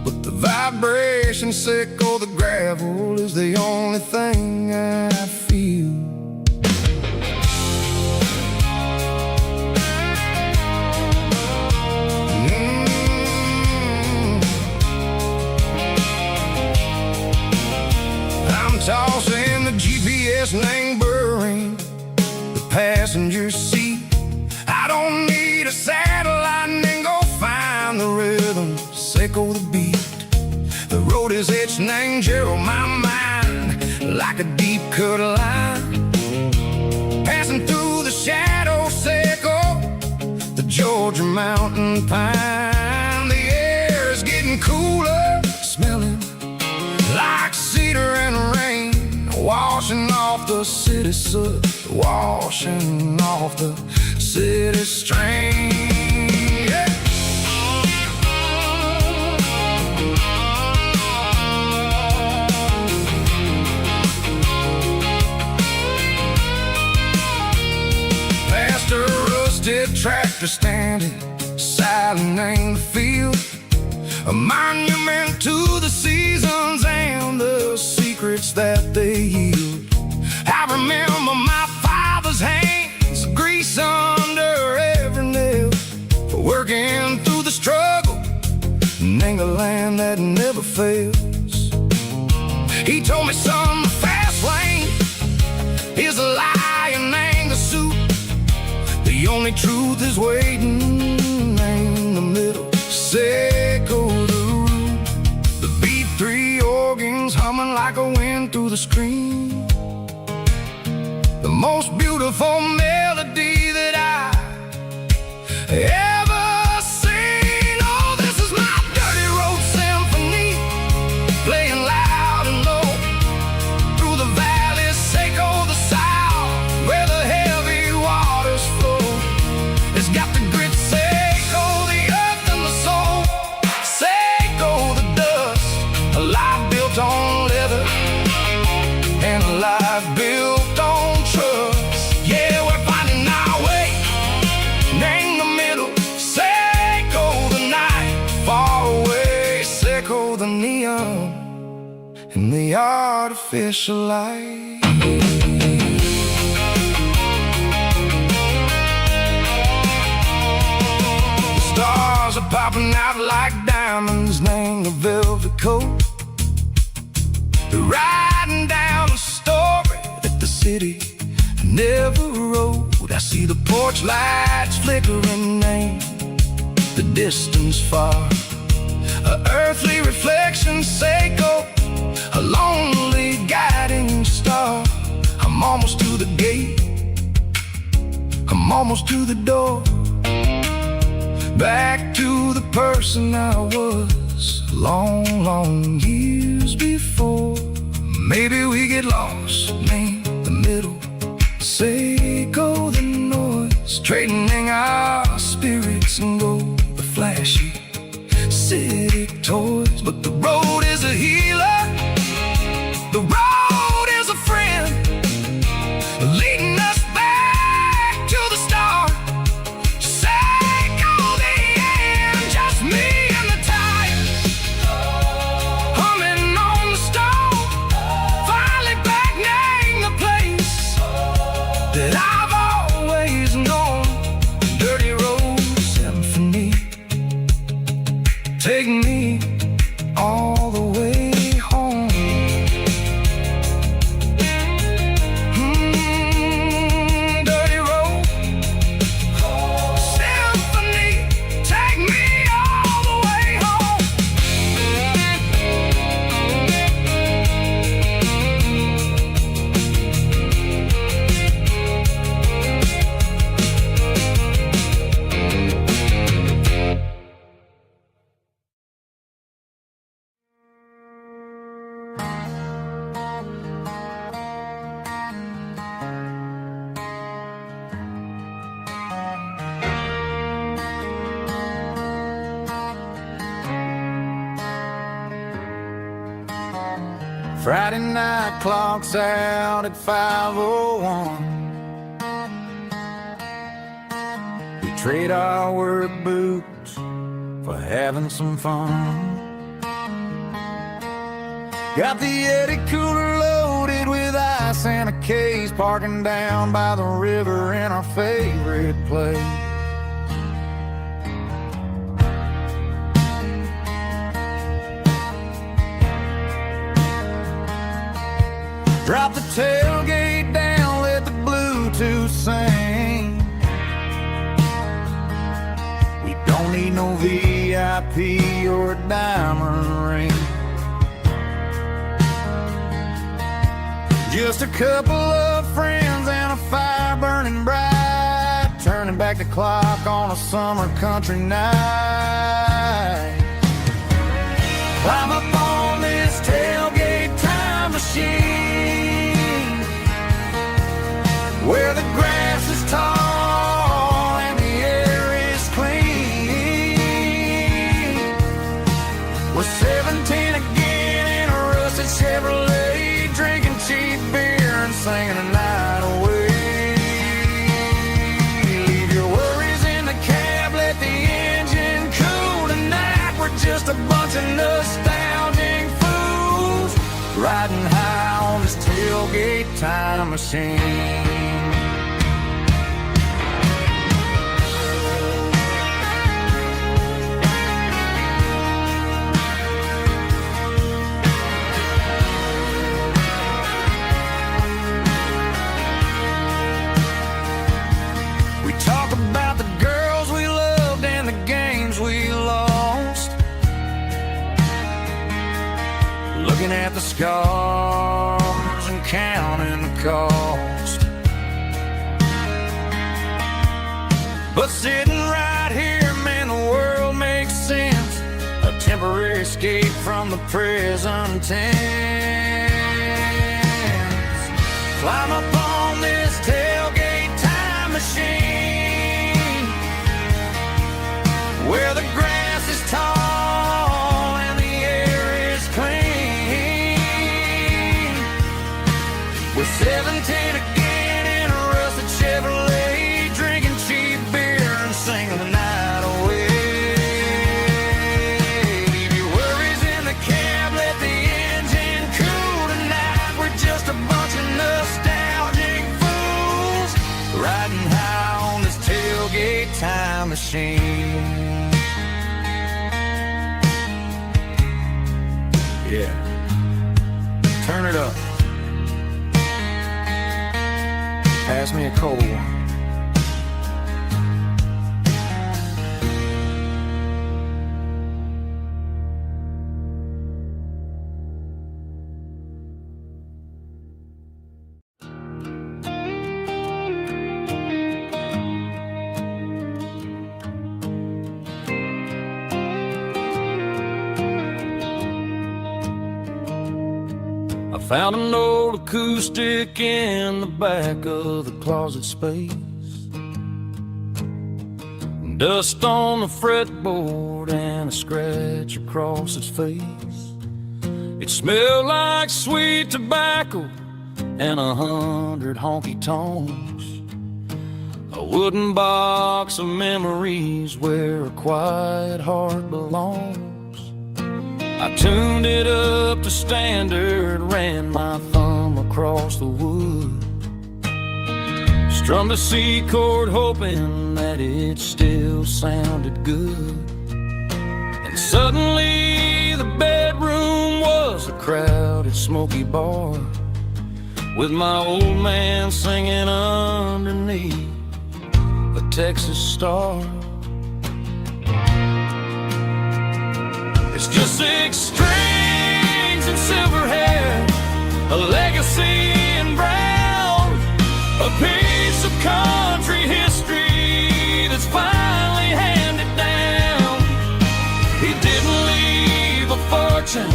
but the vibration sickle, the gravel is the only thing I feel. I'm tossing the GPS named Burring, the passenger seat. I don't need a satellite and go find the rhythm, sickle the beat. The road is etched named Gerald, my mind, like a deep cut line. Passing through the shadow sickle, the Georgia mountain pine. The air is getting cooler, smelling like cedar and rain, washing off the city soot, washing off the city strain. Yeah. Past a rusted tractor standing silent in the field, a monument to the seasons and the secrets that they yield. I remember my father's hands, grease under every nail, for working through the struggle, and the land that never fails. He told me, son, the fast lane is a lion and the suit. The only truth is waiting, ain't the screen. The most beautiful melody that I ever seen. Oh, this is my dirty road symphony, playing loud and low through the valleys, Seco the south, where the heavy waters flow. It's got the grit, Seco the earth and the soul, Seco the dust, a life built on leather and a life built on trust. Yeah, we're finding our way in the middle, Seco the night, far away, Seco the neon and the artificial light. The stars are popping out like diamonds, named the velvet coat. They're riding down a story that the city never wrote. I see the porch lights flickering, name the distance far, a earthly reflection, Seco, a lonely guiding star. I'm almost to the gate, I'm almost to the door, back to the person I was long, long years before. Maybe we get lost, name the middle, Seco the noise, trading our spirits and go the flashy city toys. But the road is a healer, the road is a friend, leading us back to the start, Seco the end, just me and the tires, humming on the stove, finally back name the place that I've always known. Dirty road symphony, take me all the way home. Dirty road symphony, take me all the way home. Friday night clocks out at 5:01. We trade our work boots for having some fun. Got the Yeti cooler loaded with ice and a case, parking down by the river in our favorite place. Drop the tailgate down, let the Bluetooth sing. We don't need no VIP or a diamond ring. Just a couple of friends and a fire burning bright, turning back the clock on a summer country night. Climb up on this tailgate time machine, where the grass is tall and the air is clean. We're 17 again in a rusted Chevrolet, drinking cheap beer and singing the night away. Leave your worries in the cab, let the engine cool tonight. We're just a bunch of nostalgic fools, riding high on this tailgate time machine. We talk about the girls we loved and the games we lost, looking at the scars counting the cost. But sitting right here, man, the world makes sense. A temporary escape from the present tense. Climb up on this tailgate time machine, where the grass is tall and the air is clean. We're 17 again in a rusted Chevrolet, drinking cheap beer and singing the night away. Leave your worries in the cab, let the engine cool tonight. We're just a bunch of nostalgic fools riding high on this tailgate time machine. Yeah, turn it up. Pass me a cold one. I found an old acoustic in the back of the closet space. Dust on the fretboard and a scratch across its face. It smelled like sweet tobacco and 100 honky tonks. A wooden box of memories where a quiet heart belongs. I tuned it up to standard, ran my thumb across the wood, strummed a C chord hoping that it still sounded good. And suddenly the bedroom was a crowded smoky bar, with my old man singing underneath the Texas star. It's just 6 strings and silver hair, a legacy in brown, a piece of country history that's finally handed down. He didn't leave a fortune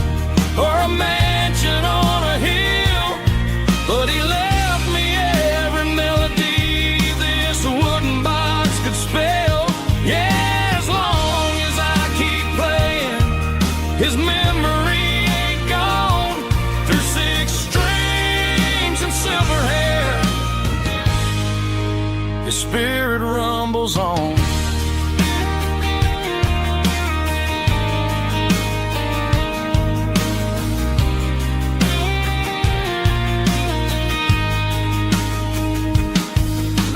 or a mansion on a hill, but he left me every melody this wooden box could spell. Yeah, as long as I keep playing, his memory ain't gone. Through 6 strings and silver hair, his spirit rumbles on.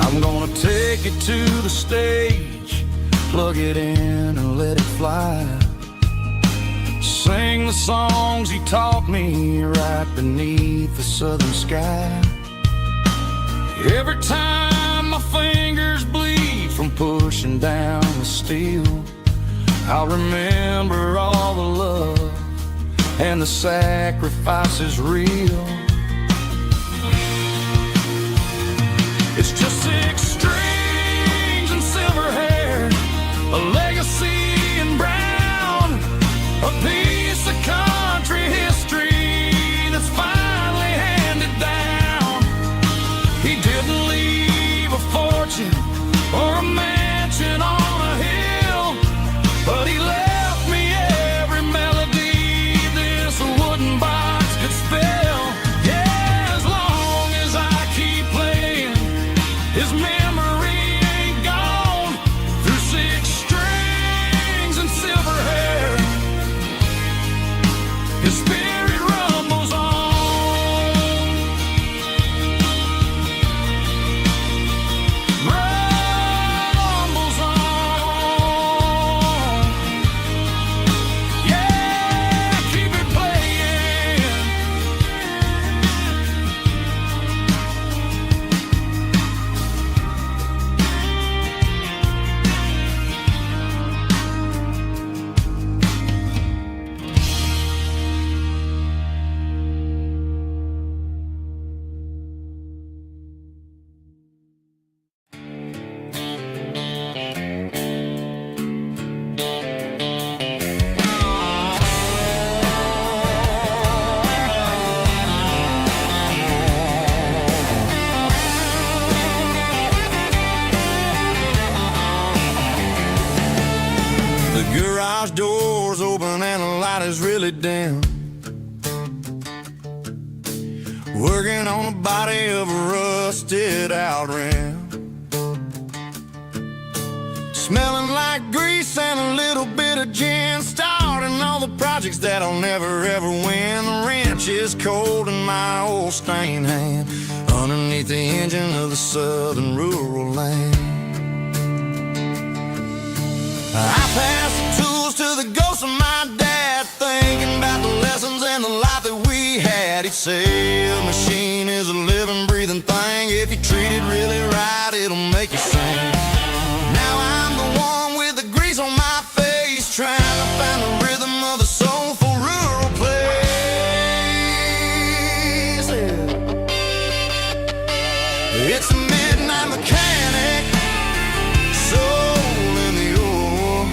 I'm gonna take it to the stage, plug it in and let it fly. Sing the songs he taught me right beneath the southern sky. Every time my fingers bleed from pushing down the steel, I'll remember all the love and the sacrifices real. It's just 6 strings and silver hair, a legacy in brown, a piece of country history that's finally handed down. He didn't leave a fortune or a mansion on a hill, but he left me every melody this wooden box could spell. Yeah, as long as I keep playing, his memory ain't gone. Through 6 strings garage doors open and the light is really dim. Working on the body of a rusted out rim. Smelling like grease and a little bit of gin. Starting all the projects that I'll never ever win. The wrench is cold in my old stained hand underneath the engine of the southern rural land. I pass the tools to the ghost of my dad, thinking about the lessons and the life that we had. He'd say a machine is a living, breathing thing. If you treat it really right, it'll make you sing. Now I'm the one with the grease on my face, trying to find the rhythm of a soulful rural place. It's a midnight mechanic, soul in the ore,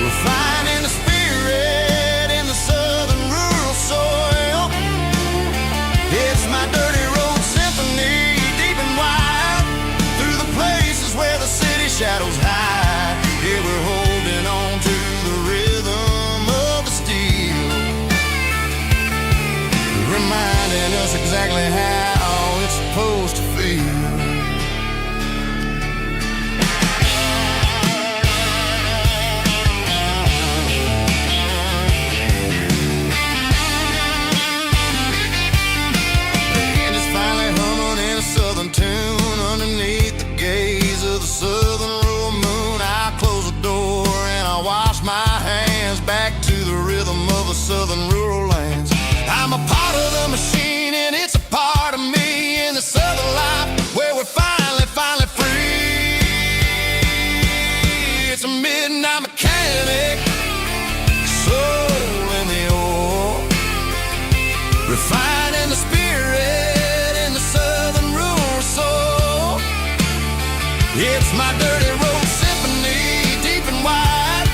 refining the spirit in the southern rural soil. It's my dirty road symphony, deep and wide, through the places where the city shadows hide. Yeah, we're holding on to the rhythm of the steel, reminding us exactly how it's supposed to feel. Tune underneath the gaze of the southern rural moon. I close the door and I wash my hands back to the rhythm of the southern rural lands. I'm a part of the machine and it's a part of me in the southern life where we're finally free. It's a midnight mechanic, soul in the ore, refining the spirit in the southern rural soul. It's my dirty road symphony, deep and wide,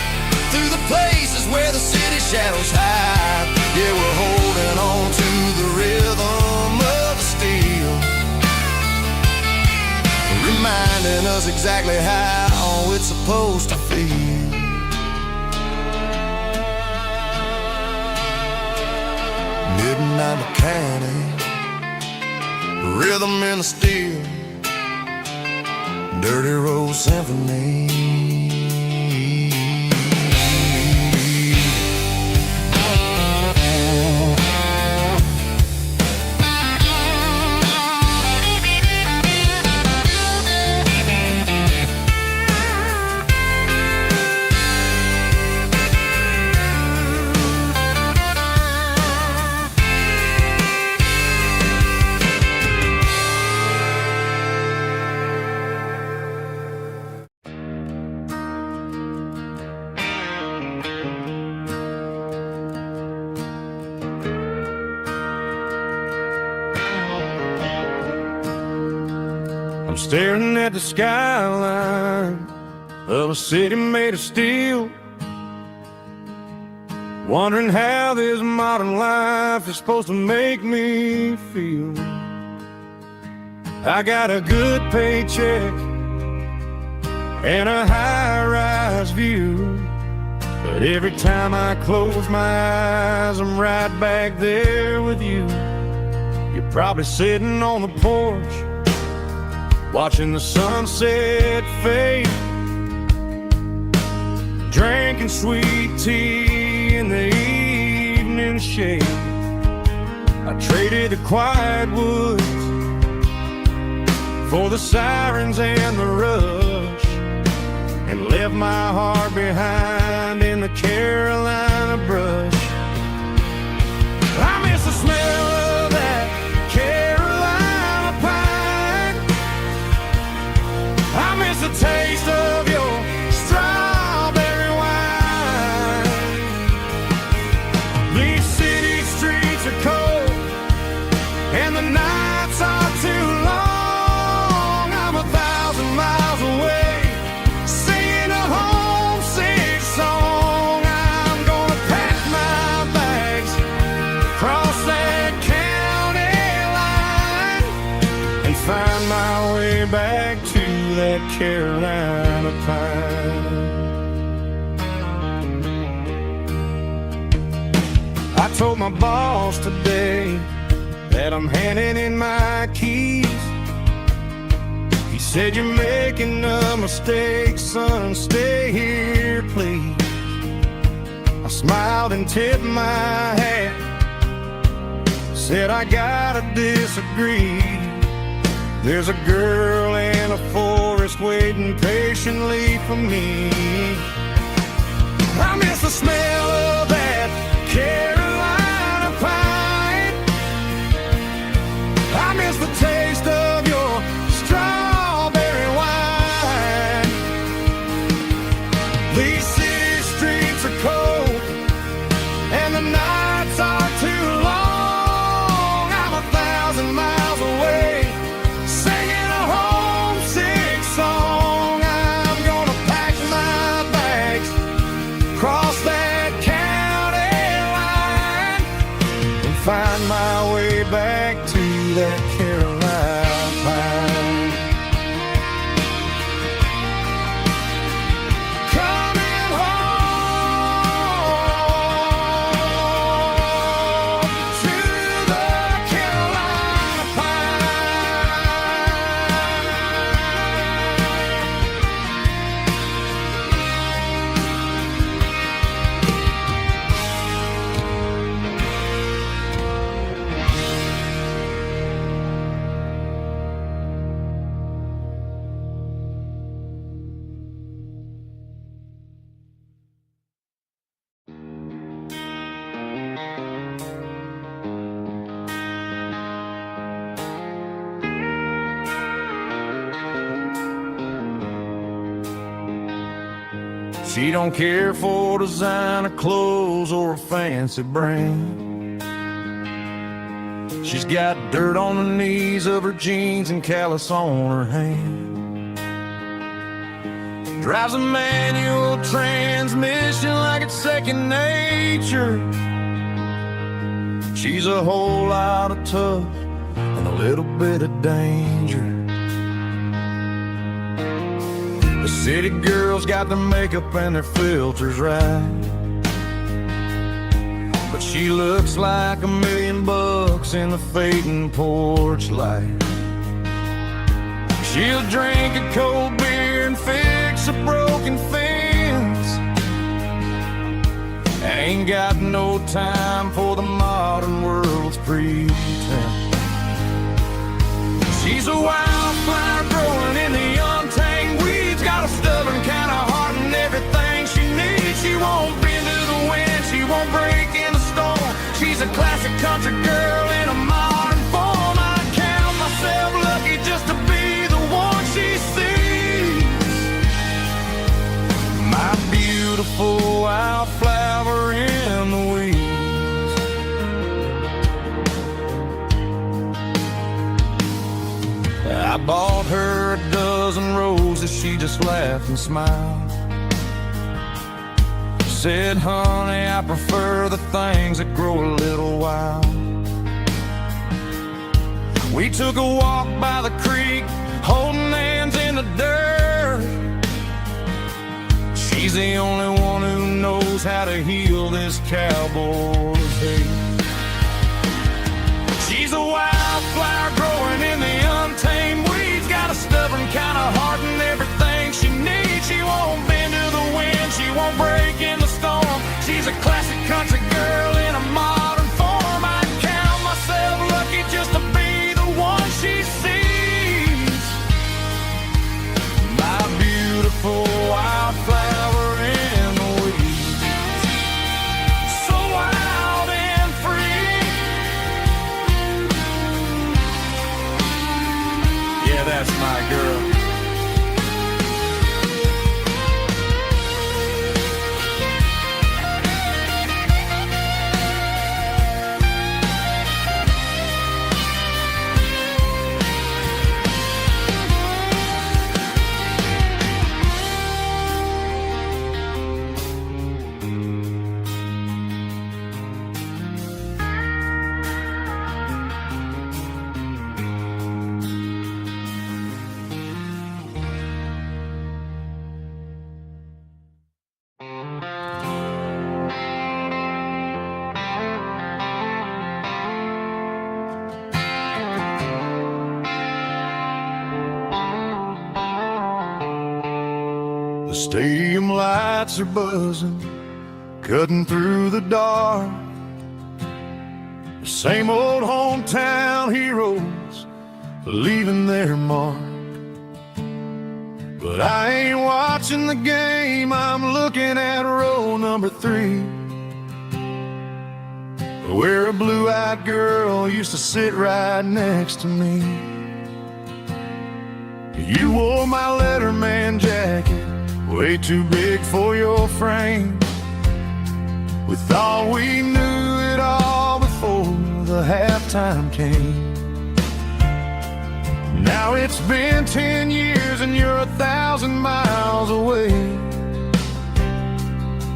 through the places where the city shadows hide. Yeah, we're holding on to the rhythm of the steel, reminding us exactly how it's supposed to feel. Midnight mechanic, rhythm in the steel, dirty road symphony. Staring at the skyline of a city made of steel, wondering how this modern life is supposed to make me feel. I got a good paycheck and a high-rise view, but every time I close my eyes, I'm right back there with you. You're probably sitting on the porch, watching the sunset fade, drinking sweet tea in the evening shade. I traded the quiet woods for the sirens and the rush, and left my heart behind in the Carolina brush. I miss the smell of that Carolina pine. I miss the taste of your strawberry wine. These city streets are cold and the nights are too long. I'm 1,000 miles away, singing a homesick song. I'm gonna pack my bags, cross that county line, and find my way back to that Carolina pine. told my boss today that I'm handing in my keys. He said, you're making a mistake, son, stay here, please. I smiled and tipped my hat, said I gotta disagree. There's a girl in a forest waiting patiently for me. I miss the smell of that Carolina pine. I miss the taste of your strawberry wine. These city streets are cold and the nights are too long. I'm 1,000 miles away singing a homesick song. I'm gonna pack my bags, cross that county line, and find my way back to that Carolina pine. Coming home to the Carolina She don't care for designer clothes or a fancy brand. She's got dirt on the knees of her jeans and callus on her hand. Drives a manual transmission like it's second nature. She's a whole lot of tough and a little bit of danger. The city girls got their makeup and their filters right, but she looks like $1,000,000 in the fading porch light. She'll drink a cold beer and fix a broken fence. Ain't got no time for the modern world's pretense. She's a wildflower growing in the untamed weeds, got a stubborn kind of heart and everything she needs. She won't bend to the wind, she won't break in the storm. She's a classic country girl in a modern form. I count myself lucky just to be the one she sees. My beautiful wildflower in the weeds. I bought her a dozen roses, she just laughed and smiled. Said, honey, I prefer the things that grow a little wild. We took a walk by the creek, holding hands in the dirt. She's the only one who knows how to heal this cowboy's hate. She's a wildflower growing in the untamed weeds, got a stubborn kind of heart and everything she needs. She won't bend to the wind, she won't break in the storm. She's a classic country girl in a modern form. I count myself lucky just to be the one she sees. My beautiful wildflower in the weeds, so wild and free. Yeah, that's my girl. Stadium lights are buzzing, cutting through the dark. The same old hometown heroes leaving their mark. But I ain't watching the game, I'm looking at row number 3, where a blue-eyed girl used to sit right next to me. You wore my Letterman jacket, way too big for your frame. We thought we knew it all before the halftime came. Now it's been 10 years and you're 1,000 miles away.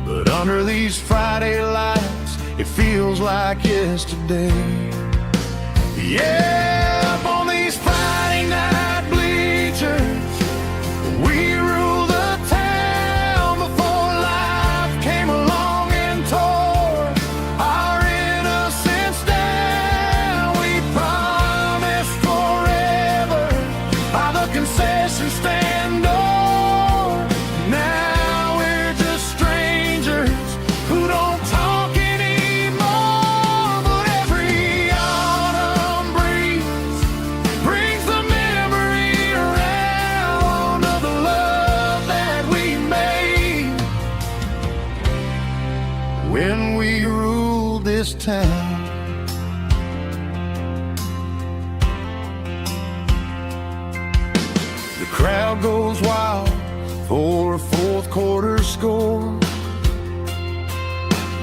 But under these Friday lights, it feels like yesterday. Yeah, up on these Friday night bleachers, we rule the town before life came along and tore our innocence down. We promised forever by the concession stand door. Now we're just strangers who don't talk anymore. But every autumn breeze brings the memory around of the love that we made when we ruled this town. The crowd goes wild for a fourth quarter score,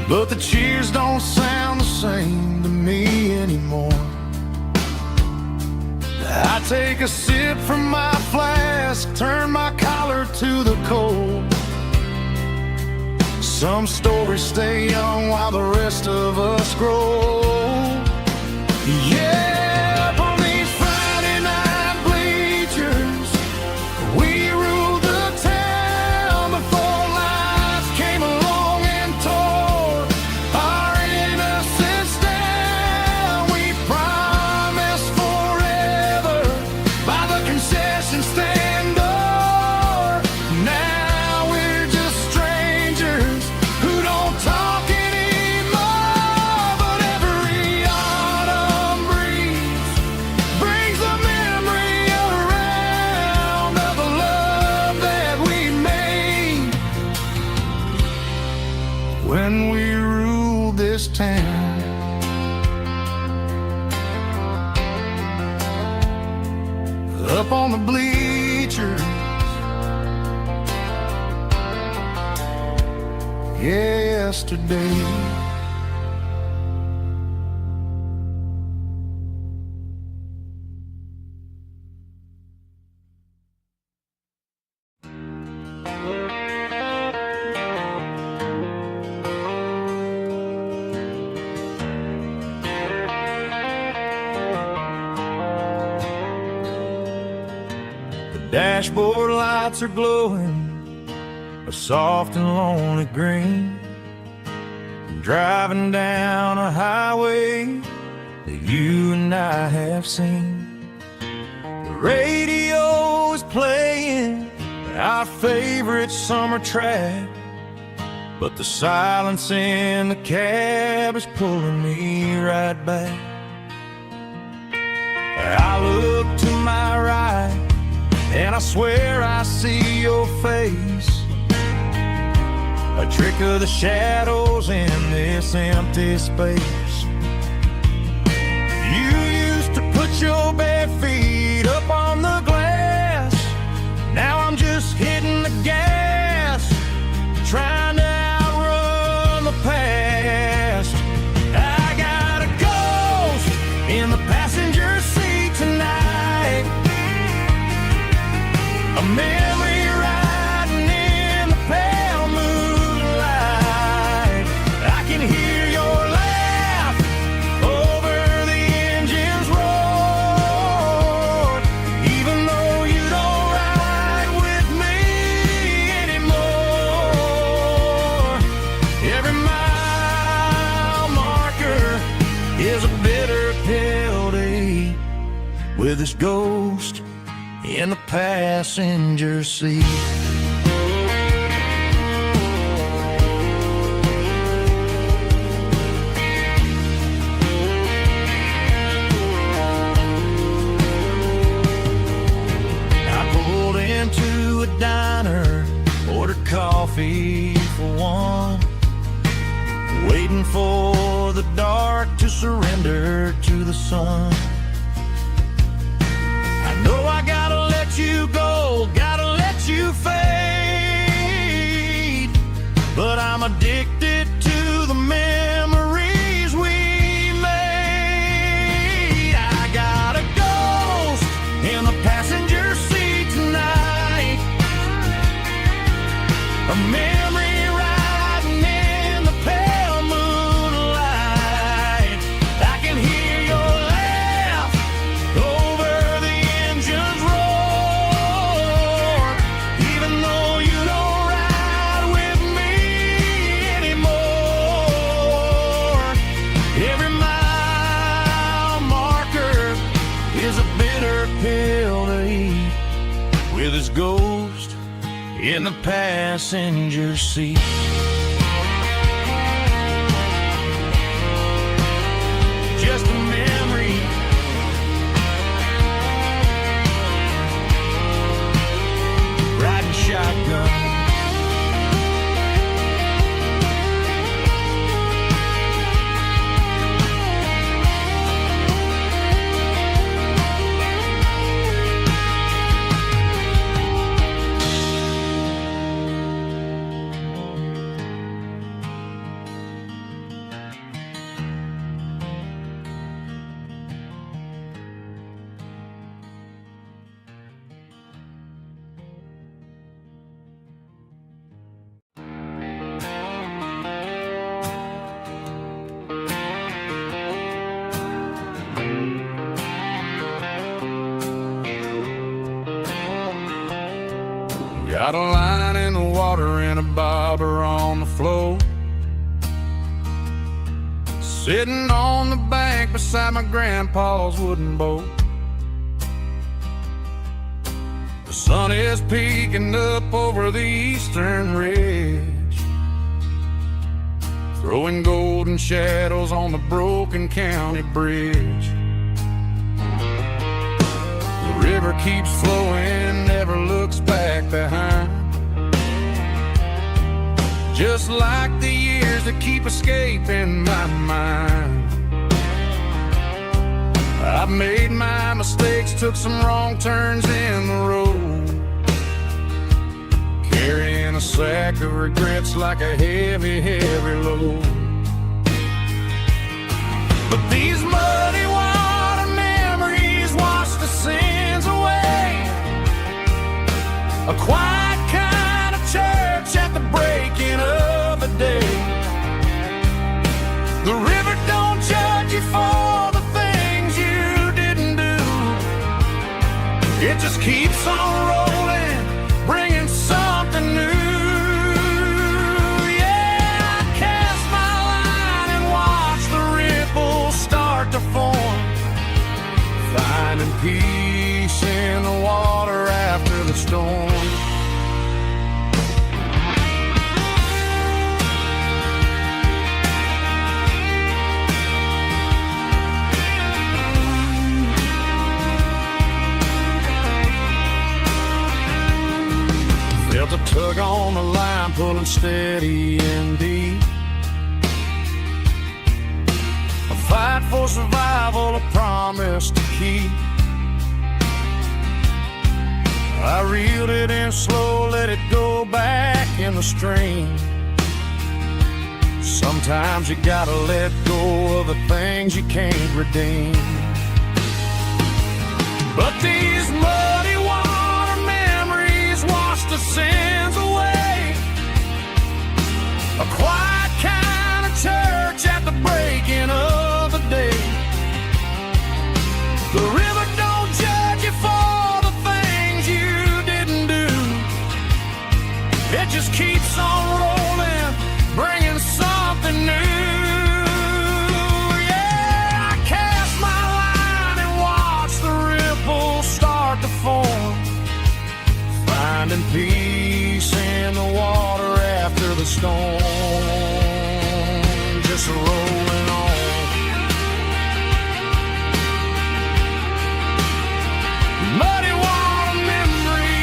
but the cheers don't sound the same to me anymore. I take a sip from my flask, turn my collar to the cold. Some stories stay young while the rest of us grow. Yeah, up on these Friday night bleachers, we ruled the town before life came along and tore our innocence down. We promised forever by the concession stand door. Now we're just strangers who don't talk anymore. But every autumn breeze brings the memory around of the love that we made when we ruled this town. Up on the bleachers, yesterday. The dashboard lights are glowing a soft and lonely green. I'm driving down a highway that you and I have seen. The radio is playing our favorite summer track, but the silence in the cab is pulling me right back. I look to my right and I swear I see your face, a trick of the shadows in this empty space. You used to put your bare feet up on the glass. Now I'm just hitting the gas, trying to outrun the past. I got a ghost in the passenger seat tonight, a memory riding in the pale moonlight. I can hear your laugh over the engine's roar, even though you don't ride with me anymore. Every mile marker is a bitter pill to eat with this ghost in the passenger seat. heart to surrender to the sun. I know I gotta let you go, gotta let you fade, but I'm addicted to the memories we made. I got a ghost in the passenger seat tonight, a memory riding in the pale moonlight. I can hear your laugh over the engine's roar, even though you don't ride with me anymore. Every mile marker is a bitter pill to eat, with his ghost in the passenger seat. Just a memory, riding shotgun. Got a line in the water and a bobber on the floor, sitting on the bank beside my grandpa's wooden boat. The sun is peeking up over the eastern ridge, throwing golden shadows on the broken county bridge. The river keeps flowing, never looks back behind, just like the years that keep escaping my mind. I've made my mistakes, took some wrong turns in the road, carrying a sack of regrets like a heavy, heavy load. But these muddy water memories wash the sins away, a quiet kind of church at the breaking of the day. The river don't judge you for the things you didn't do, it just keeps on rolling, bringing something new. Yeah, I cast my line and watch the ripples start to form, finding peace in the water after the storm. Felt a tug on the line, pulling steady and deep, a fight for survival, a promise to keep. I reeled it in slow, let it go back in the stream. Sometimes you gotta let go of the things you can't redeem. But these muddy water memories wash the sins away, a quiet kind of church at the breaking of the day. The river don't judge you for the things you didn't do, it just keeps on rolling, bringing something new. Yeah, I cast my line and watch the ripples start to form, finding peace in the water after the storm, just rolling on. Muddy water memory,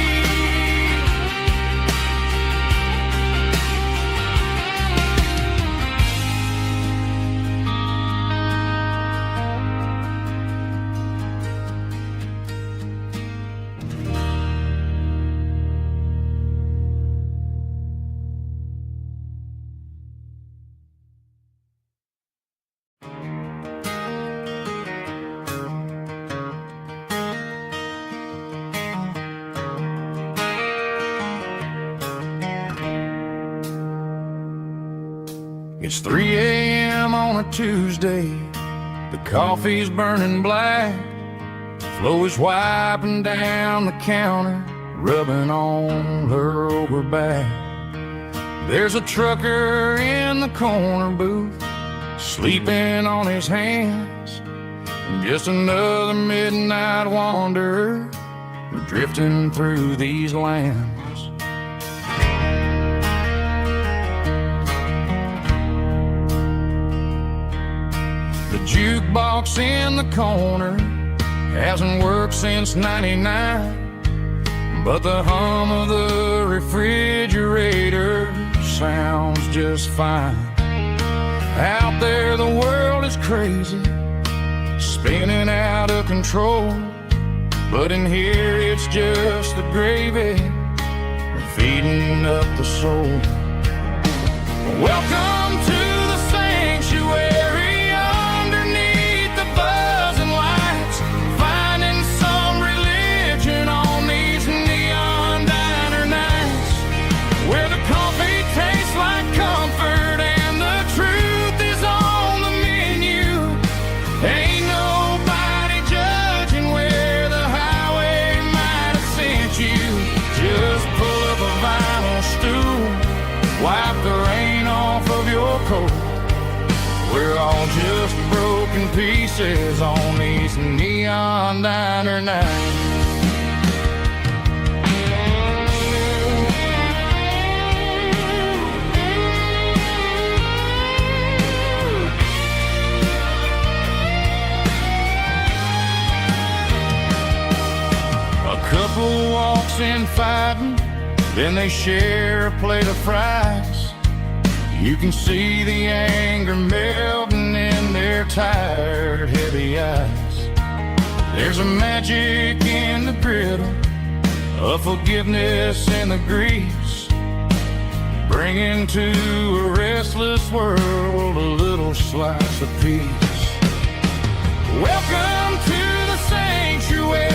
It's 3 a.m. on a Tuesday. The coffee's burning black. Flo is wiping down the counter, rubbing on her over back. There's a trucker in the corner booth, sleeping on his hands. Just another midnight wanderer, drifting through these lands. The jukebox in the corner hasn't worked since '99, but the hum of the refrigerator sounds just fine. Out there the world is crazy, spinning out of control, but in here it's just the gravy feeding up the soul. Welcome to the sanctuary underneath the buzzing lights, finding some religion on these neon diner nights, where the coffee tastes like comfort and the truth is on the menu. Ain't nobody judging where the highway might have sent you. Just pull up a vinyl stool, wipe the rain off of your coat. We're all just broken pieces on these neon diner nights. A couple walks in fighting, then they share a plate of fries. You can see the anger melting in their tired, heavy eyes. There's a magic in the griddle, a forgiveness in the grease, bringing to a restless world a little slice of peace. Welcome to the sanctuary.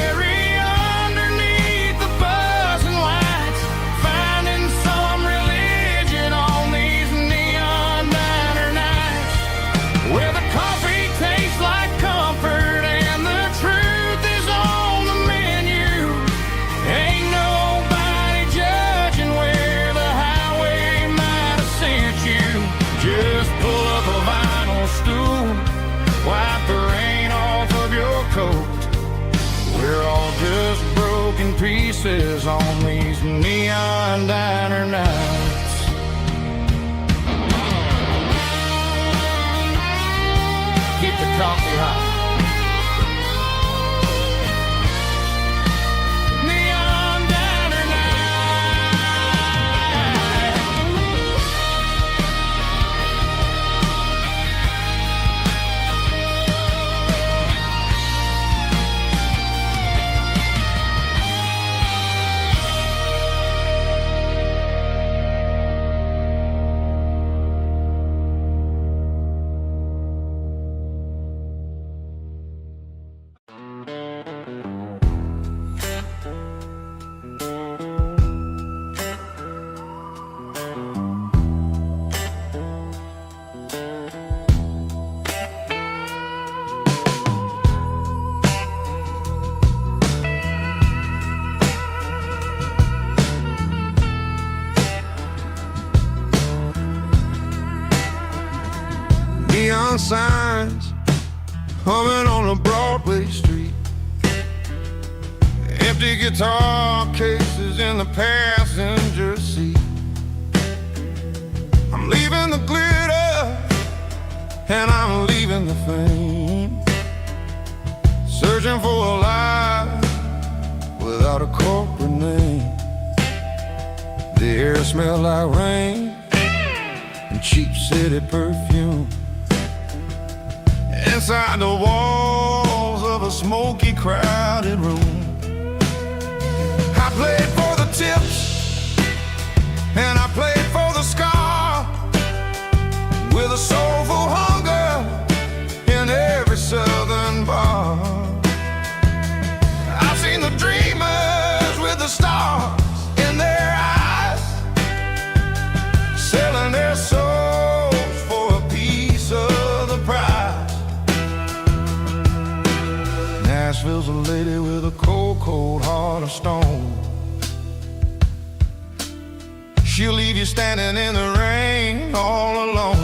Pieces on these neon diner nights. Keep the coffee hot. Neon diner neon signs humming on a Broadway street, empty guitar cases in the passenger seat. I'm leaving the glitter and I'm leaving the fame, searching for a life without a corporate name. The air smells like rain and cheap city perfume. Inside the walls of a smoky, crowded room, I played for the tips and I played for the scar, with a soulful hunger in every southern bar. I've seen the dreamers with the stars in their eyes, selling their souls for Nashville's a lady with a cold, cold heart of stone. She'll leave you standing in the rain all alone.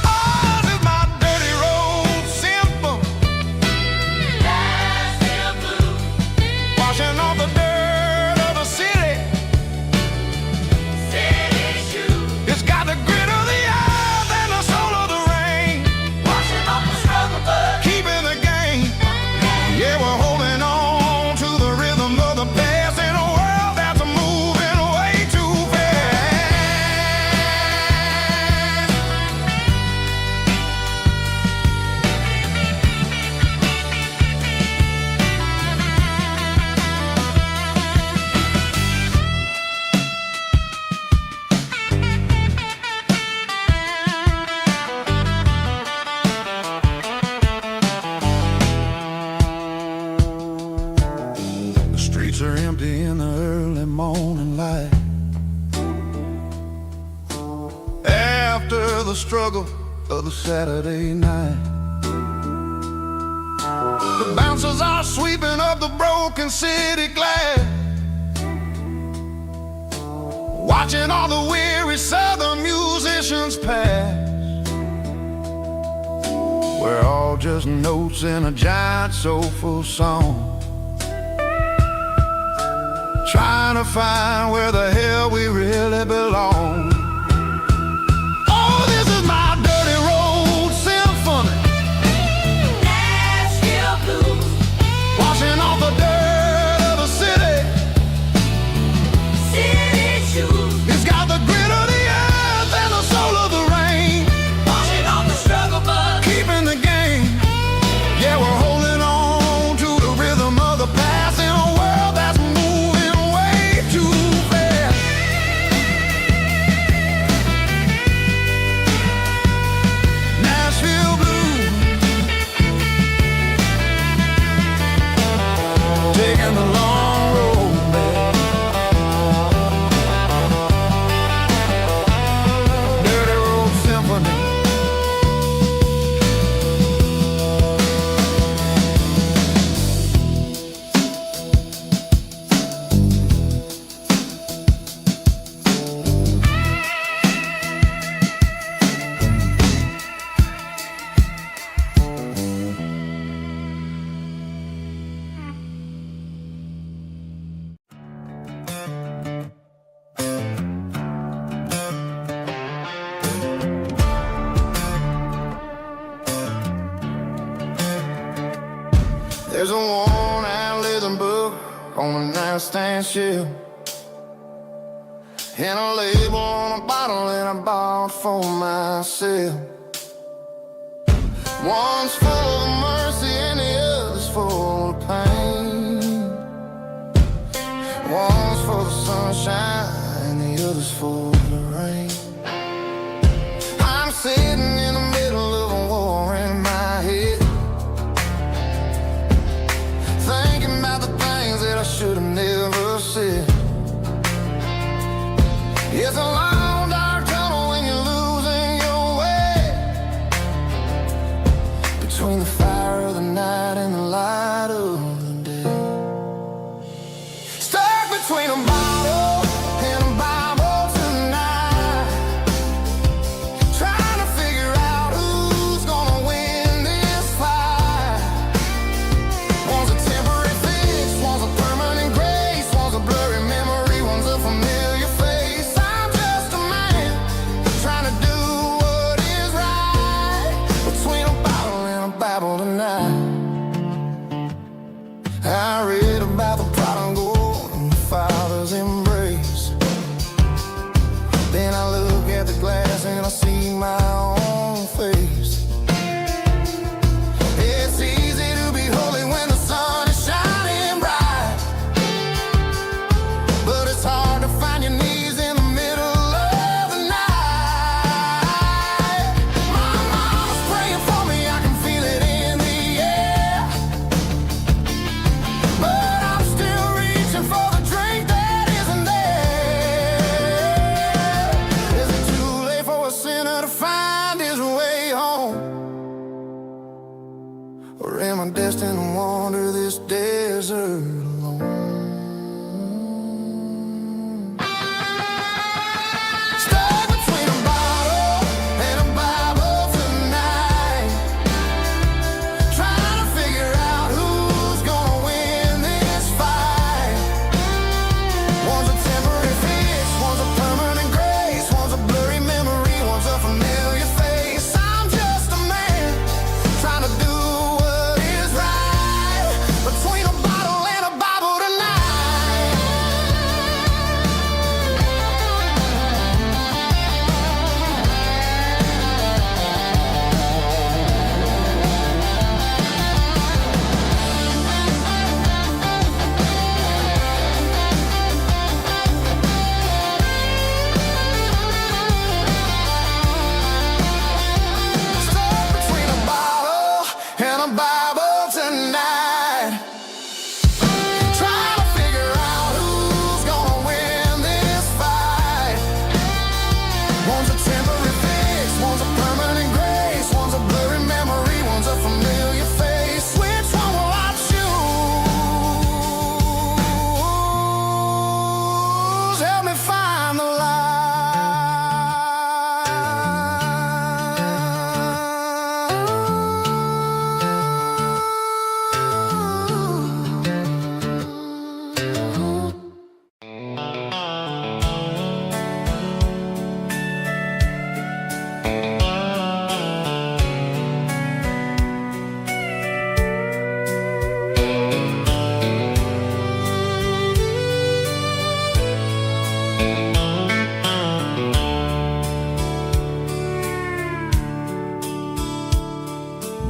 Oh, this is my dirty road symphony. Nashville blues. Washing off the dirt of the city. City shoes. It's got the grit of the earth and the soul of the rain. Washing off the struggle, but keeping the game. Yeah, we're holding on to the rhythm of the past in a world that's moving way too fast. The streets are empty in the early morning light. After the struggle of the Saturday night, the bouncers are sweeping up the broken city glass, watching all the weary southern musicians pass. We're all just notes in a giant soulful song, trying to find where the hell we really belong. Oh, this is my dirty road symphony. Nashville blues. Washing off the dirt of the city. City shoes. It's got the grit of the earth and the soul of the rain. Washing off the struggle, but keeping the game. Yeah, we're holding on to the rhythm of the past in a world that's moving way too fast. Nashville blues. Taking the long road back. Dirty road symphony. There's a worn-out leather book on the nightstand shelf, and a label on a bottle that I bought for myself. One's full of mercy and the other's full of pain. One's for the sunshine and the other's for the rain. I'm sitting in the middle of a war in my head, thinking about the things that I should have never said. It's a long dark tunnel when you're losing your way, between the fire of the night and the light of the day. Stuck between a bottle and a Bible tonight, trying to figure out who's gonna win this fight. One's a temporary fix, one's a permanent grace, one's a blurry memory, one's a familiar face. I'm just a man trying to do what is right, between a bottle and a Bible tonight. I read about the prodigal and the father's embrace. Then I look at the glass and I see my own face. It's easy to be holy when the sun is shining bright, but it's hard to find your knees in the middle of the night. My mama's praying for me, I can feel it in the air, but I'm still reaching for the drink that isn't there. Is it too late for a sinner to find his way home? Or am I I'm destined to wander this desert alone. Stuck between a bottle and a Bible tonight, trying to figure out who's gonna win this fight. One's a temporary fix, one's a permanent grace, one's a blurry memory, one's a familiar face. I'm just a man trying to do what is right, between a bottle and a Bible tonight. Stuck between a bottle and a Bible tonight, trying to figure out who's gonna win this fight. One's a temporary fix, one's a permanent grace, one's a blurry memory, one's a familiar face. Which one will I choose? Help me find the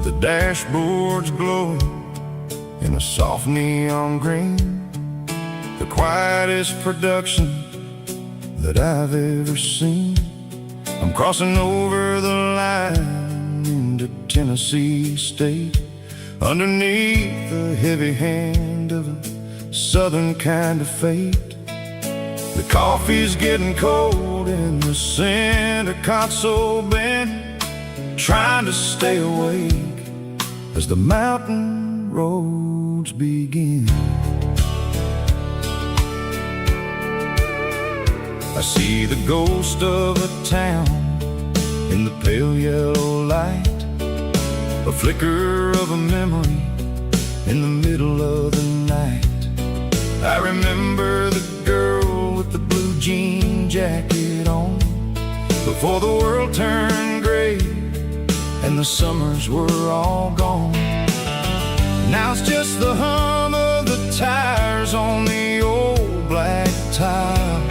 The dashboards glow in a soft neon green, the quietest production that I've ever seen. I'm crossing over the line into Tennessee State, underneath the heavy hand of a southern kind of fate. The coffee's getting cold in the center console bin, trying to stay awake as the mountain roads begin. I see the ghost of a town in the pale yellow light, a flicker of a memory in the middle of the night. I remember the girl with the blue jean jacket on, before the world turned gray and the summers were all gone. Now it's just the hum of the tires on the old black tile,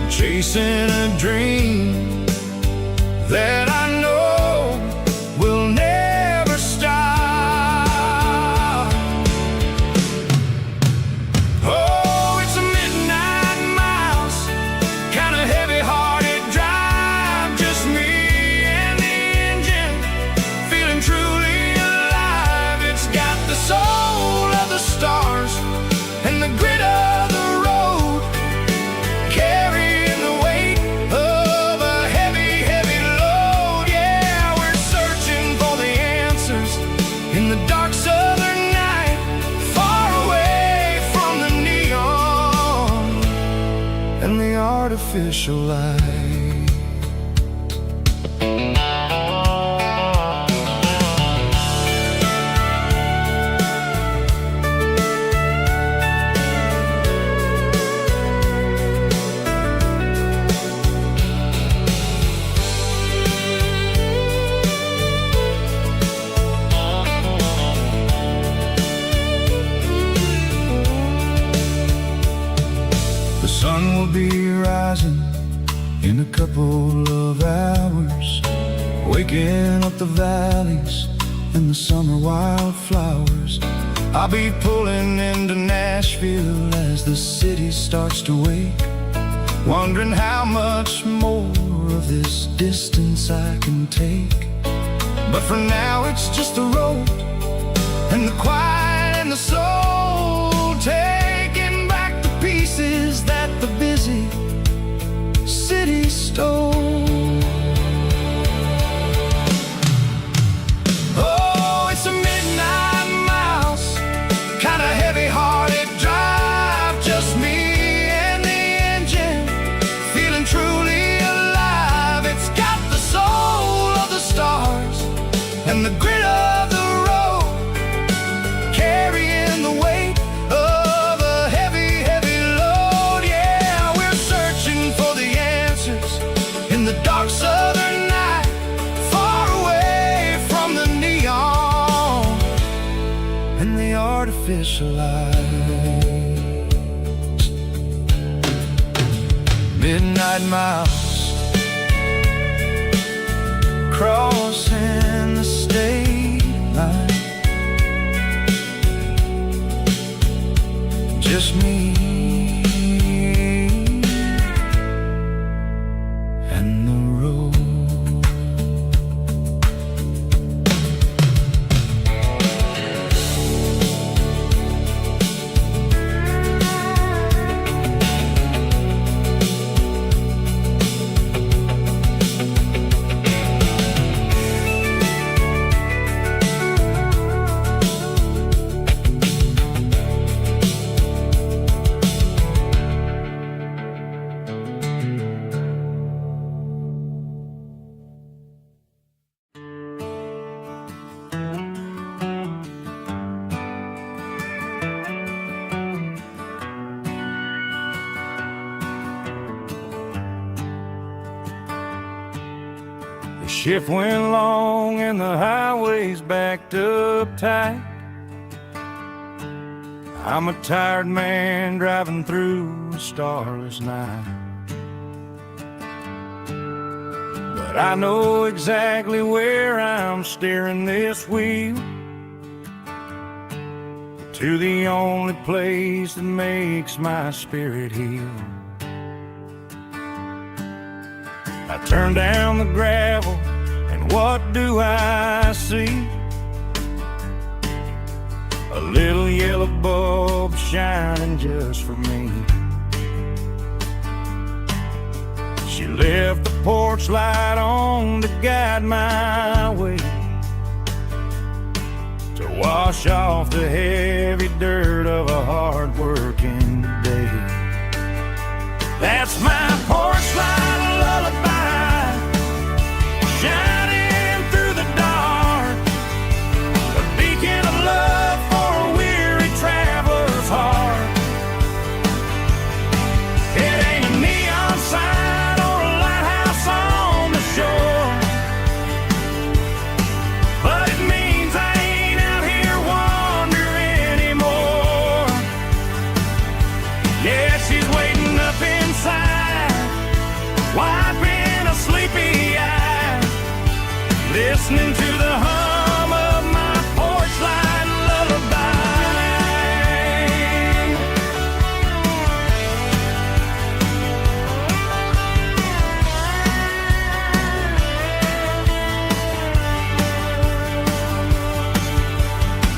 chasing a dream that I know will never stop. Oh, it's a midnight miles, kind of heavy-hearted drive, just me and the engine, feeling truly alive. It's got the soul of the stars and the grit of the road, carrying the weight of a heavy, heavy load. Yeah, we're searching for the answers in the dark southern night, far away from the neon and the artificial light. The sun will be rising in a couple of hours, waking up the valleys and the summer wildflowers. I'll be pulling into Nashville as the city starts to wake, wondering how much more of this distance I can take. But for now it's just the road and the quiet and the soul, taking back the pieces that the busy city stole. in the grit of the road, carrying the weight of a heavy, heavy load. Yeah, we're searching for the answers in the dark southern night, far away from the neon and the artificial lights. Midnight miles, crossing the state line, just me and the road. Shift went long and the highway's backed up tight. I'm a tired man driving through a starless night, but I know exactly where I'm steering this wheel, to the only place that makes my spirit heal. I turn down the gravel, and what do I see? A little yellow bulb shining just for me. She left the porch light on to guide my way, to wash off the heavy dirt of a hard-working day. That's my porch light lullaby, shining through the dark, a beacon of love for a weary traveler's heart. It ain't a neon sign or a lighthouse on the shore, but it means I ain't out here wandering anymore. Yeah, she's waiting up inside, wiping a sleepy eye, listening to the hum of my porch light lullaby.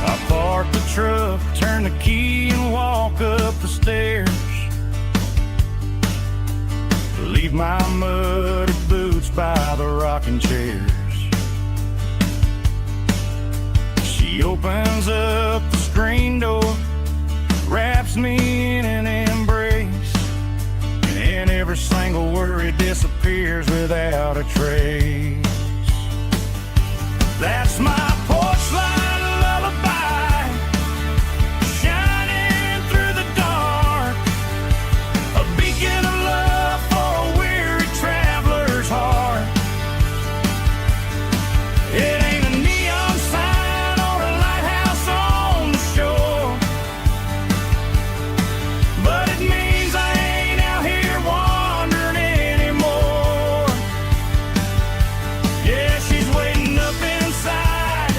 I park the truck, turn the key and walk up the stairs, leave my muddy boots by the rocking chairs. She opens up the screen door, wraps me in an embrace, and every single worry disappears without a trace. That's my porch light lullaby, shining through the dark, a beacon of love for a weary traveler's heart. It ain't a neon sign or a lighthouse on the shore, but it means I ain't out here wandering anymore. Yeah, she's waiting up inside,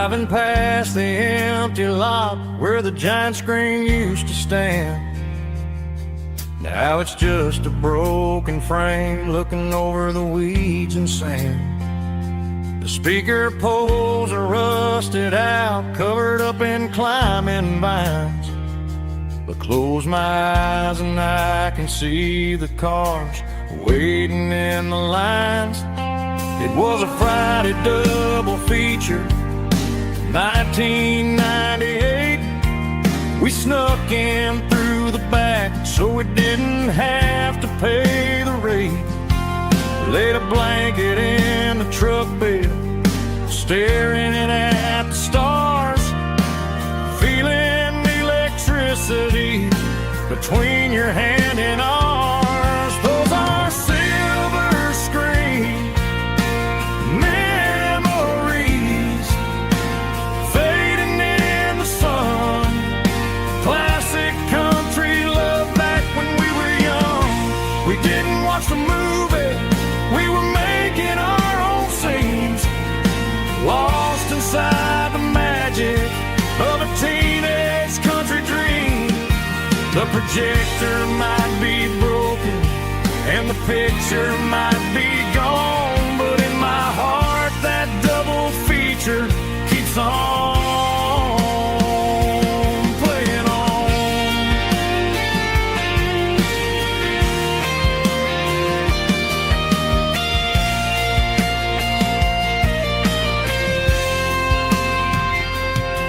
Driving past the empty lot where the giant screen used to stand. Now it's just a broken frame looking over the weeds and sand. The speaker poles are rusted out, covered up in climbing vines. But close my eyes and I can see the cars waiting in the lines. It was a Friday double feature, 1998. We snuck in through the back so we didn't have to pay the rate. Laid a blanket in the truck bed, staring at the stars, feeling the electricity between your hand and ours. Those are silver screen memories fading in the sun. Classic country love back when we were young. We didn't watch the movie, we were making our own scenes, lost inside the magic of a teenage country dream. The projector might be broken and the picture might be gone, but in my heart that double feature keeps on playing on.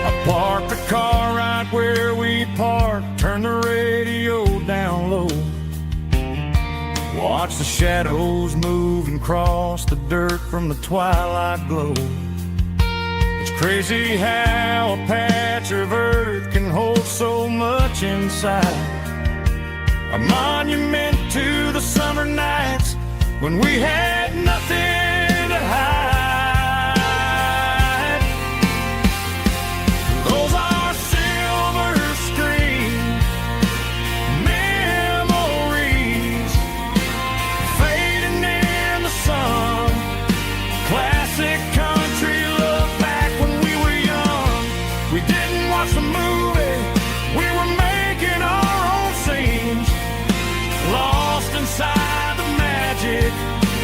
I parked the car right where we parked, turned the radio down low, watch the shadows move and cross the dirt from the twilight glow. It's crazy how a patch of earth can hold so much inside. A monument to the summer nights when we had nothing to hide. Those are silver screen memories fading in the sun. Classic country love back when we were young. We didn't watch the movie, we were making our own scenes, lost inside the magic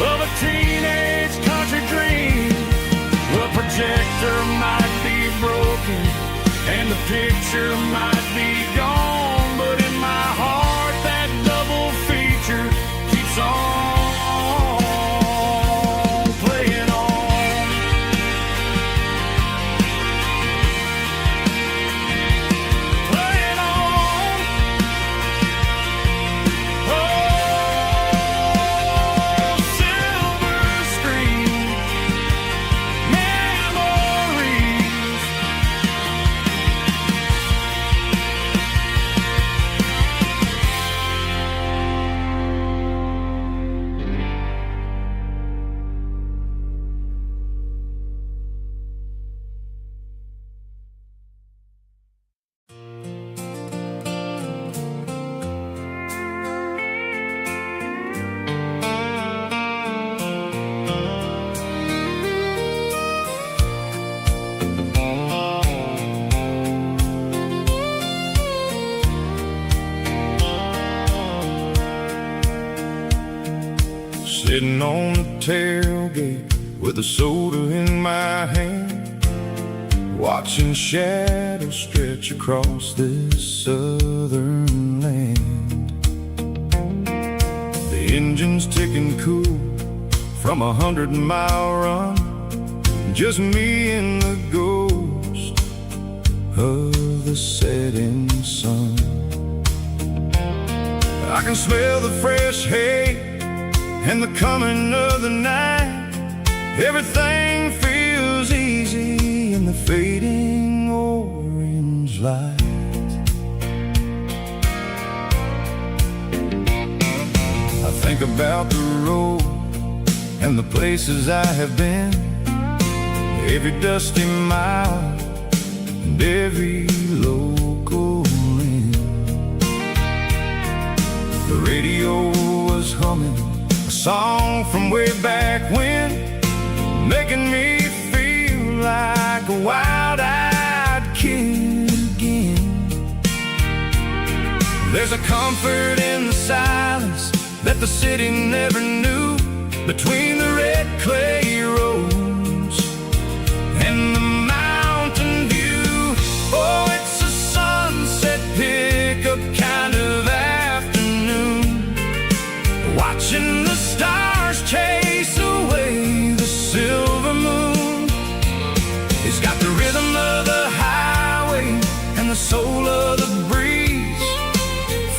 of a teenage country dream. The projector might be broken and the picture might be gone, but in my heart that double feature keeps on playing on. Playing on. Oh, silver screen memories. Sitting on the tailgate with a soda in my hand, watching shadows stretch across this southern land. The engine's ticking cool from 100-mile run, just me and the ghost of the setting sun. I can smell the fresh hay and the coming of the night. Everything feels easy in the fading orange light. I think about the road and the places I have been, every dusty mile and every local inn. The radio was humming a song from way back when, making me feel like a wild There's a comfort in the silence that the city never knew, between the red clay roads and the mountain view. Oh, it's a sunset pickup kind of afternoon, watching the stars chase away the silver moon. It's got the rhythm of the highway and the soul of the breeze,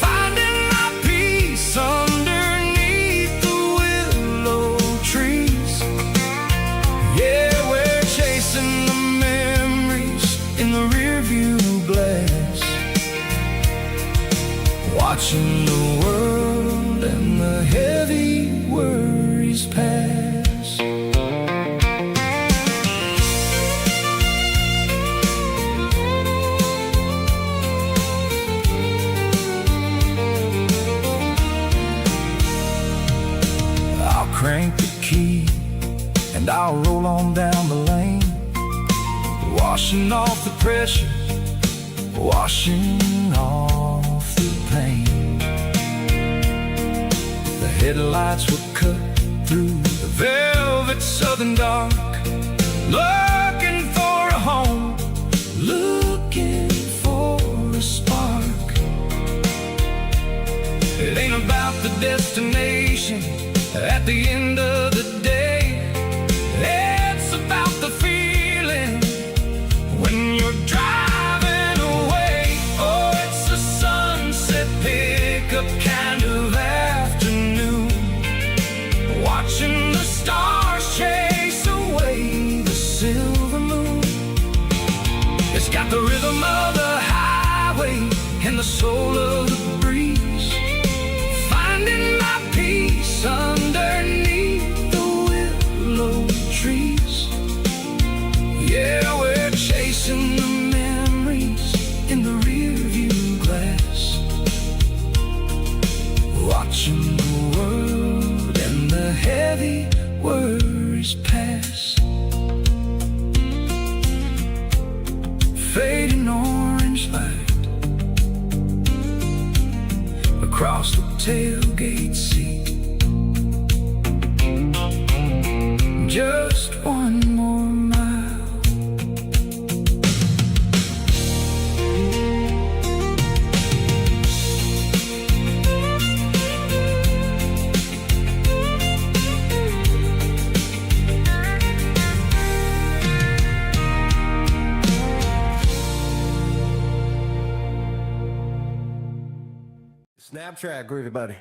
finding my peace underneath the willow trees. Yeah, we're chasing the memories in the rearview glass, watching the world and the heavy worries pass. Crank the key and I'll roll on down the lane, washing off the pressure, washing off the pain. The headlights will cut through the velvet southern dark, looking for a home, looking for a spark. It ain't about the destination at the end of the day, it's about the feeling when you're driving away. Oh, it's a sunset pickup kind of afternoon, watching the stars chase away the silver moon. It's got the rhythm of the highway and the soul of the breeze, finding my peace underneath the willow trees. Yeah, we're chasing the memories in the rearview glass, watching the world and the heavy worries pass. Fading orange light across the tailgate seat, just one more mile. Snap track, groovy buddy.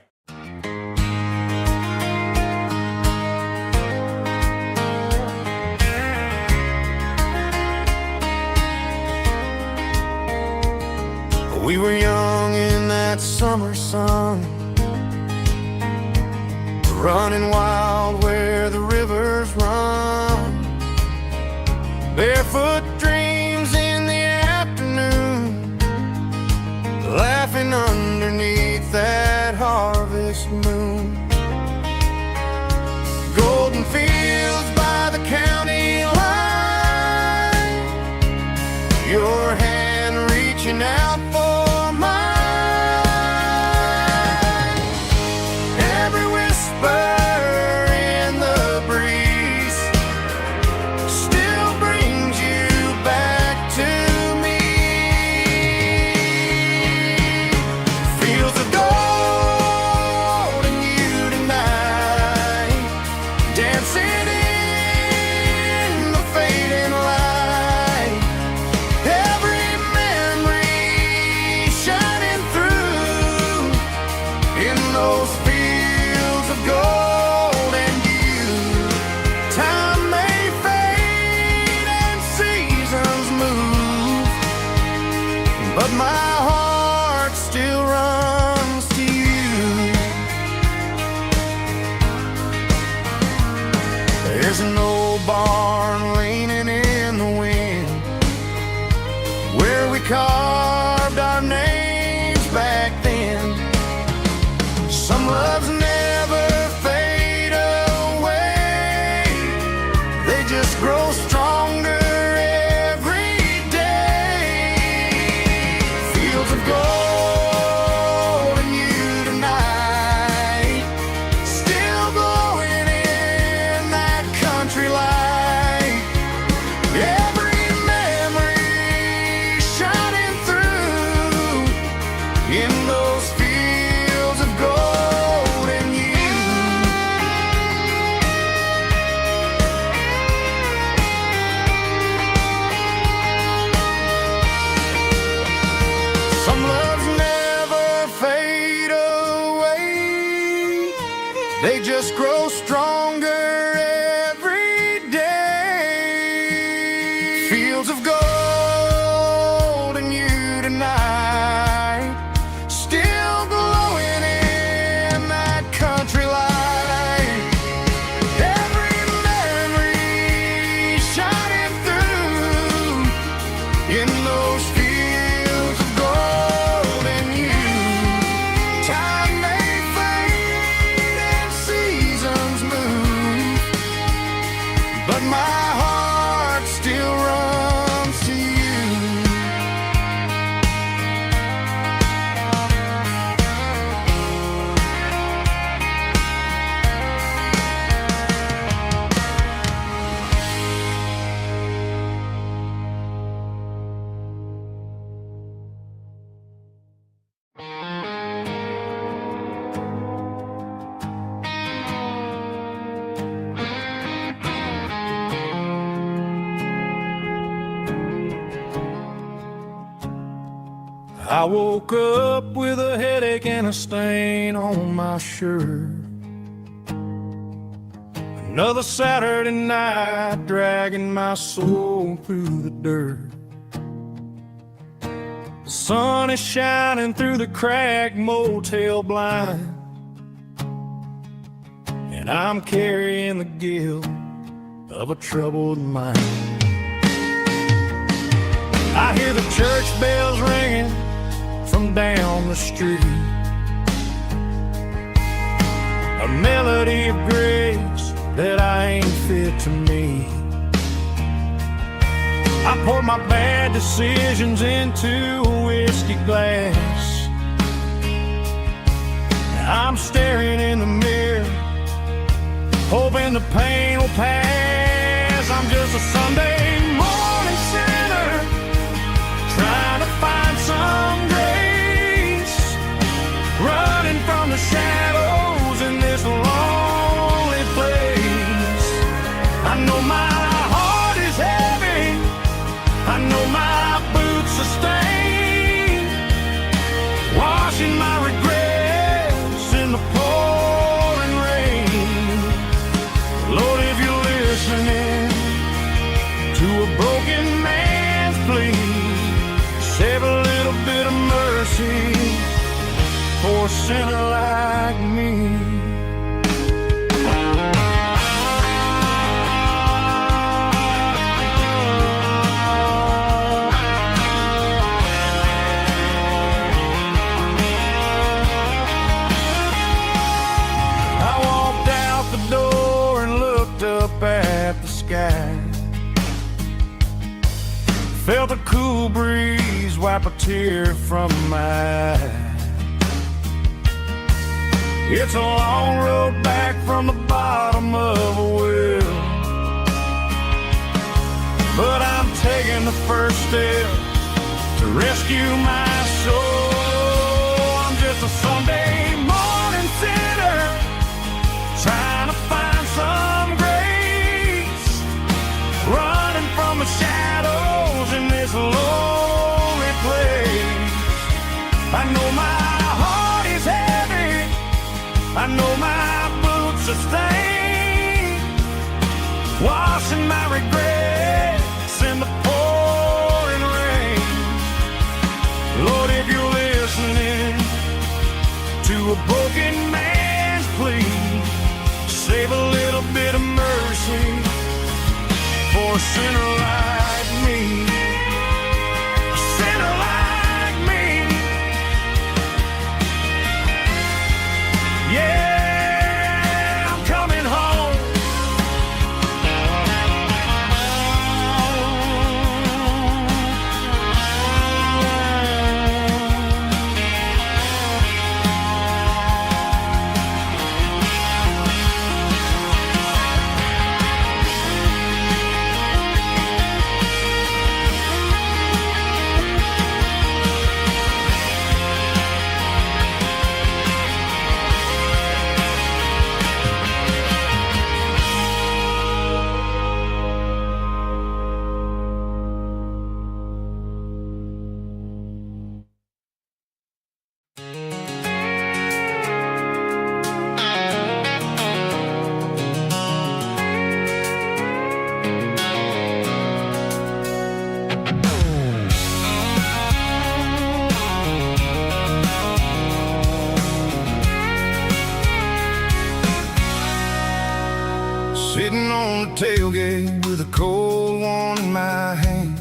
We were young in that summer sun, running wild where the rivers run, barefoot dreams in the afternoon, laughing underneath that harvest moon. Golden fields by the county line, your hand reaching out for mine. Every whisper in the breeze still brings you back to me. Fields of gold and you tonight, dancing in the fading light. Every memory shining through in those fields of gold and you. Time may fade and seasons move, but my heart still runs to you. There's an old barn leaning in the wind where we carved our names back then. Some loves never fade away, they just grow stronger every day. Fields of gold just grow stronger every day. Fields of gold in you tonight, still glowing in that country light. Every memory shining through in those fields of gold in you. Time may fade and seasons move, but my heart still runs to you. I woke up with a headache and a stain on my shirt. Another Saturday night dragging my soul through the dirt. The sun is shining through the cracked motel blind, and I'm carrying the guilt of a troubled mind. I hear the church bells ringing from down the street, a melody of grace that I ain't fit to meet. I poured my bad decisions into a whiskey glass. I'm staring in the mirror, hoping the pain will pass. I'm just a Sunday morning sinner, trying to find some grace, running from the shadows in this lonely place. I know my heart is heavy, I know my boots are stained, washing my regrets in the pouring rain. Lord, if you're listening to a broken man's plea, save a little bit of mercy for a sinner like me. I walked out the door and looked up at the sky, felt a cool breeze wipe a tear from my eye. It's a long road back from the bottom of a well, but I'm taking the first step to rescue my soul. I'm just a Sunday morning sinner, trying to find some grace, running from the shadows in this lonely place. I know my heart is heavy, I know my boots are stained, washing my regrets in the pouring rain. Lord, if you're listening to a broken man's plea, save a little bit of mercy for a sinner like me. A sinner like me. Yeah, I'm coming home. tailgate with a cold one in my hand,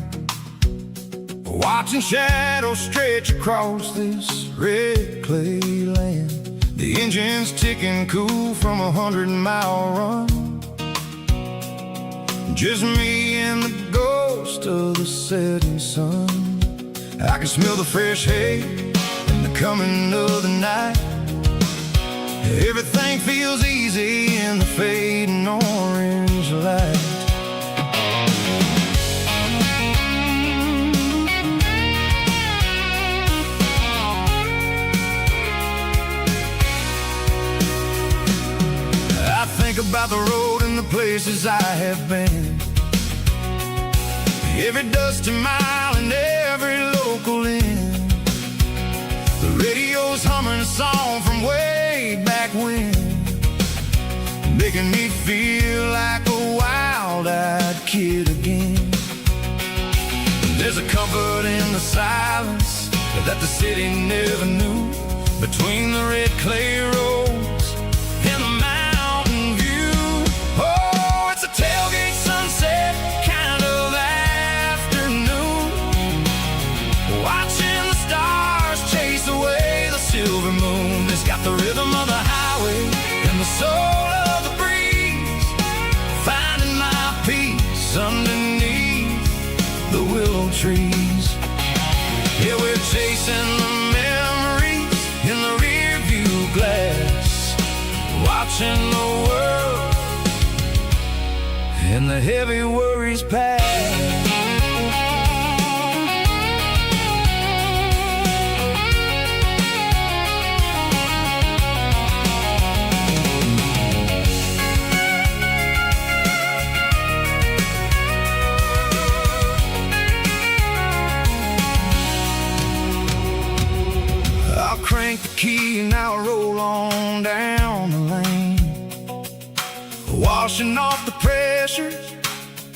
watching shadows stretch across this red clay land. The engine's ticking cool from 100-mile run. Just me and the ghost of the setting sun. I can smell the fresh hay and the coming of the night. Everything feels easy in the fading orange light. I think about the road and the places I have been, every dusty mile and every local inn. The radio's humming a song from way back when, making me feel like a wild-eyed kid again. There's a comfort in the silence that the city never knew, between the red clay roads and the mountain view. Oh, it's a tailgate sunset kind of afternoon, watching the stars chase away the silver moon. It's got the rhythm of the highway and the soul of the breeze, finding my peace underneath the willow trees. Yeah, we're chasing the memories in the rear view glass, watching the world and the heavy worries pass. Crank the key and I'll roll on down the lane, washing off the pressure,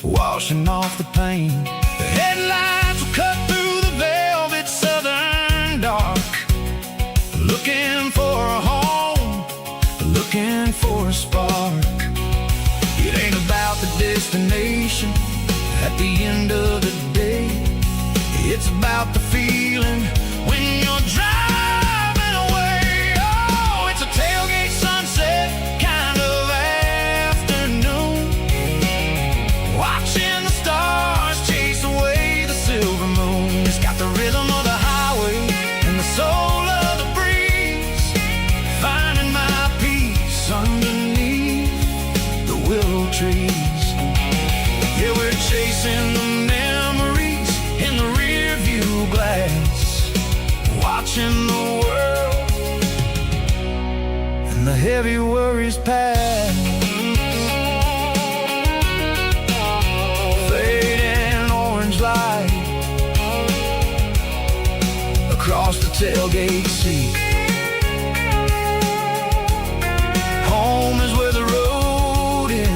washing off the pain. The headlights will cut through the velvet southern dark, looking for a home, looking for a spark. It ain't about the destination at the end of the day, it's about the feeling when you're driving. Tailgate sunset kind of afternoon, watching the stars chase away the silver moon. It's got the rhythm of the highway and the soul of the breeze, finding my peace underneath the willow trees. Yeah, we're chasing the memories in the rear view glass, watching the world the heavy worries pass. Fading orange light across the tailgate seat. Home is where the road ends.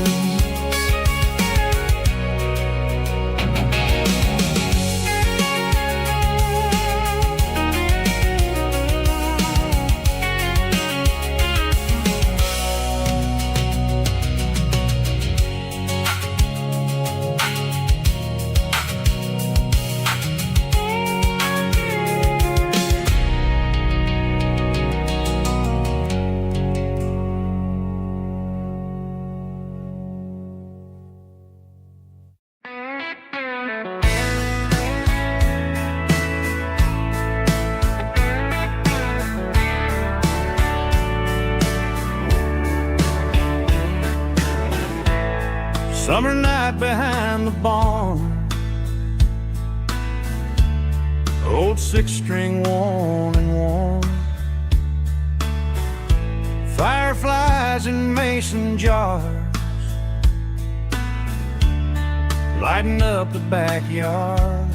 Summer night behind the barn, old 6-string worn and worn, fireflies in mason jars, lighting up the backyard.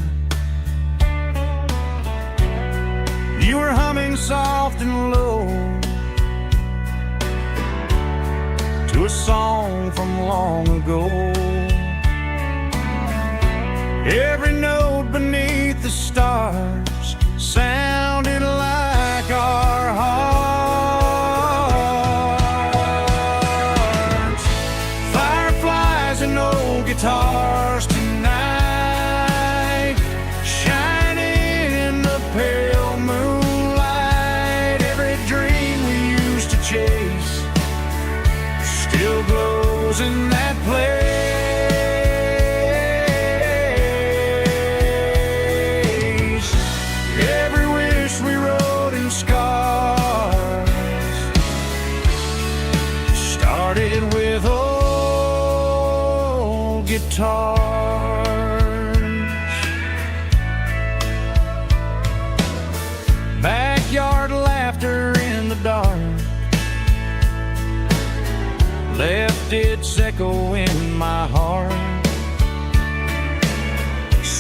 You were humming soft and low to a song from long ago. Every note beneath the stars sounded like our hearts. Fireflies in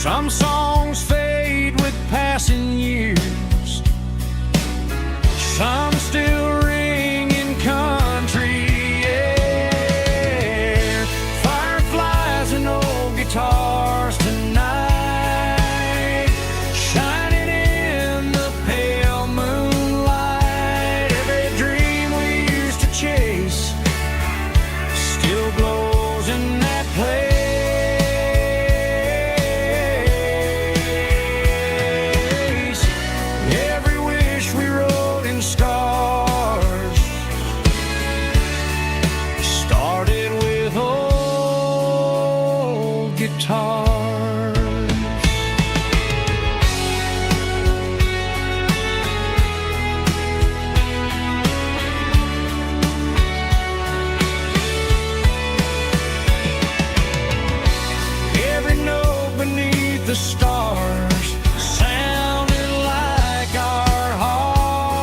Some songs fade with passing years, some still ring in country air. Fireflies and old guitars tonight, shining in the pale moonlight. Every dream we used to chase still glows in that place. The stars sounded like our hearts.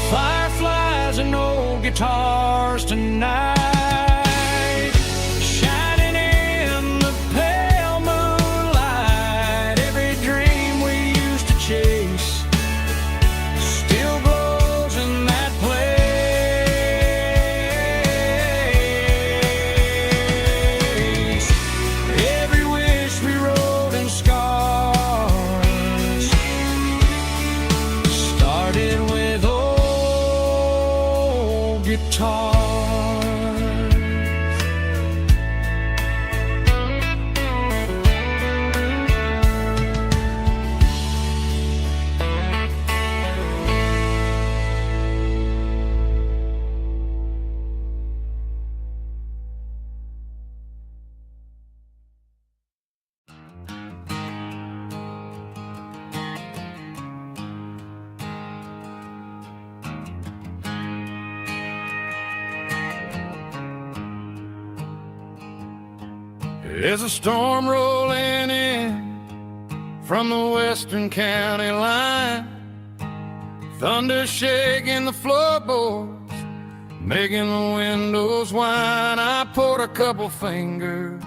Fireflies and old guitars tonight, shining in the pale moonlight. Every dream we used to chase still glows in that place. There's a storm rolling in from the western county line, thunder shaking the floorboards, making the windows whine. I poured a couple fingers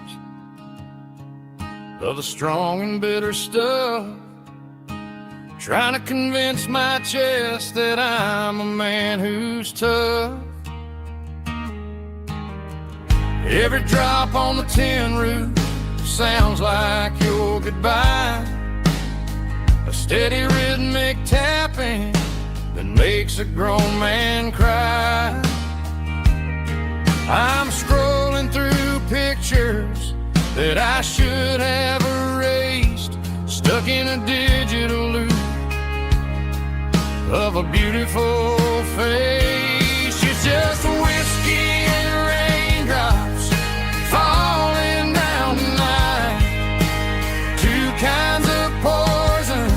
of the strong and bitter stuff, trying to convince my chest that I'm a man who's tough. Every drop on the tin roof sounds like your goodbye, a steady rhythmic tapping that makes a grown man cry. I'm scrolling through pictures that I should have erased, stuck in a digital loop of a beautiful face. It's just whiskey and raindrops falling down tonight, two kinds of poison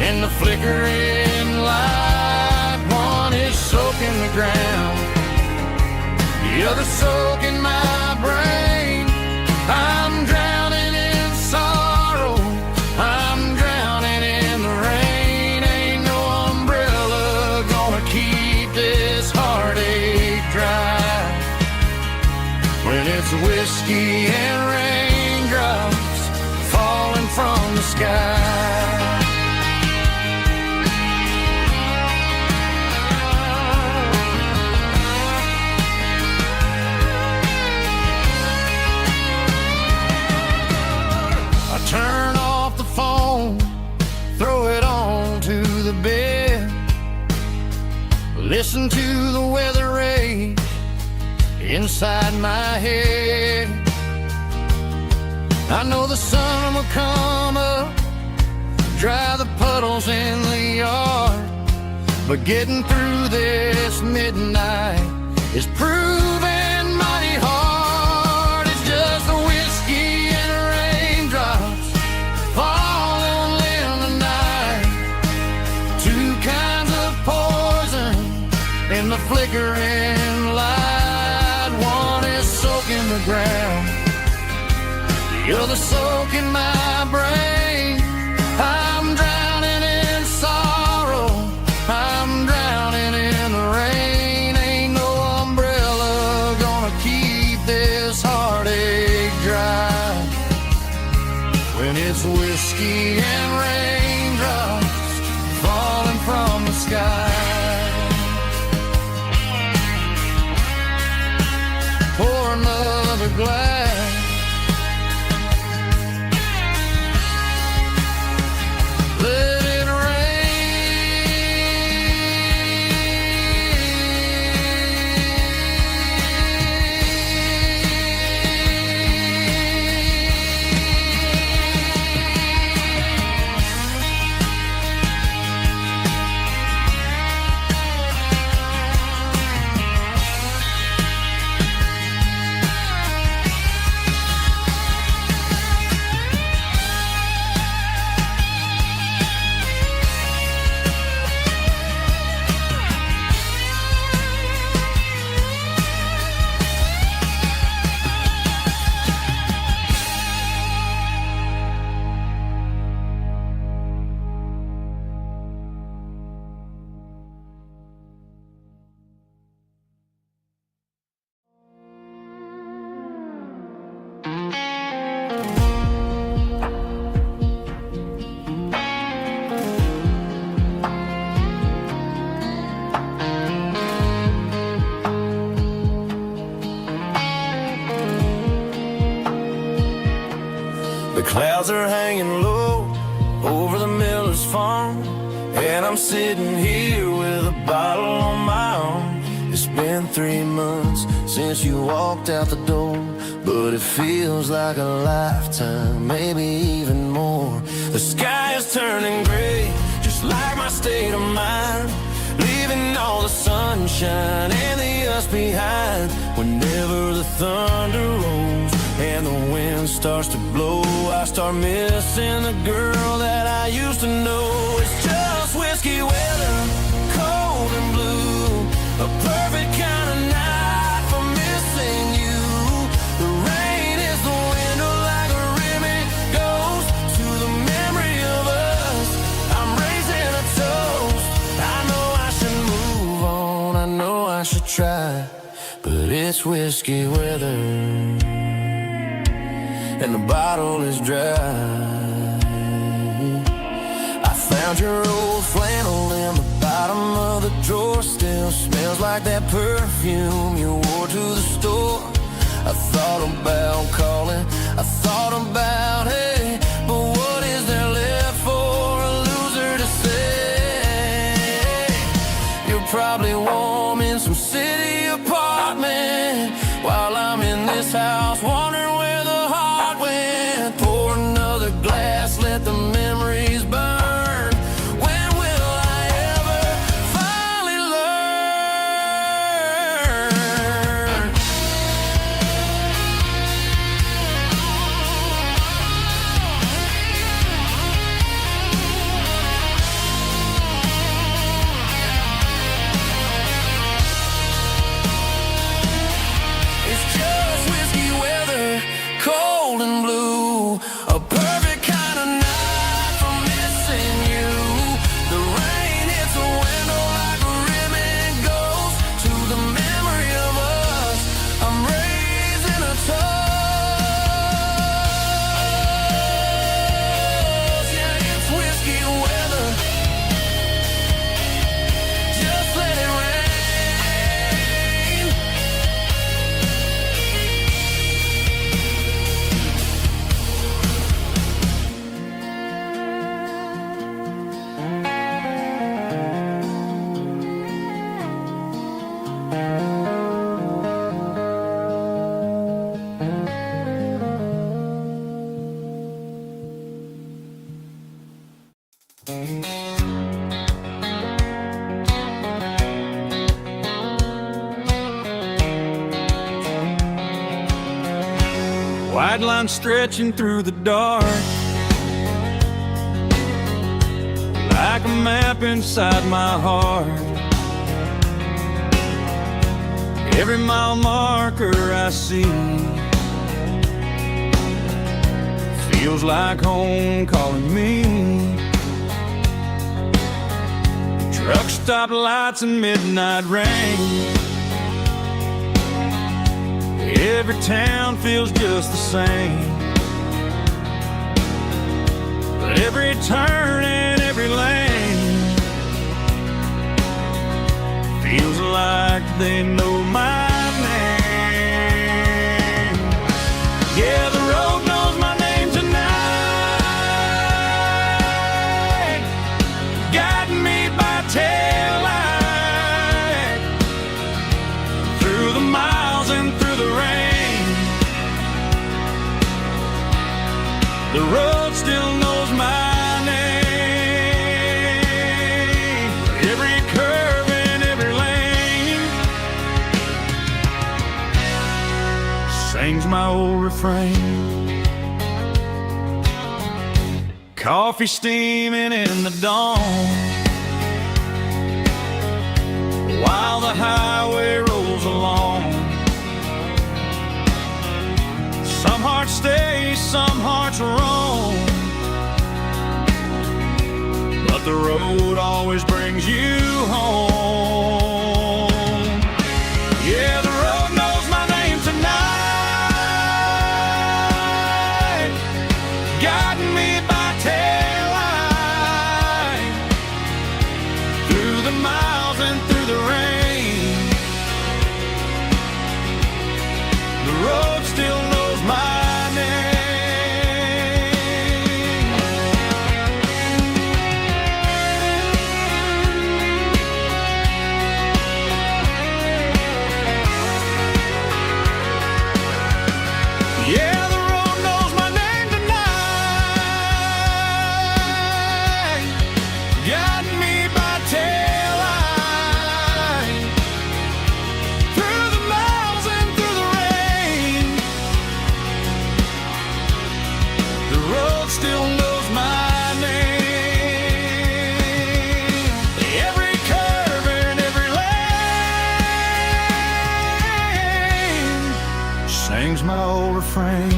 in the flickering light. One is soaking the ground, the other soaking my brain. I'm drowning in sorrow, I'm drowning in the rain. Ain't no umbrella gonna keep this heartache dry when it's whiskey and raindrops falling from the sky. Turn off the phone, throw it on to the bed, listen to the weather rage inside my head. I know the sun will come up, dry the puddles in the yard, but getting through this midnight is proving mighty hard. It's just the whiskey and raindrops falling in the night, two kinds of poison in the flickering light. One is soaking the ground, the other soaking my brain. I'm drowning in sorrow, I'm drowning in the rain. Ain't no umbrella gonna keep this heartache It's whiskey and raindrops falling from the sky. Pour another glass. Let it The clouds are hanging low over the miller's farm, and I'm sitting here with a bottle on my arm. It's been 3 months since you walked out the door, but it feels like a lifetime, maybe even more. The sky is turning gray, just like my state of mind, leaving all the sunshine and the us behind. Whenever the thunder rolls and the wind starts to blow, I start missing the girl that I used to know. It's just whiskey weather, cold and blue, a perfect kind of night for missing you. The rain is the window like a ribbon goes to the memory of us. I'm raising a toast. I know I should move on, I know I should try, but it's whiskey weather and the bottle is dry. I found your old flannel in the bottom of the drawer. Still smells like that perfume you wore to the store. I thought about calling, I thought about, hey, but what is there left for a loser to say? You're probably warm in some city apartment while I'm in this house wondering where the heart went. Pour another glass, let the memories burn. When will I ever finally learn? It's just whiskey weather, cold and blue, a perfect kind of night for missing you. The rain hits the window like a ribbon goes to the memory of us. I'm raising a toast. Yeah, it's whiskey weather. Just let it rain. White line stretching through the dark, like a map inside my heart. Every mile marker I see feels like home calling me. Truck stop lights and midnight rain. Every town feels just the same. every turn and every lane. Feels like they know my name. Yeah, the road knows my name tonight, guiding me by taillight, through the miles and through the rain. The road still knows my name. Every curve and every lane sings my old refrain. Coffee steaming in the dawn, while the highway rolls along. Some hearts stay, some hearts roam, but the road always brings you home. Yeah, the road knows my name tonight, guiding me by taillight, through the miles and through the rain. The road still knows my still knows my name. Every curve and every lane sings my old refrain.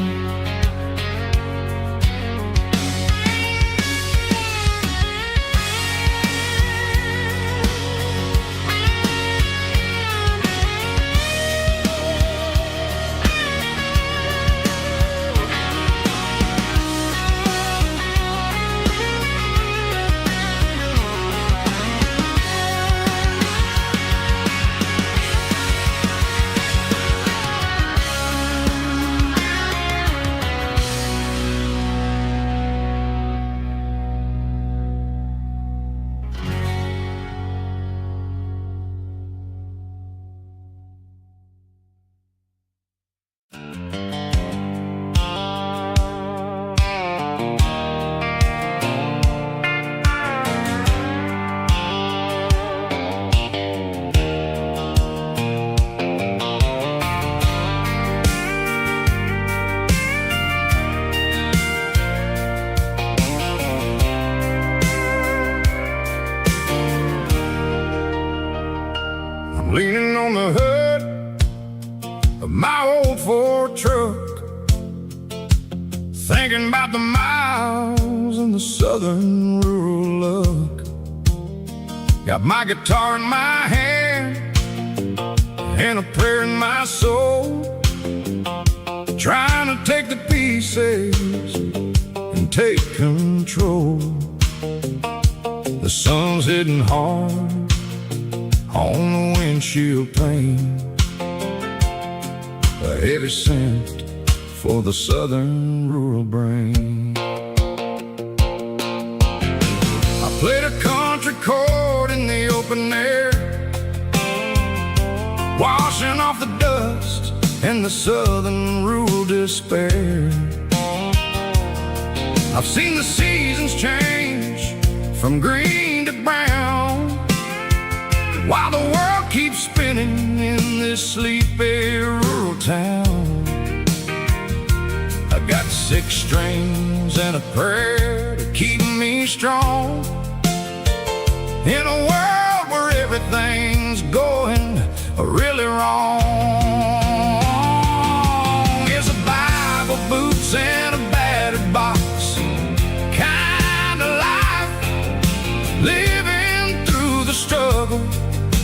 Leaning on the hood of my old Ford truck, thinking about the miles and the southern rural look. Got my guitar in my hand and a prayer in my soul, trying to take the pieces and take control. The sun's hitting hard on the windshield pane, a heavy scent for the southern rural brain. I played a country chord in the open air, washing off the dust and the southern rural despair. I've seen the seasons change from green to brown, while the world keeps spinning in this sleepy rural town. I got 6 strings and a prayer to keep me strong, in a world where everything's going really wrong. Is a Bible, boots, and a battered box kind of life, living through the struggle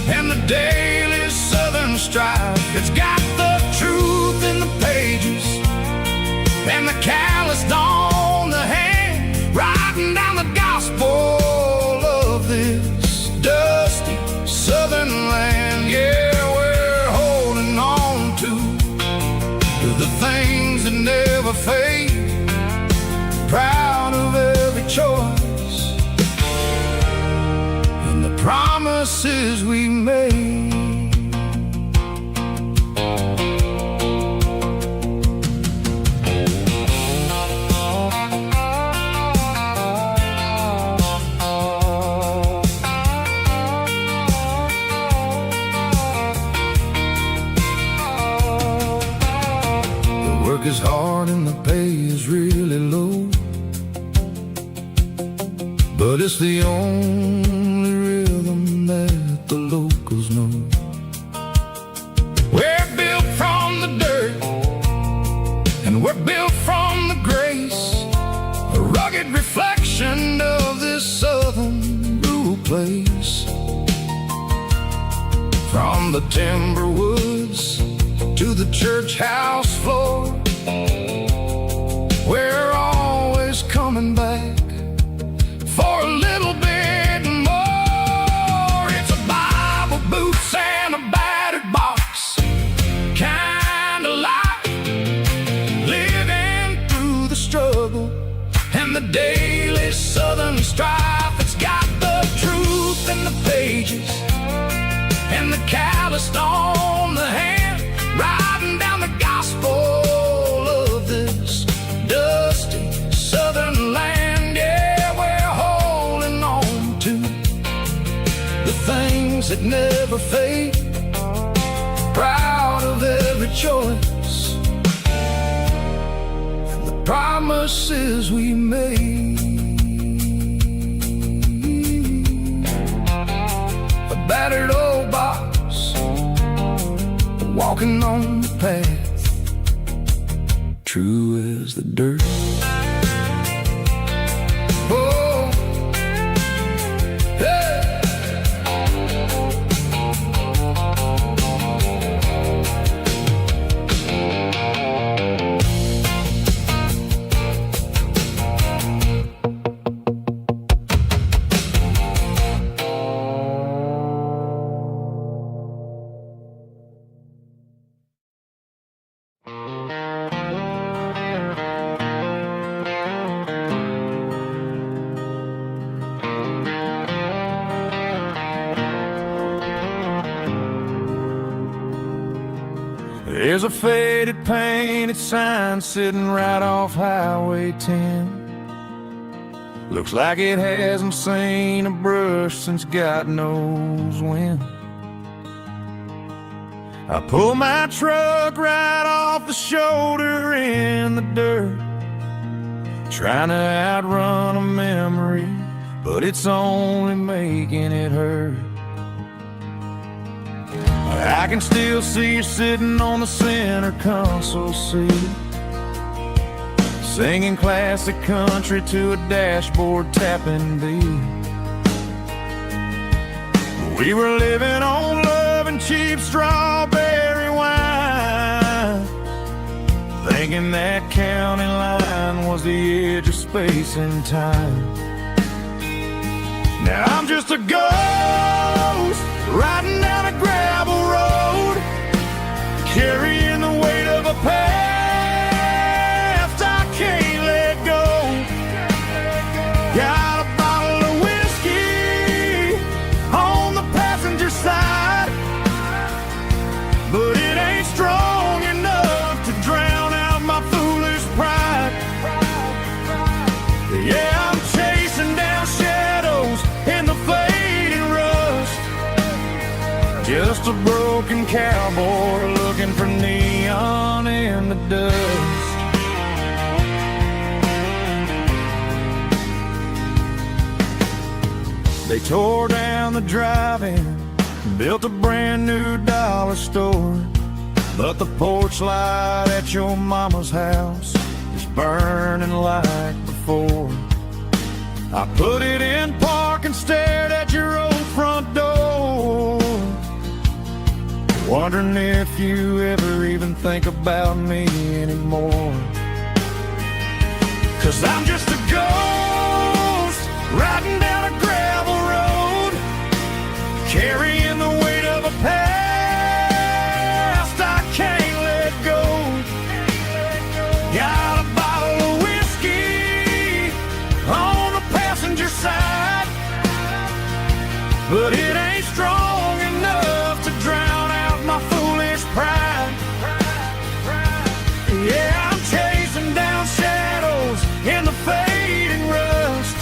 and the daily southern strife. It's got the truth in the pages and the calloused on the hand, writing down The things that never fade, proud of every choice and the promises we made. Work is hard and the pay is really low, but it's the only rhythm that the locals know. We're built from the dirt and we're built from the grace, a rugged reflection of this southern rural place. From the timber woods to the church house floor, we're always coming back for a little bit more. It's a Bible, boots, and a battered box kind of life, living through the struggle and the daily southern strife. It's got the truth in the pages and the calloused on the hand, riding down the gospel of this dusty southern land. Yeah, we're holding on to the things that never fade, proud of every choice and the promises we made. A battered old box, walking on the path, true as the dirt. Oh, hey. There's a faded painted sign sitting right off Highway 10. Looks like it hasn't seen a brush since God knows when. I pull my truck right off the shoulder in the dirt, trying to outrun a memory, but it's only making it hurt. I can still see you sitting on the center console seat, singing classic country to a dashboard tapping beat. We were living on love and cheap strawberry wine, thinking that county line was the edge of space and time. Now I'm just a ghost riding down a gravel road, carrying the weight of a past I can't let go. Got a bottle of whiskey on the passenger side, but it ain't strong enough to drown out my foolish pride. Yeah, I'm chasing down shadows in the fading rust, just a broken cowboy looking for neon in the dust. They tore down the drive-in, built a brand new dollar store, but the porch light at your mama's house is burning like before. I put it in park and stared at your old front door, wondering if you ever even think about me anymore. 'Cause I'm just a ghost riding down a gravel road, carrying the weight of a past I can't let go. but it ain't strong enough to drown out my foolish pride. Yeah, I'm chasing down shadows in the fading rust,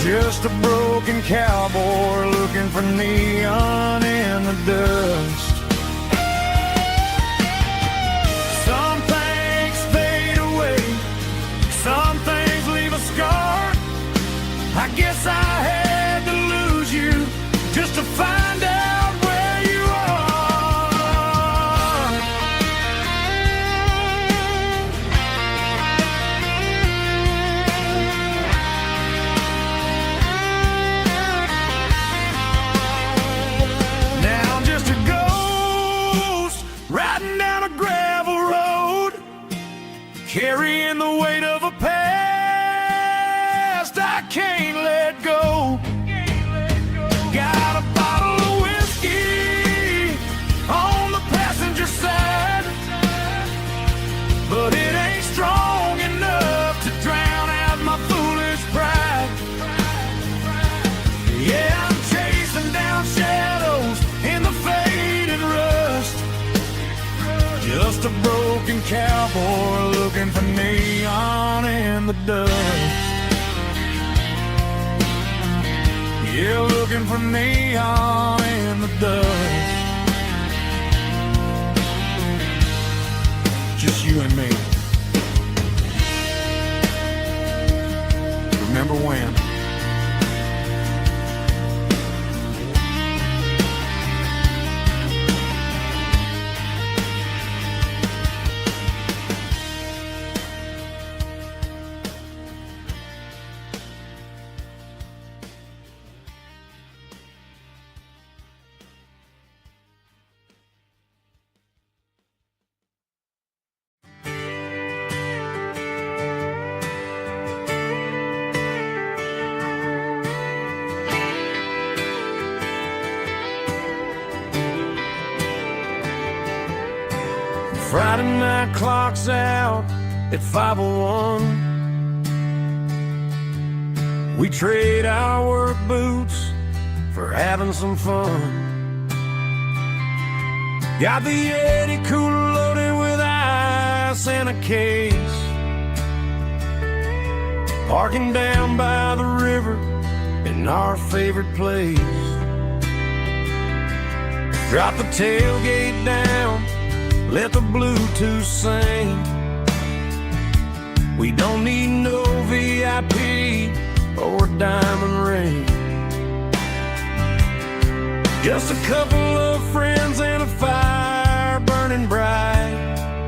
just a broken cowboy looking for neon in the dust. Some things fade away, some things leave a scar. I guess I had to lose you just to find out where you are. Now I'm just a ghost riding down a gravel road, carrying the weight of a past I can't let go. Got a bottle of whiskey on the passenger side, but it ain't strong enough to drown out my foolish pride. Yeah, I'm chasing down shadows in the faded rust, just a broken cowboy looking for neon in the dust. Yeah, looking for neon in the dust. Just you and me. Remember when? Friday night clock's out at 5:01. We trade our work boots for having some fun. Got the Yeti cooler loaded with ice and a case, parking down by the river in our favorite place. Drop the tailgate down, let the Bluetooth sing. We don't need no VIP or a diamond ring, just a couple of friends and a fire burning bright,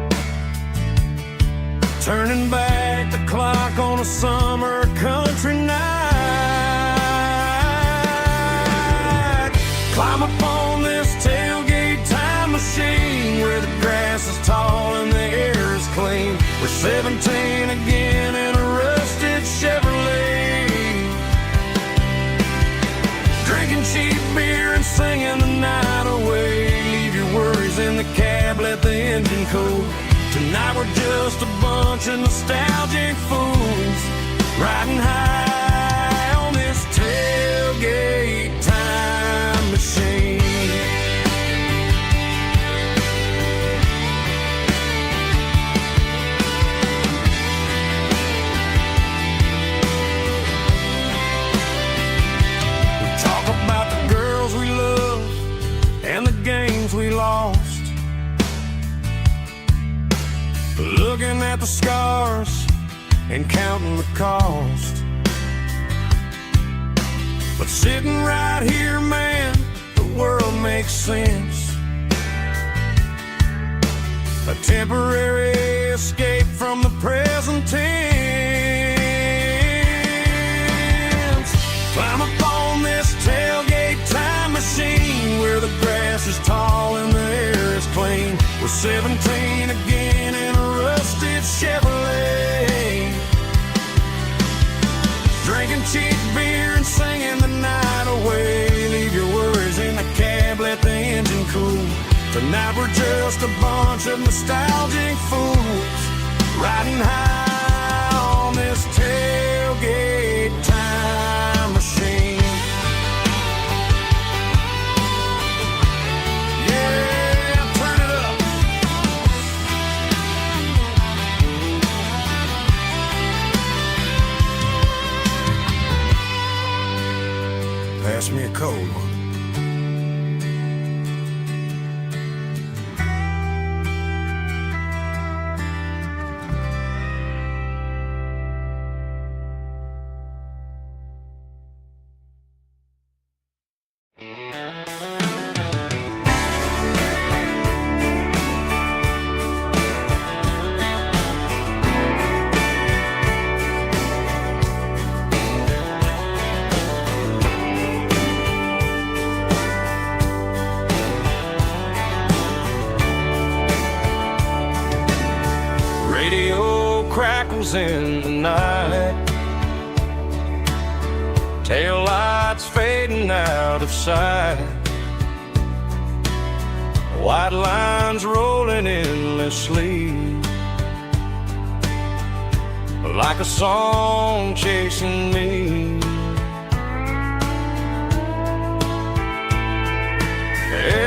turning back the clock on a summer country night. Climb up on this tailgate time machine where the grass is tall and the air is clean. We're 17 again in a rusted Chevrolet, drinking cheap beer and singing the night away. Leave your worries in the cab, let the engine cool. Tonight we're just a bunch of nostalgic fools riding high on this tailgate time machine. We talk about the girls we love and the games we lost, looking at the scars and counting the cost. But sitting right here, man, the world makes sense. A temporary escape from the present tense. Climb up on this tailgate time machine where the grass is tall and the air is clean. We're 17 again in a rusted Chevrolet, drinking cheap beer and singing the night away. Leave your worries in the cab, let the engine cool. Tonight we're just a bunch of nostalgic fools riding high on this tailgate time machine. pass me a cold one. Radio crackles in the night, tail lights fading out of sight, white lines rolling endlessly, like a song chasing me.